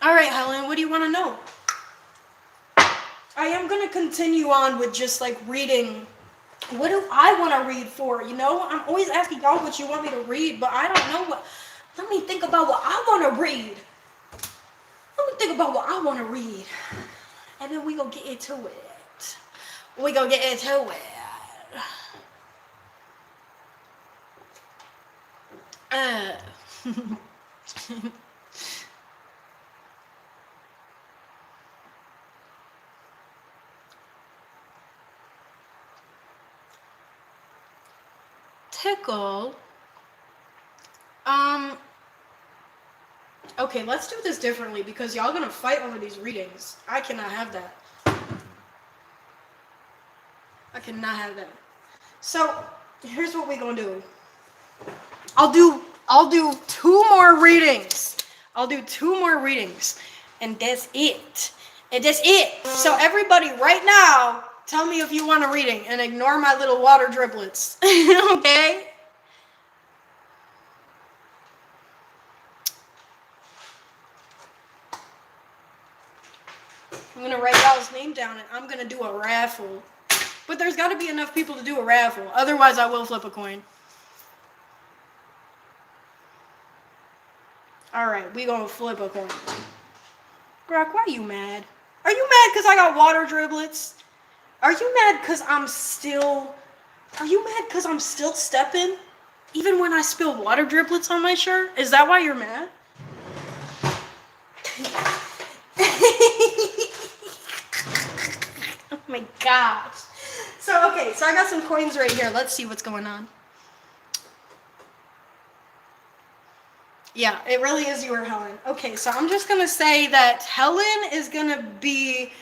[SPEAKER 1] All right, Helen, what do you want to know? I am going to continue on with just like reading. What do I want to read for? You know, I'm always asking y'all what you want me to read, but I don't know what. Let me think about what I want to read. And then we gonna get into it. Tickle. Okay, let's do this differently because y'all gonna fight over these readings. I cannot have that. So here's what we gonna do. I'll do 2 more readings. And that's it. So everybody right now, tell me if you want a reading and ignore my little water driblets. Okay? I'm gonna write y'all's name down and I'm gonna do a raffle. But there's gotta be enough people to do a raffle. Otherwise I will flip a coin. Alright, we gonna flip a coin. Brock, why are you mad? Are you mad because I got water driblets? Are you mad because I'm still stepping? Even when I spill water driblets on my shirt? Is that why you're mad? Oh my gosh. So, okay, so I got some coins right here. Let's see what's going on. Yeah, it really is you or Helen. Okay, so I'm just going to say that Helen is going to be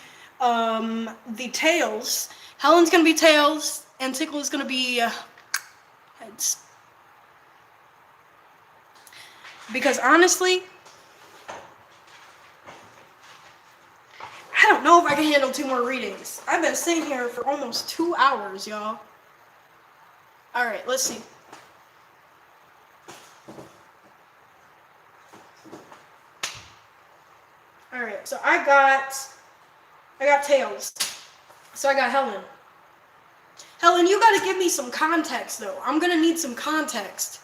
[SPEAKER 1] the tails. Helen's going to be tails, and Tickle is going to be heads. Because honestly, I don't know if I can handle 2 more readings. I've been sitting here for almost 2 hours, y'all. Alright, let's see. right, so I got Tails. So I got Helen. Helen, you gotta give me some context, though. I'm gonna need some context.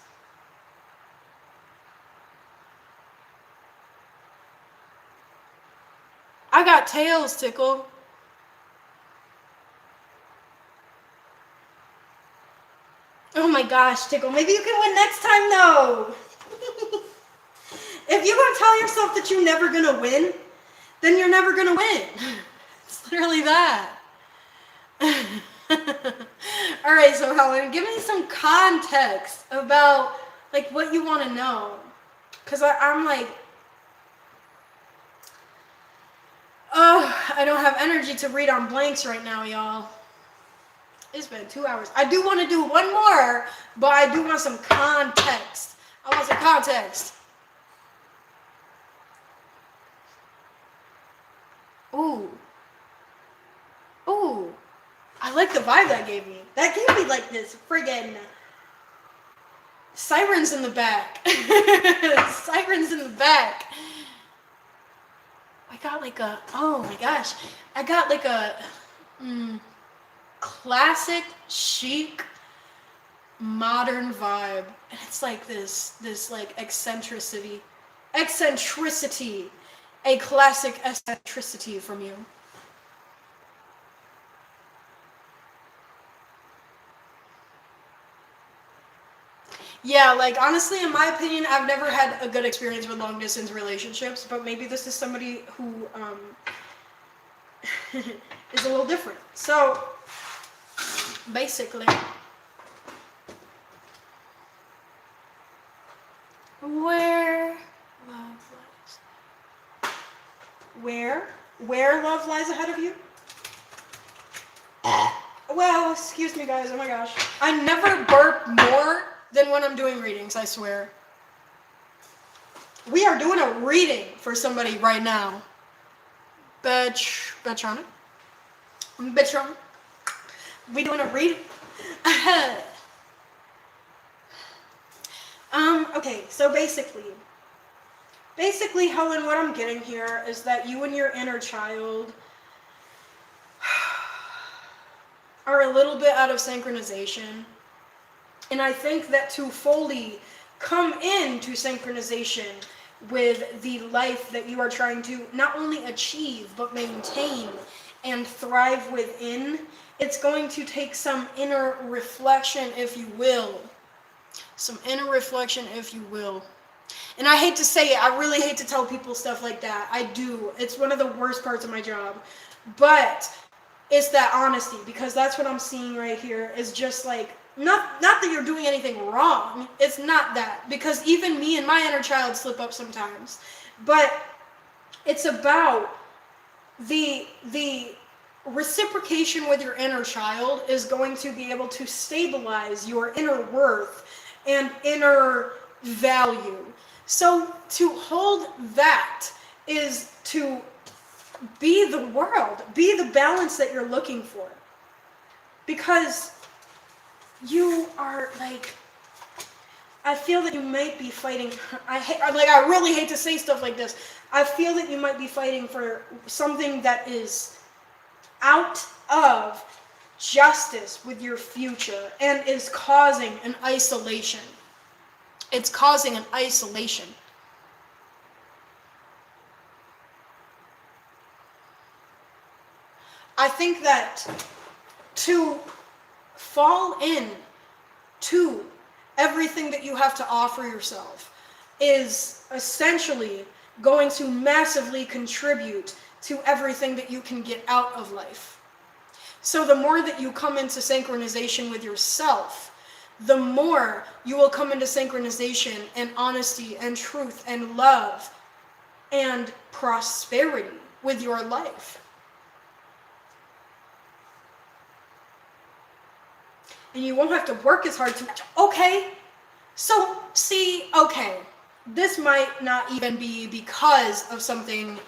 [SPEAKER 1] I got Tails, Tickle. Oh my gosh, Tickle. Maybe you can win next time, though. If you gonna tell yourself that you're never gonna win, then you're never gonna win. It's literally that. All right, so Helen, give me some context about like what you want to know, cause I'm like, oh, I don't have energy to read on blanks right now, y'all. It's been 2 hours. I do want to do one more, but I do want some context. I want some context. Ooh. Ooh. I like the vibe that gave me. That gave me like this friggin' sirens in the back. Sirens in the back. I got like a, oh my gosh. I got like a classic, chic, modern vibe. And it's like this like eccentricity. Eccentricity. A classic eccentricity from you. Yeah, like honestly, in my opinion, I've never had a good experience with long distance relationships, but maybe this is somebody who is a little different. So basically, where love lies, where love lies ahead of you. Well, excuse me, guys. Oh my gosh, I never burp more than when I'm doing readings, I swear. We are doing a reading for somebody right now. Betrona? We doing a reading? Okay, so basically, Helen, what I'm getting here is that you and your inner child are a little bit out of synchronization. And I think that to fully come into synchronization with the life that you are trying to not only achieve, but maintain and thrive within, it's going to take some inner reflection, if you will. Some inner reflection, if you will. And I hate to say it, I really hate to tell people stuff like that. I do. It's one of the worst parts of my job. But it's that honesty, because that's what I'm seeing right here, is just like, not that you're doing anything wrong. It's not that, because even me and my inner child slip up sometimes. But it's about the reciprocation with your inner child is going to be able to stabilize your inner worth and inner value. So to hold that is to be the world, be the balance that you're looking for. Because you are like, I feel that you might be fighting, I really hate to say stuff like this. I feel that you might be fighting for something that is out of justice with your future and is causing an isolation. It's causing an isolation. I think that to fall in to everything that you have to offer yourself is essentially going to massively contribute to everything that you can get out of life. So the more that you come into synchronization with yourself, the more you will come into synchronization and honesty and truth and love and prosperity with your life. And you won't have to work as hard to, okay, so see, okay, this might not even be because of something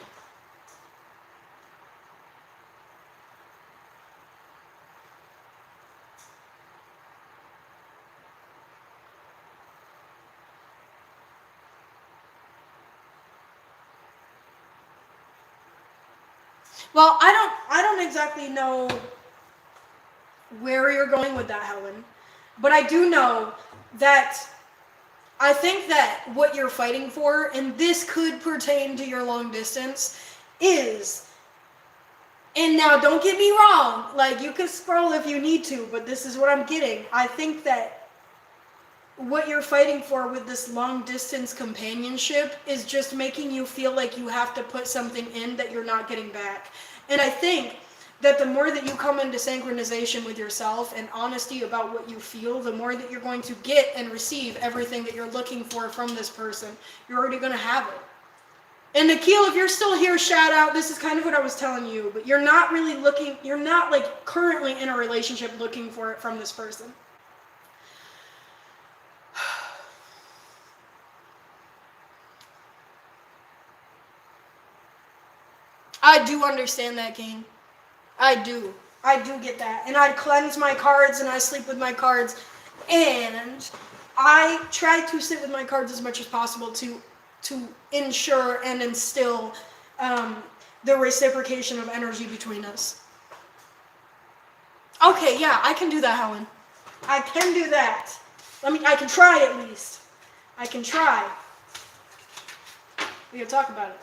[SPEAKER 1] Well, I don't exactly know where you're going with that, Helen, but I do know that I think that what you're fighting for, and this could pertain to your long distance, is, and now don't get me wrong, like you can scroll if you need to, but this is what I'm getting. I think that what you're fighting for with this long distance companionship is just making you feel like you have to put something in that you're not getting back. And I think that the more that you come into synchronization with yourself and honesty about what you feel, the more that you're going to get and receive everything that you're looking for from this person. You're already going to have it. And Nikhil, if you're still here, shout out. This is kind of what I was telling you, but you're not really looking, you're not like currently in a relationship looking for it from this person. I do understand that, King. I do. I do get that. And I cleanse my cards and I sleep with my cards. And I try to sit with my cards as much as possible to ensure and instill the reciprocation of energy between us. Okay, yeah, I can do that, Helen. I can do that. I can try at least. I can try. We can talk about it.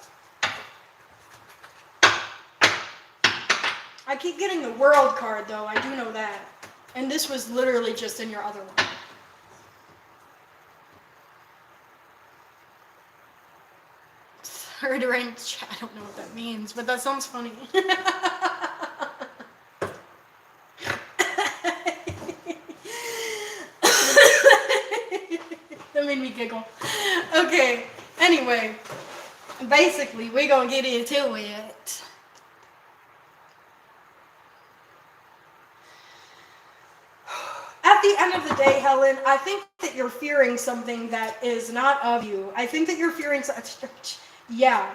[SPEAKER 1] I keep getting the world card, though. I do know that. And this was literally just in your other one. Third range, I don't know what that means, but that sounds funny. That made me giggle. Okay, anyway, basically, we're gonna get into it. At the end of the day, Helen, I think that you're fearing something that is not of you. I think that you're fearing, yeah,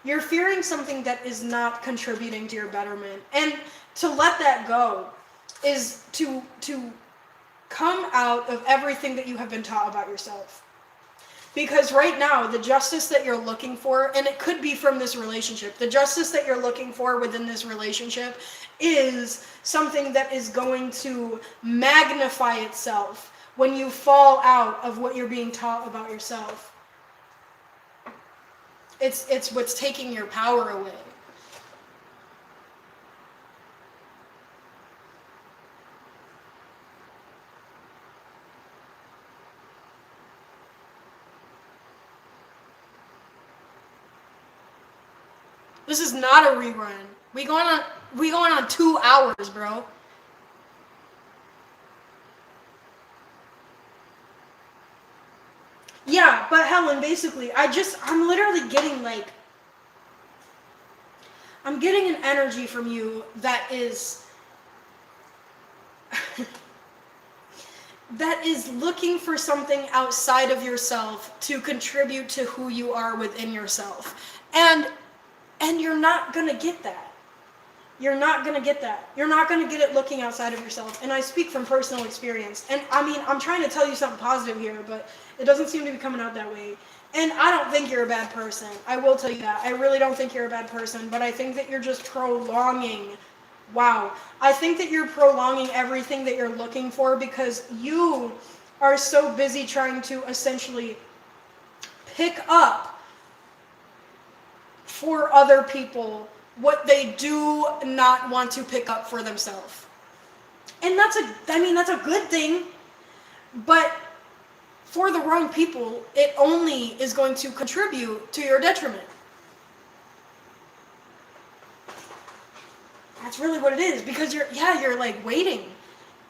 [SPEAKER 1] you're fearing something that is not contributing to your betterment. And to let that go is to come out of everything that you have been taught about yourself. Because right now, the justice that you're looking for, and it could be from this relationship, the justice that you're looking for within this relationship is something that is going to magnify itself when you fall out of what you're being taught about yourself. It's what's taking your power away. This is not a rerun. We going on 2 hours, bro. Yeah, but Helen, basically, I'm literally getting like, I'm getting an energy from you that is, that is looking for something outside of yourself to contribute to who you are within yourself. And you're not going to get that. You're not going to get that. You're not going to get it looking outside of yourself. And I speak from personal experience. And I mean, I'm trying to tell you something positive here, but it doesn't seem to be coming out that way. And I don't think you're a bad person. I will tell you that. I really don't think you're a bad person, but I think that you're just prolonging. Wow. I think that you're prolonging everything that you're looking for because you are so busy trying to essentially pick up for other people what they do not want to pick up for themselves. And that's a good thing, but for the wrong people, it only is going to contribute to your detriment. That's really what it is, because you're like waiting.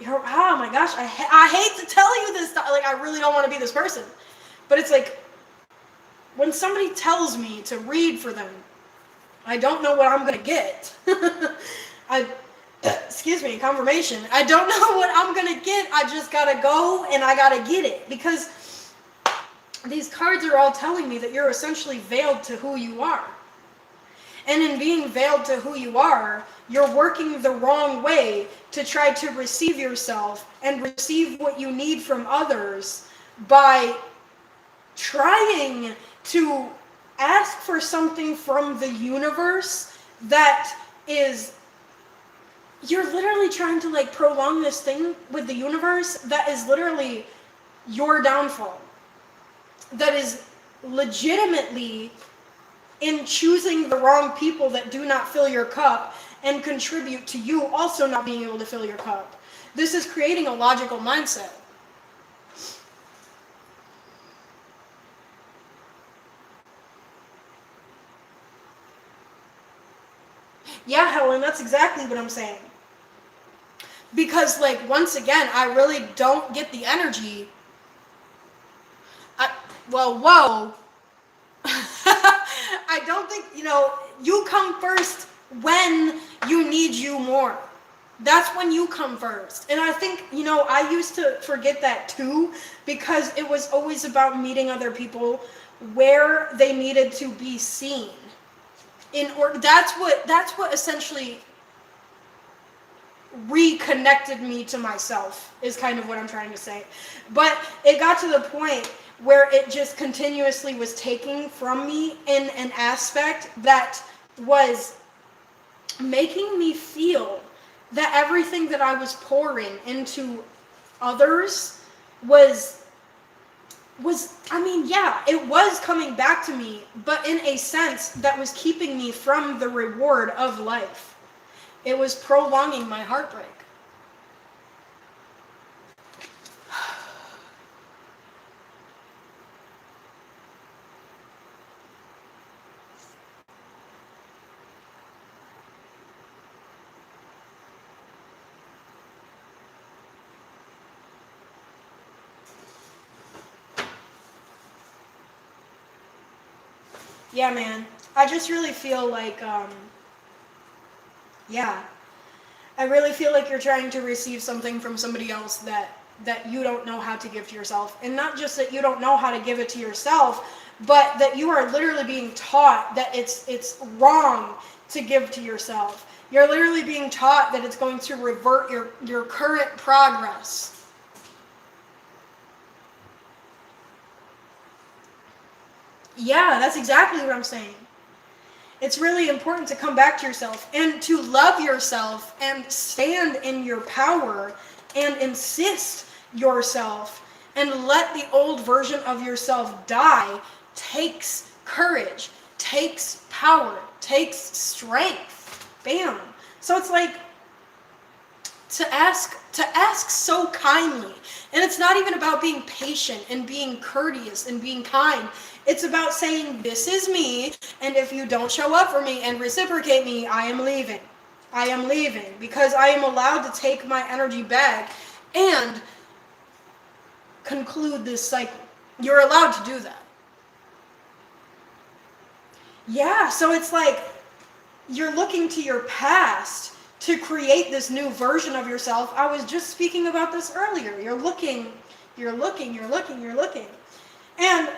[SPEAKER 1] Oh my gosh, I hate to tell you this, like I really don't want to be this person, but it's like, when somebody tells me to read for them, I don't know what I'm going to get. Excuse me, confirmation. I don't know what I'm going to get. I just got to go and I got to get it. Because these cards are all telling me that you're essentially veiled to who you are. And in being veiled to who you are, you're working the wrong way to try to receive yourself and receive what you need from others by trying to ask for something from the universe that is you're literally trying to like prolong this thing with the universe that is literally your downfall. That is legitimately in choosing the wrong people that do not fill your cup and contribute to you also not being able to fill your cup. This is creating a logical mindset. Yeah, Helen, that's exactly what I'm saying. Because, like, once again, I really don't get the energy. Whoa. I don't think, you come first when you need you more. That's when you come first. And I think, I used to forget that too, because it was always about meeting other people where they needed to be seen. That's what essentially reconnected me to myself, is kind of what I'm trying to say. But it got to the point where it just continuously was taking from me in an aspect that was making me feel that everything that I was pouring into others was it was coming back to me, but in a sense that was keeping me from the reward of life. It was prolonging my heartbreak. Yeah, man. I just really feel like, yeah. I really feel like you're trying to receive something from somebody else that you don't know how to give to yourself. And not just that you don't know how to give it to yourself, but that you are literally being taught that it's wrong to give to yourself. You're literally being taught that it's going to revert your current progress. Yeah, that's exactly what I'm saying. It's really important to come back to yourself and to love yourself and stand in your power and insist yourself and let the old version of yourself die. Takes courage, takes power, takes strength. Bam. So it's like to ask so kindly. And it's not even about being patient and being courteous and being kind. It's about saying, this is me, and if you don't show up for me and reciprocate me, I am leaving. I am leaving, because I am allowed to take my energy back and conclude this cycle. You're allowed to do that. Yeah, so it's like you're looking to your past to create this new version of yourself. I was just speaking about this earlier. You're looking. And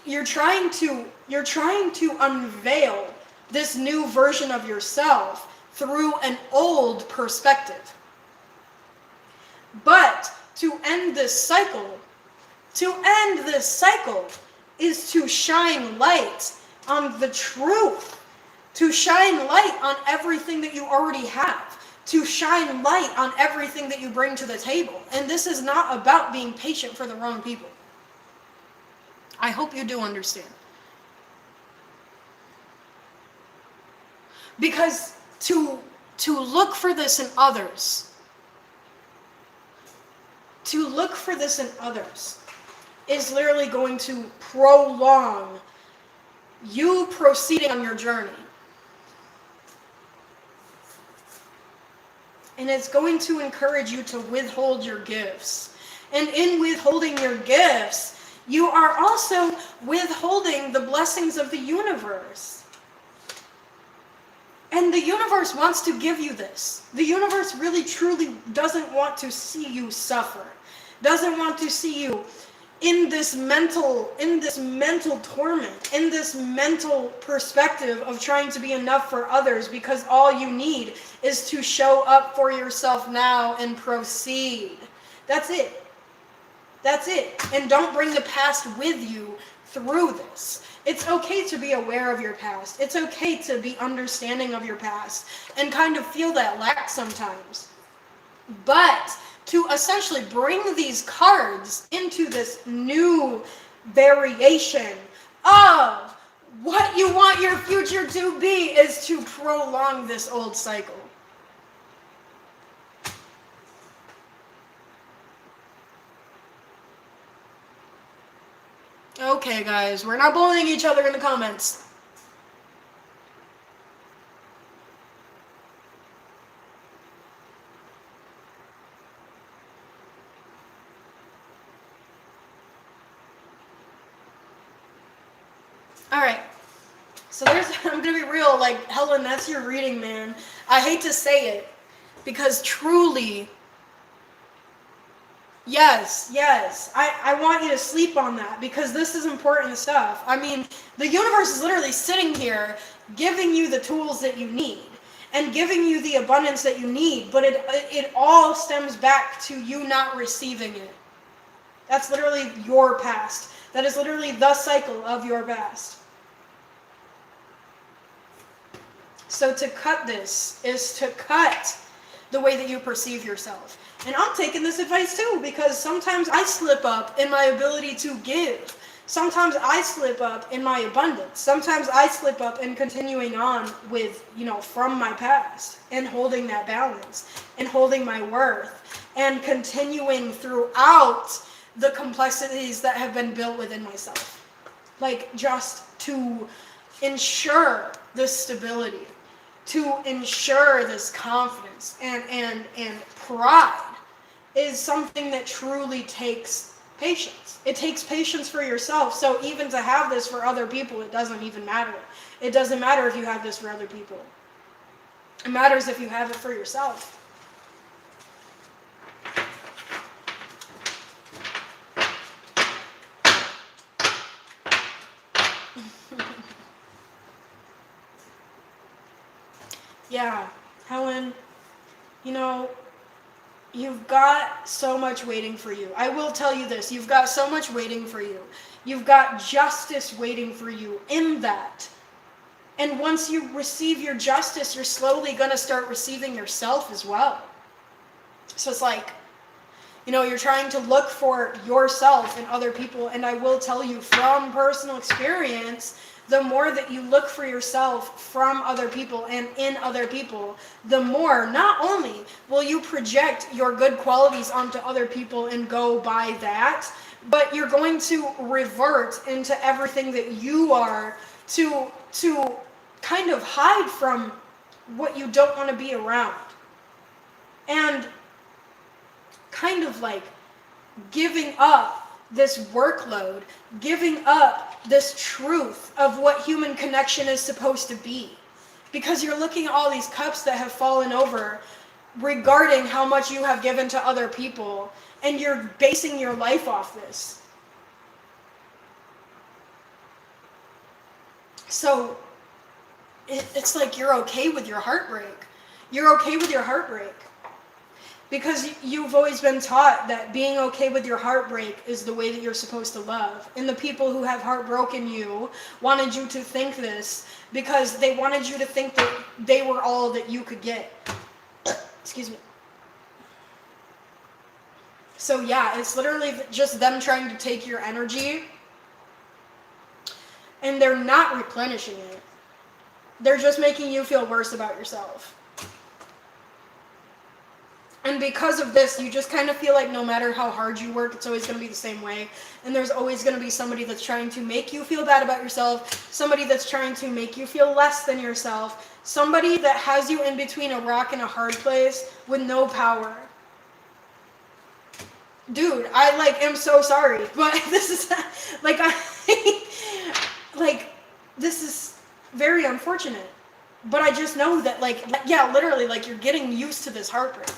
[SPEAKER 1] you're trying to unveil this new version of yourself through an old perspective. But to end this cycle is to shine light on the truth, to shine light on everything that you already have, to shine light on everything that you bring to the table. And this is not about being patient for the wrong people. I hope you do understand. Because to look for this in others, is literally going to prolong you proceeding on your journey. And it's going to encourage you to withhold your gifts. And in withholding your gifts, you are also withholding the blessings of the universe. And the universe wants to give you this. The universe really truly doesn't want to see you suffer. Doesn't want to see you in this mental torment, in this mental perspective of trying to be enough for others, because all you need is to show up for yourself now and proceed. That's it. And don't bring the past with you through this. It's okay to be aware of your past. It's okay to be understanding of your past and kind of feel that lack sometimes. But to essentially bring these cards into this new variation of what you want your future to be is to prolong this old cycle. Okay, guys, we're not bullying each other in the comments. Alright, so I'm gonna be real, like, Helen, that's your reading, man. I hate to say it, because truly, yes, I want you to sleep on that, because this is important stuff. I mean, the universe is literally sitting here, giving you the tools that you need, and giving you the abundance that you need, but it all stems back to you not receiving it. That's literally your past. That is literally the cycle of your past. So to cut this is to cut the way that you perceive yourself. And I'm taking this advice too, because sometimes I slip up in my ability to give. Sometimes I slip up in my abundance. Sometimes I slip up in continuing on with, from my past and holding that balance and holding my worth and continuing throughout the complexities that have been built within myself. Like, just to ensure this stability, to ensure this confidence and pride is something that truly takes patience. It takes patience for yourself. So even to have this for other people, it doesn't even matter. It doesn't matter if you have this for other people. It matters if you have it for yourself. Yeah, Helen, you've got so much waiting for you. I will tell you this, you've got so much waiting for you. You've got justice waiting for you in that. And once you receive your justice, you're slowly going to start receiving yourself as well. So it's like, you're trying to look for yourself in other people. And I will tell you from personal experience, the more that you look for yourself from other people and in other people, the more, not only will you project your good qualities onto other people and go by that, but you're going to revert into everything that you are to kind of hide from what you don't want to be around. And kind of like giving up this workload, giving up this truth of what human connection is supposed to be. Because you're looking at all these cups that have fallen over regarding how much you have given to other people, and you're basing your life off this. So it's like you're okay with your heartbreak. You're okay with your heartbreak. Because you've always been taught that being okay with your heartbreak is the way that you're supposed to love. And the people who have heartbroken you wanted you to think this because they wanted you to think that they were all that you could get. Excuse me. So yeah, it's literally just them trying to take your energy, and they're not replenishing it. They're just making you feel worse about yourself. And because of this, you just kind of feel like no matter how hard you work, it's always going to be the same way. And there's always going to be somebody that's trying to make you feel bad about yourself, somebody that's trying to make you feel less than yourself, somebody that has you in between a rock and a hard place with no power. Dude, I am so sorry, but this is this is very unfortunate. But I just know that literally you're getting used to this heartbreak.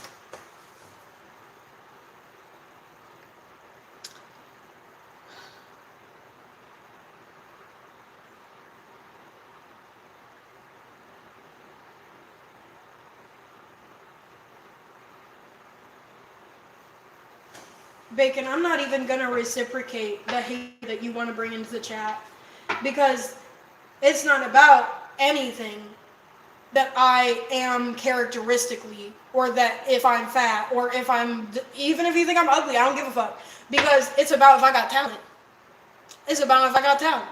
[SPEAKER 1] Bacon, I'm not even gonna reciprocate the hate that you want to bring into the chat because it's not about anything that I am characteristically, or that if I'm fat, or if I'm, even if you think I'm ugly, I don't give a fuck. Because it's about if I got talent. It's about if I got talent.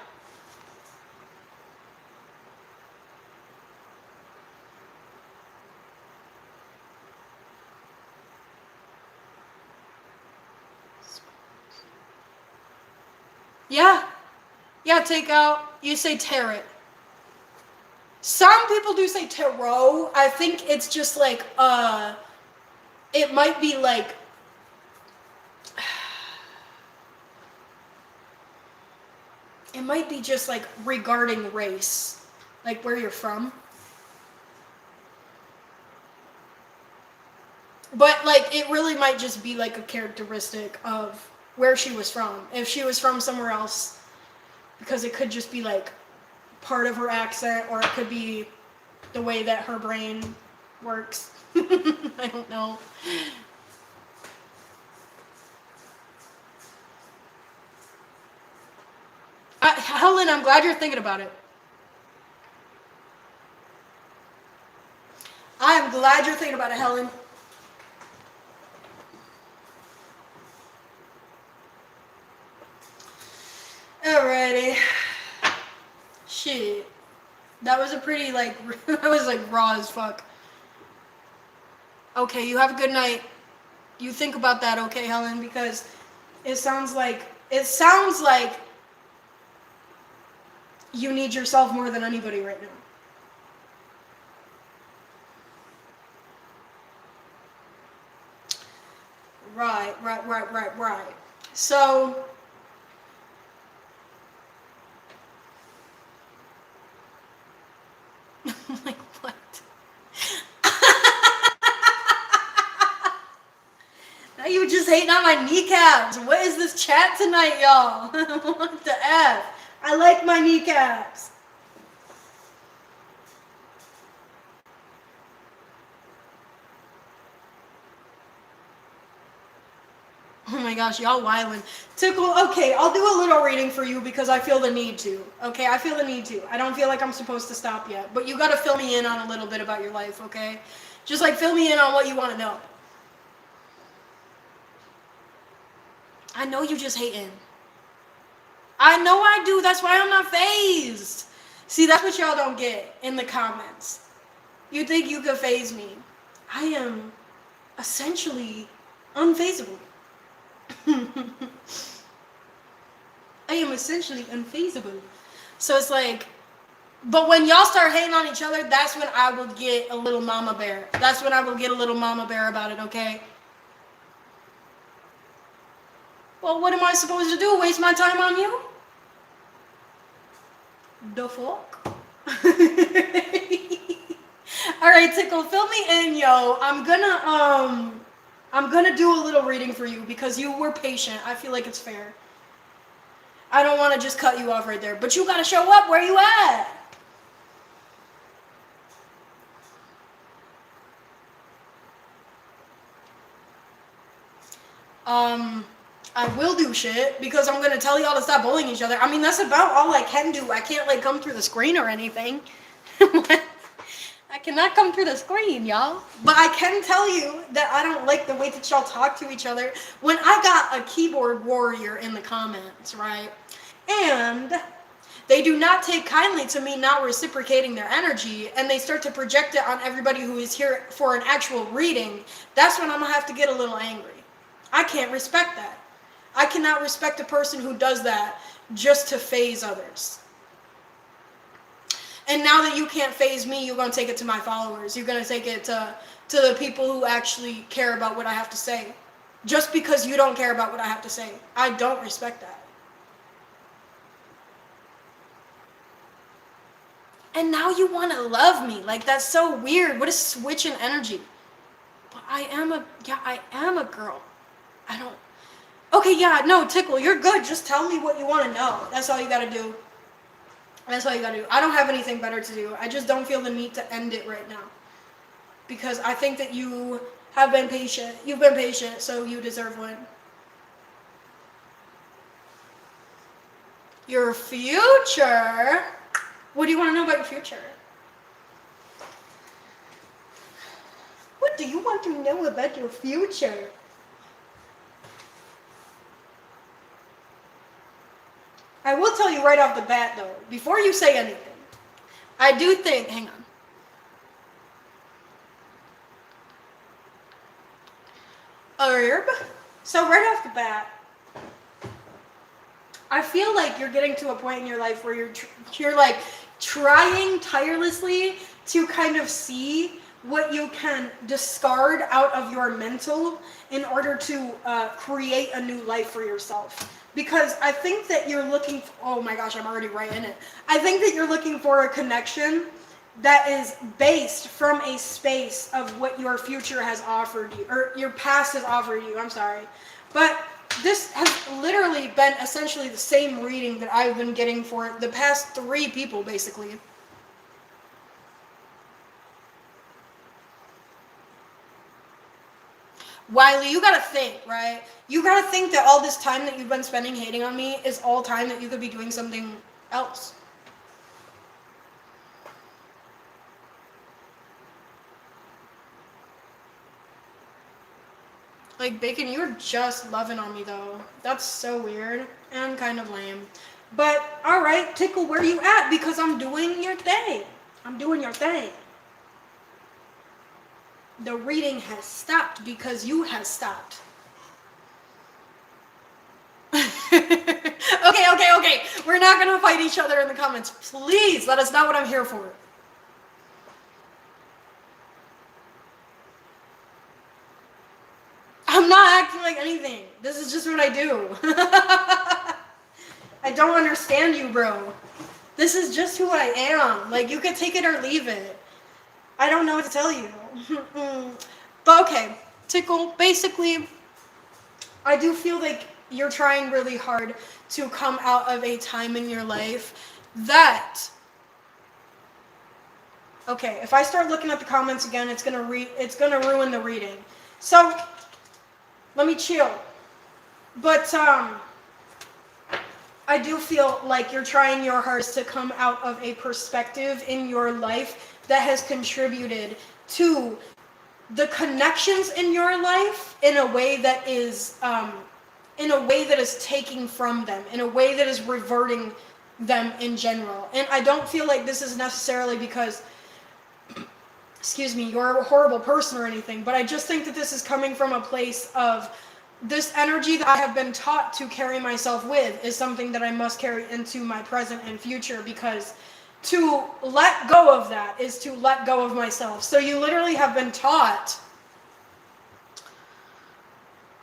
[SPEAKER 1] Yeah. Yeah, take out, you say tarot. Some people do say tarot. I think it's just like, it might be like, it might be just like regarding race, like where you're from. But like it really might just be like a characteristic of where she was from. If she was from somewhere else, because it could just be like part of her accent, or it could be the way that her brain works. I don't know. Helen, I'm glad you're thinking about it. I am glad you're thinking about it, Helen. Alrighty. Shit. That was a pretty, like, that was, like, raw as fuck. Okay, you have a good night. You think about that, okay, Helen? Because it sounds like you need yourself more than anybody right now. Right. So, like, what? Now you just hating on my kneecaps. What is this chat tonight, y'all? What the F? I like my kneecaps. Oh my gosh, y'all wildin'. Tickle, okay, I'll do a little reading for you because I feel the need to. Okay, I feel the need to. I don't feel like I'm supposed to stop yet, but you gotta fill me in on a little bit about your life, okay? Just like fill me in on what you wanna know. I know you just hating. I know I do, that's why I'm not phased. See, that's what y'all don't get in the comments. You think you could phase me. I am essentially unfazable. I am essentially unfazable. So it's like, but when y'all start hating on each other, that's when I will get a little mama bear. That's when I will get a little mama bear about it, okay? Well, what am I supposed to do? Waste my time on you? The fuck? Alright, Tickle, fill me in, yo. I'm gonna do a little reading for you because you were patient. I feel like it's fair. I don't want to just cut you off right there, but you gotta show up. Where you at? I will do shit because I'm gonna tell y'all to stop bullying each other. I mean, that's about all I can do. I can't like come through the screen or anything. I cannot come through the screen, y'all. But I can tell you that I don't like the way that y'all talk to each other. When I got a keyboard warrior in the comments, right? And they do not take kindly to me not reciprocating their energy, and they start to project it on everybody who is here for an actual reading, that's when I'm gonna have to get a little angry. I can't respect that. I cannot respect a person who does that just to phase others. And now that you can't phase me, you're gonna take it to my followers. You're gonna take it to the people who actually care about what I have to say. Just because you don't care about what I have to say. I don't respect that. And now you want to love me. Like, that's so weird. What a switch in energy. But I am a girl. I don't. Okay, yeah, no, Tickle, you're good. Just tell me what you want to know. That's all you gotta do. That's all you gotta do. I don't have anything better to do. I just don't feel the need to end it right now. Because I think that you have been patient. You've been patient, so you deserve one. Your future? What do you want to know about your future? What do you want to know about your future? I will tell you right off the bat, though, before you say anything, I do think, hang on. Herb. So right off the bat, I feel like you're getting to a point in your life where you're like trying tirelessly to kind of see what you can discard out of your mental in order to create a new life for yourself. Because I think that you're looking for, oh my gosh, I'm already right in it. I think that you're looking for a connection that is based from a space of what your future has offered you, or your past has offered you, I'm sorry. But this has literally been essentially the same reading that I've been getting for the past 3 people, basically. Wiley, you gotta think, right? You gotta think that all this time that you've been spending hating on me is all time that you could be doing something else. Like, Bacon, you're just loving on me, though. That's so weird and kind of lame. But, alright, Tickle, where you at? Because I'm doing your thing. I'm doing your thing. The reading has stopped because you have stopped. Okay. We're not going to fight each other in the comments. Please, that is not what I'm here for. I'm not acting like anything. This is just what I do. I don't understand you, bro. This is just who I am. Like, you could take it or leave it. I don't know what to tell you. But okay, Tickle, basically, I do feel like you're trying really hard to come out of a time in your life that... Okay, if I start looking at the comments again, it's gonna ruin the reading. So, let me chill. But, I do feel like you're trying your hardest to come out of a perspective in your life that has contributed to the connections in your life in a way that is taking from them, in a way that is reverting them in general. And I don't feel like this is necessarily because, excuse me, you're a horrible person or anything, but I just think that this is coming from a place of this energy that I have been taught to carry myself with is something that I must carry into my present and future, because to let go of that is to let go of myself. So you literally have been taught.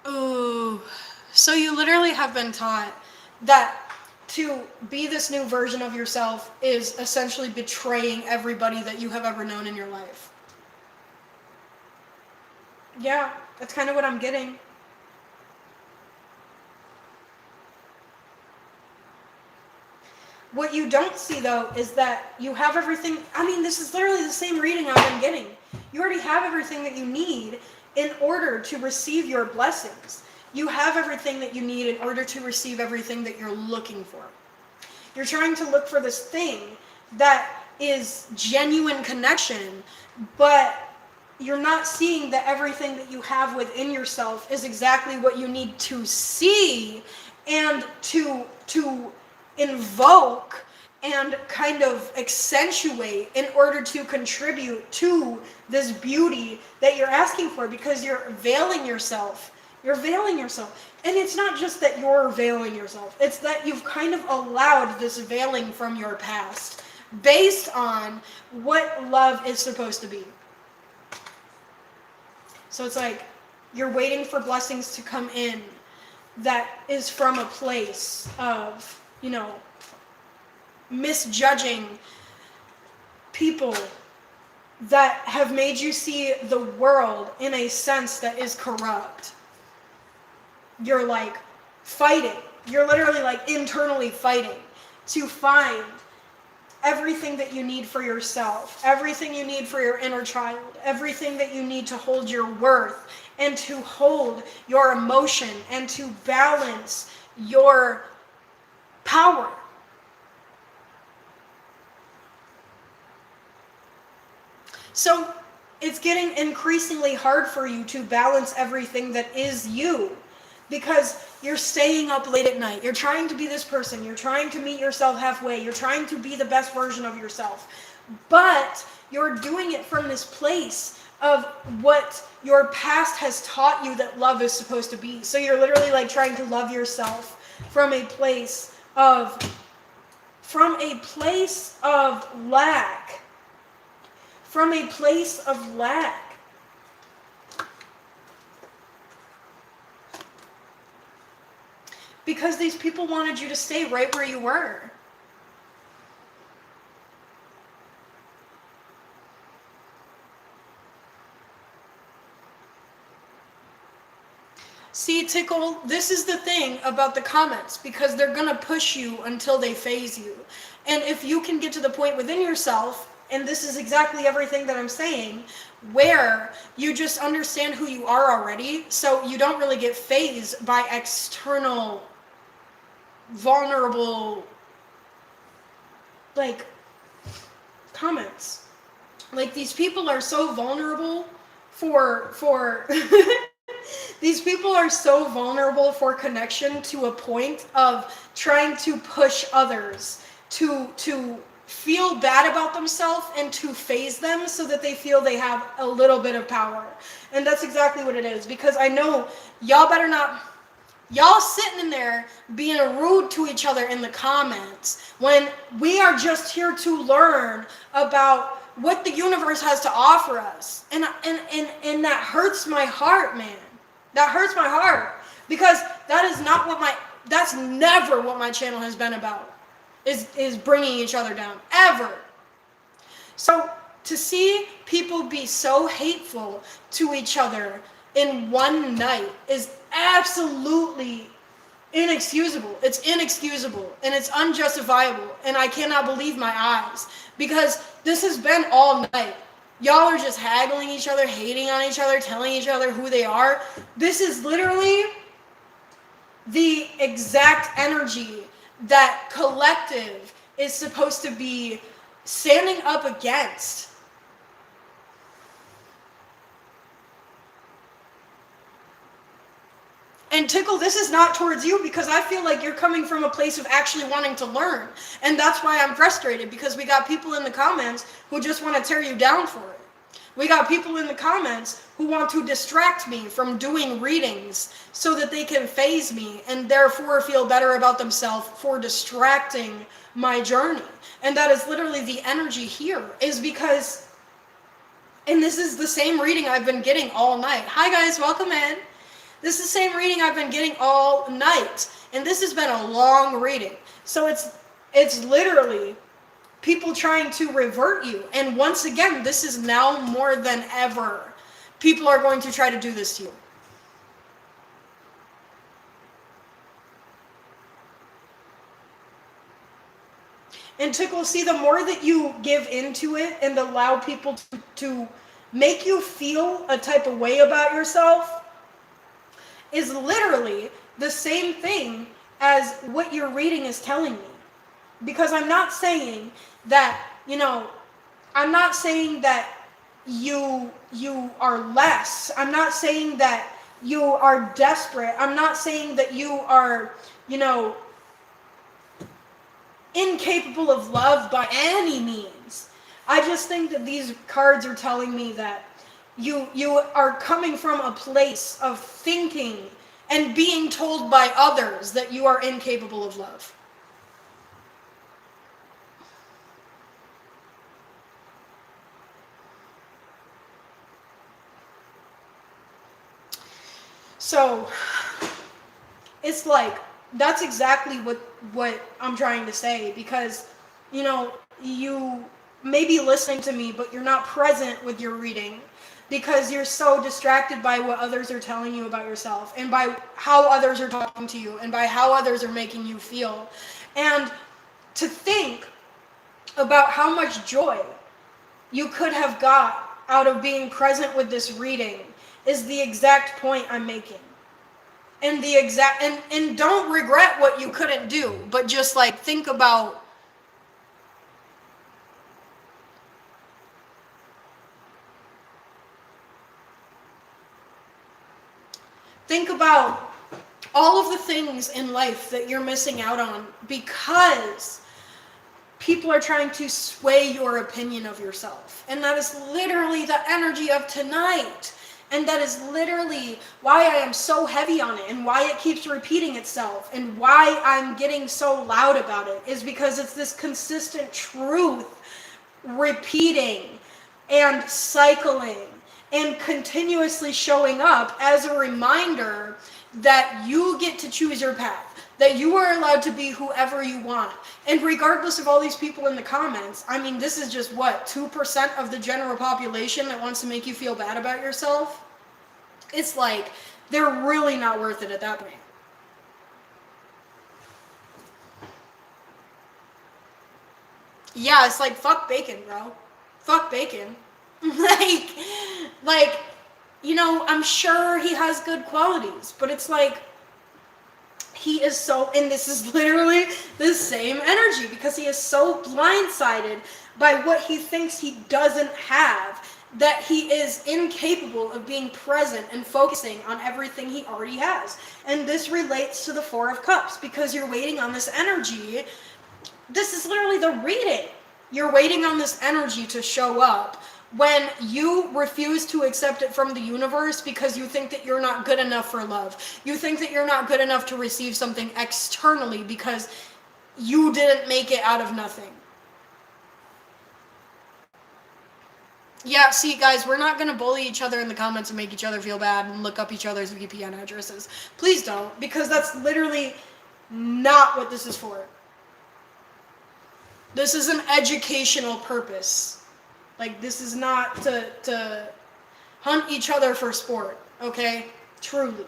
[SPEAKER 1] So you literally have been taught that to be this new version of yourself is essentially betraying everybody that you have ever known in your life. Yeah, that's kind of what I'm getting. What you don't see, though, is that you have everything. I mean, this is literally the same reading I've been getting. You already have everything that you need in order to receive your blessings. You have everything that you need in order to receive everything that you're looking for. You're trying to look for this thing that is genuine connection, but you're not seeing that everything that you have within yourself is exactly what you need to see and to invoke and kind of accentuate in order to contribute to this beauty that you're asking for, because you're veiling yourself. You're veiling yourself. And it's not just that you're veiling yourself. It's that you've kind of allowed this veiling from your past based on what love is supposed to be. So it's like you're waiting for blessings to come in that is from a place of, misjudging people that have made you see the world in a sense that is corrupt. You're like fighting. You're literally like internally fighting to find everything that you need for yourself, everything you need for your inner child, everything that you need to hold your worth and to hold your emotion and to balance your power. So it's getting increasingly hard for you to balance everything that is you, because you're staying up late at night. You're trying to be this person. You're trying to meet yourself halfway. You're trying to be the best version of yourself. But you're doing it from this place of what your past has taught you that love is supposed to be. So you're literally like trying to love yourself from a place of lack. From a place of lack. Because these people wanted you to stay right where you were. See, Tickle, this is the thing about the comments, because they're going to push you until they phase you. And if you can get to the point within yourself, and this is exactly everything that I'm saying, where you just understand who you are already, so you don't really get phased by external, vulnerable, like, comments. Like, these people are so vulnerable for these people are so vulnerable for connection to a point of trying to push others to feel bad about themselves and to phase them so that they feel they have a little bit of power. And that's exactly what it is, because I know y'all sitting in there being rude to each other in the comments when we are just here to learn about what the universe has to offer us. And that hurts my heart, man. That hurts my heart, because that's never what my channel has been about, is bringing each other down, ever. So to see people be so hateful to each other in one night is absolutely inexcusable. It's inexcusable and it's unjustifiable, and I cannot believe my eyes, because this has been all night. Y'all are just haggling each other, hating on each other, telling each other who they are. This is literally the exact energy that collective is supposed to be standing up against. And Tickle, this is not towards you, because I feel like you're coming from a place of actually wanting to learn. And that's why I'm frustrated, because we got people in the comments who just want to tear you down for it. We got people in the comments who want to distract me from doing readings so that they can phase me and therefore feel better about themselves for distracting my journey. And that is literally the energy here, is because, and this is the same reading I've been getting all night. Hi guys, welcome in. This is the same reading I've been getting all night, and this has been a long reading. So it's literally people trying to revert you. And once again, this is now more than ever. People are going to try to do this to you. And Tickle, see, the more that you give into it and allow people to make you feel a type of way about yourself, is literally the same thing as what your reading is telling me. Because I'm not saying that, I'm not saying that you are less. I'm not saying that you are desperate. I'm not saying that you are, incapable of love by any means. I just think that these cards are telling me that you are coming from a place of thinking and being told by others that you are incapable of love. So it's like, that's exactly what I'm trying to say, because you may be listening to me, but you're not present with your reading, because you're so distracted by what others are telling you about yourself, and by how others are talking to you, and by how others are making you feel. And to think about how much joy you could have got out of being present with this reading is the exact point I'm making. And and don't regret what you couldn't do, but just like think about think about all of the things in life that you're missing out on because people are trying to sway your opinion of yourself. And that is literally the energy of tonight. And that is literally why I am so heavy on it and why it keeps repeating itself and why I'm getting so loud about it is because it's this consistent truth repeating and cycling and continuously showing up as a reminder that you get to choose your path, that you are allowed to be whoever you want. And regardless of all these people in the comments, I mean, this is just what, 2% of the general population that wants to make you feel bad about yourself? It's like, they're really not worth it at that point. Yeah, it's like, fuck bacon, bro. Fuck bacon. like, you know, I'm sure he has good qualities, but it's like, he is so, and this is literally the same energy because he is so blindsided by what he thinks he doesn't have that he is incapable of being present and focusing on everything he already has. And this relates to the Four of Cups because you're waiting on this energy. This is literally the reading. You're waiting on this energy to show up when you refuse to accept it from the universe because you think that you're not good enough for love. You think that you're not good enough to receive something externally because you didn't make it out of nothing. Yeah, see, guys, we're not going to bully each other in the comments and make each other feel bad and look up each other's VPN addresses. Please don't, because that's literally not what this is for. This is an educational purpose. Like, this is not to hunt each other for sport, okay? Truly.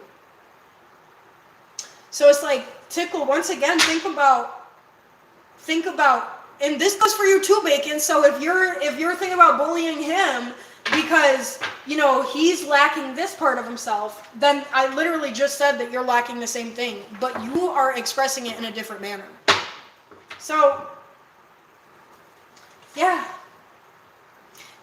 [SPEAKER 1] So it's like, Tickle, once again, think about, and this goes for you too, Bacon. So if you're thinking about bullying him because, you know, he's lacking this part of himself, then I literally just said that you're lacking the same thing, but you are expressing it in a different manner. So, yeah.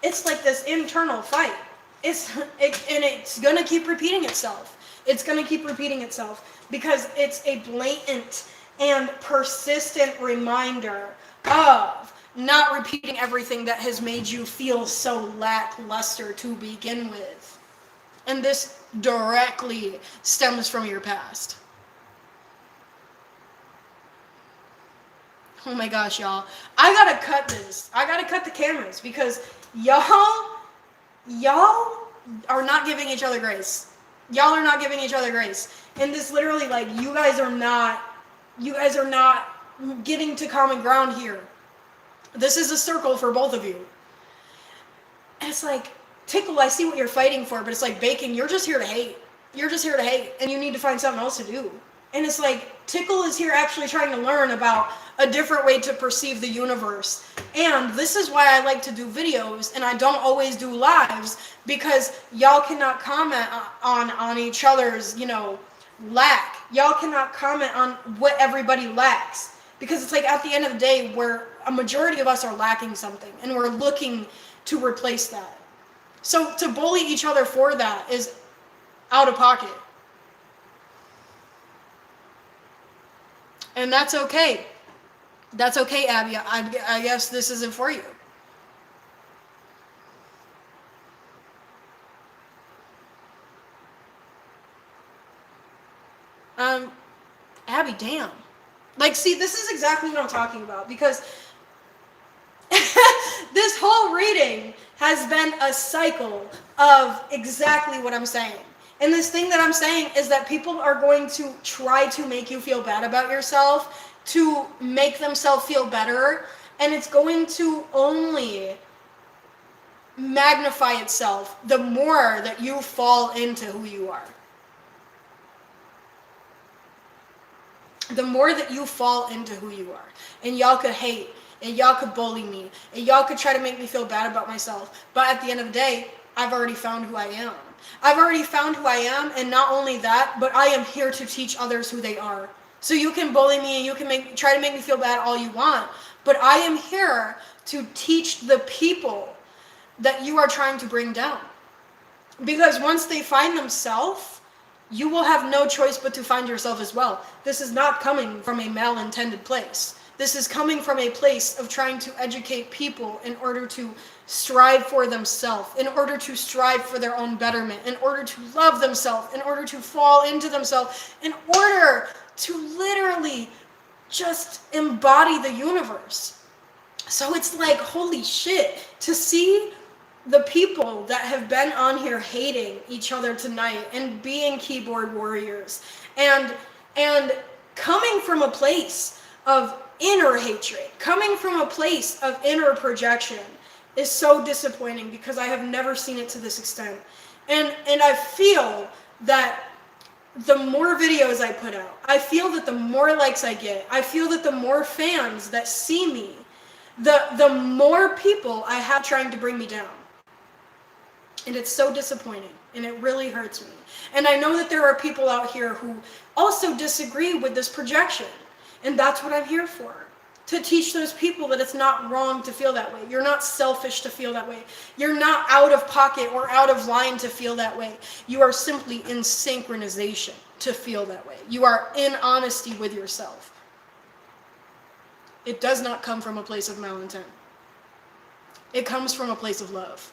[SPEAKER 1] It's like this internal fight. And it's going to keep repeating itself. It's going to keep repeating itself because it's a blatant and persistent reminder of not repeating everything that has made you feel so lackluster to begin with. And this directly stems from your past. Oh my gosh, y'all. I gotta cut this. I gotta cut the cameras because y'all are not giving each other grace. Y'all are not giving each other grace. And this literally, like, you guys are not getting to common ground here. This is a circle for both of you. And it's like, Tickle, I see what you're fighting for, but it's like, Bacon, you're just here to hate. You're just here to hate, and you need to find something else to do. And it's like, Tickle is here actually trying to learn about a different way to perceive the universe. And this is why I like to do videos, and I don't always do lives, because y'all cannot comment on each other's, you know, lack. Y'all cannot comment on what everybody lacks. Because it's like, at the end of the day, where a majority of us are lacking something, and we're looking to replace that. So to bully each other for that is out of pocket. And that's okay. That's okay, Abby. I guess this isn't for you. Abby, damn. Like, see, this is exactly what I'm talking about, because this whole reading has been a cycle of exactly what I'm saying. And this thing that I'm saying is that people are going to try to make you feel bad about yourself, to make themselves feel better, and it's going to only magnify itself the more that you fall into who you are. The more that you fall into who you are. And y'all could hate, and y'all could bully me, and y'all could try to make me feel bad about myself. But at the end of the day, I've already found who I am. I've already found who I am, and not only that, but I am here to teach others who they are. So you can bully me, and you can try to make me feel bad all you want, but I am here to teach the people that you are trying to bring down. Because once they find themselves, you will have no choice but to find yourself as well. This is not coming from a malintended place. This is coming from a place of trying to educate people in order to strive for themselves, in order to strive for their own betterment, in order to love themselves, in order to fall into themselves, in order to literally just embody the universe. So it's like, holy shit, to see the people that have been on here hating each other tonight and being keyboard warriors and coming from a place of inner hatred, coming from a place of inner projection is so disappointing, because I have never seen it to this extent. And I feel that the more videos I put out, I feel that the more likes I get, I feel that the more fans that see me, the more people I have trying to bring me down. And it's so disappointing, and it really hurts me. And I know that there are people out here who also disagree with this projection, and that's what I'm here for. To teach those people that it's not wrong to feel that way. You're not selfish to feel that way. You're not out of pocket or out of line to feel that way. You are simply in synchronization to feel that way. You are in honesty with yourself. It does not come from a place of malintent. It comes from a place of love.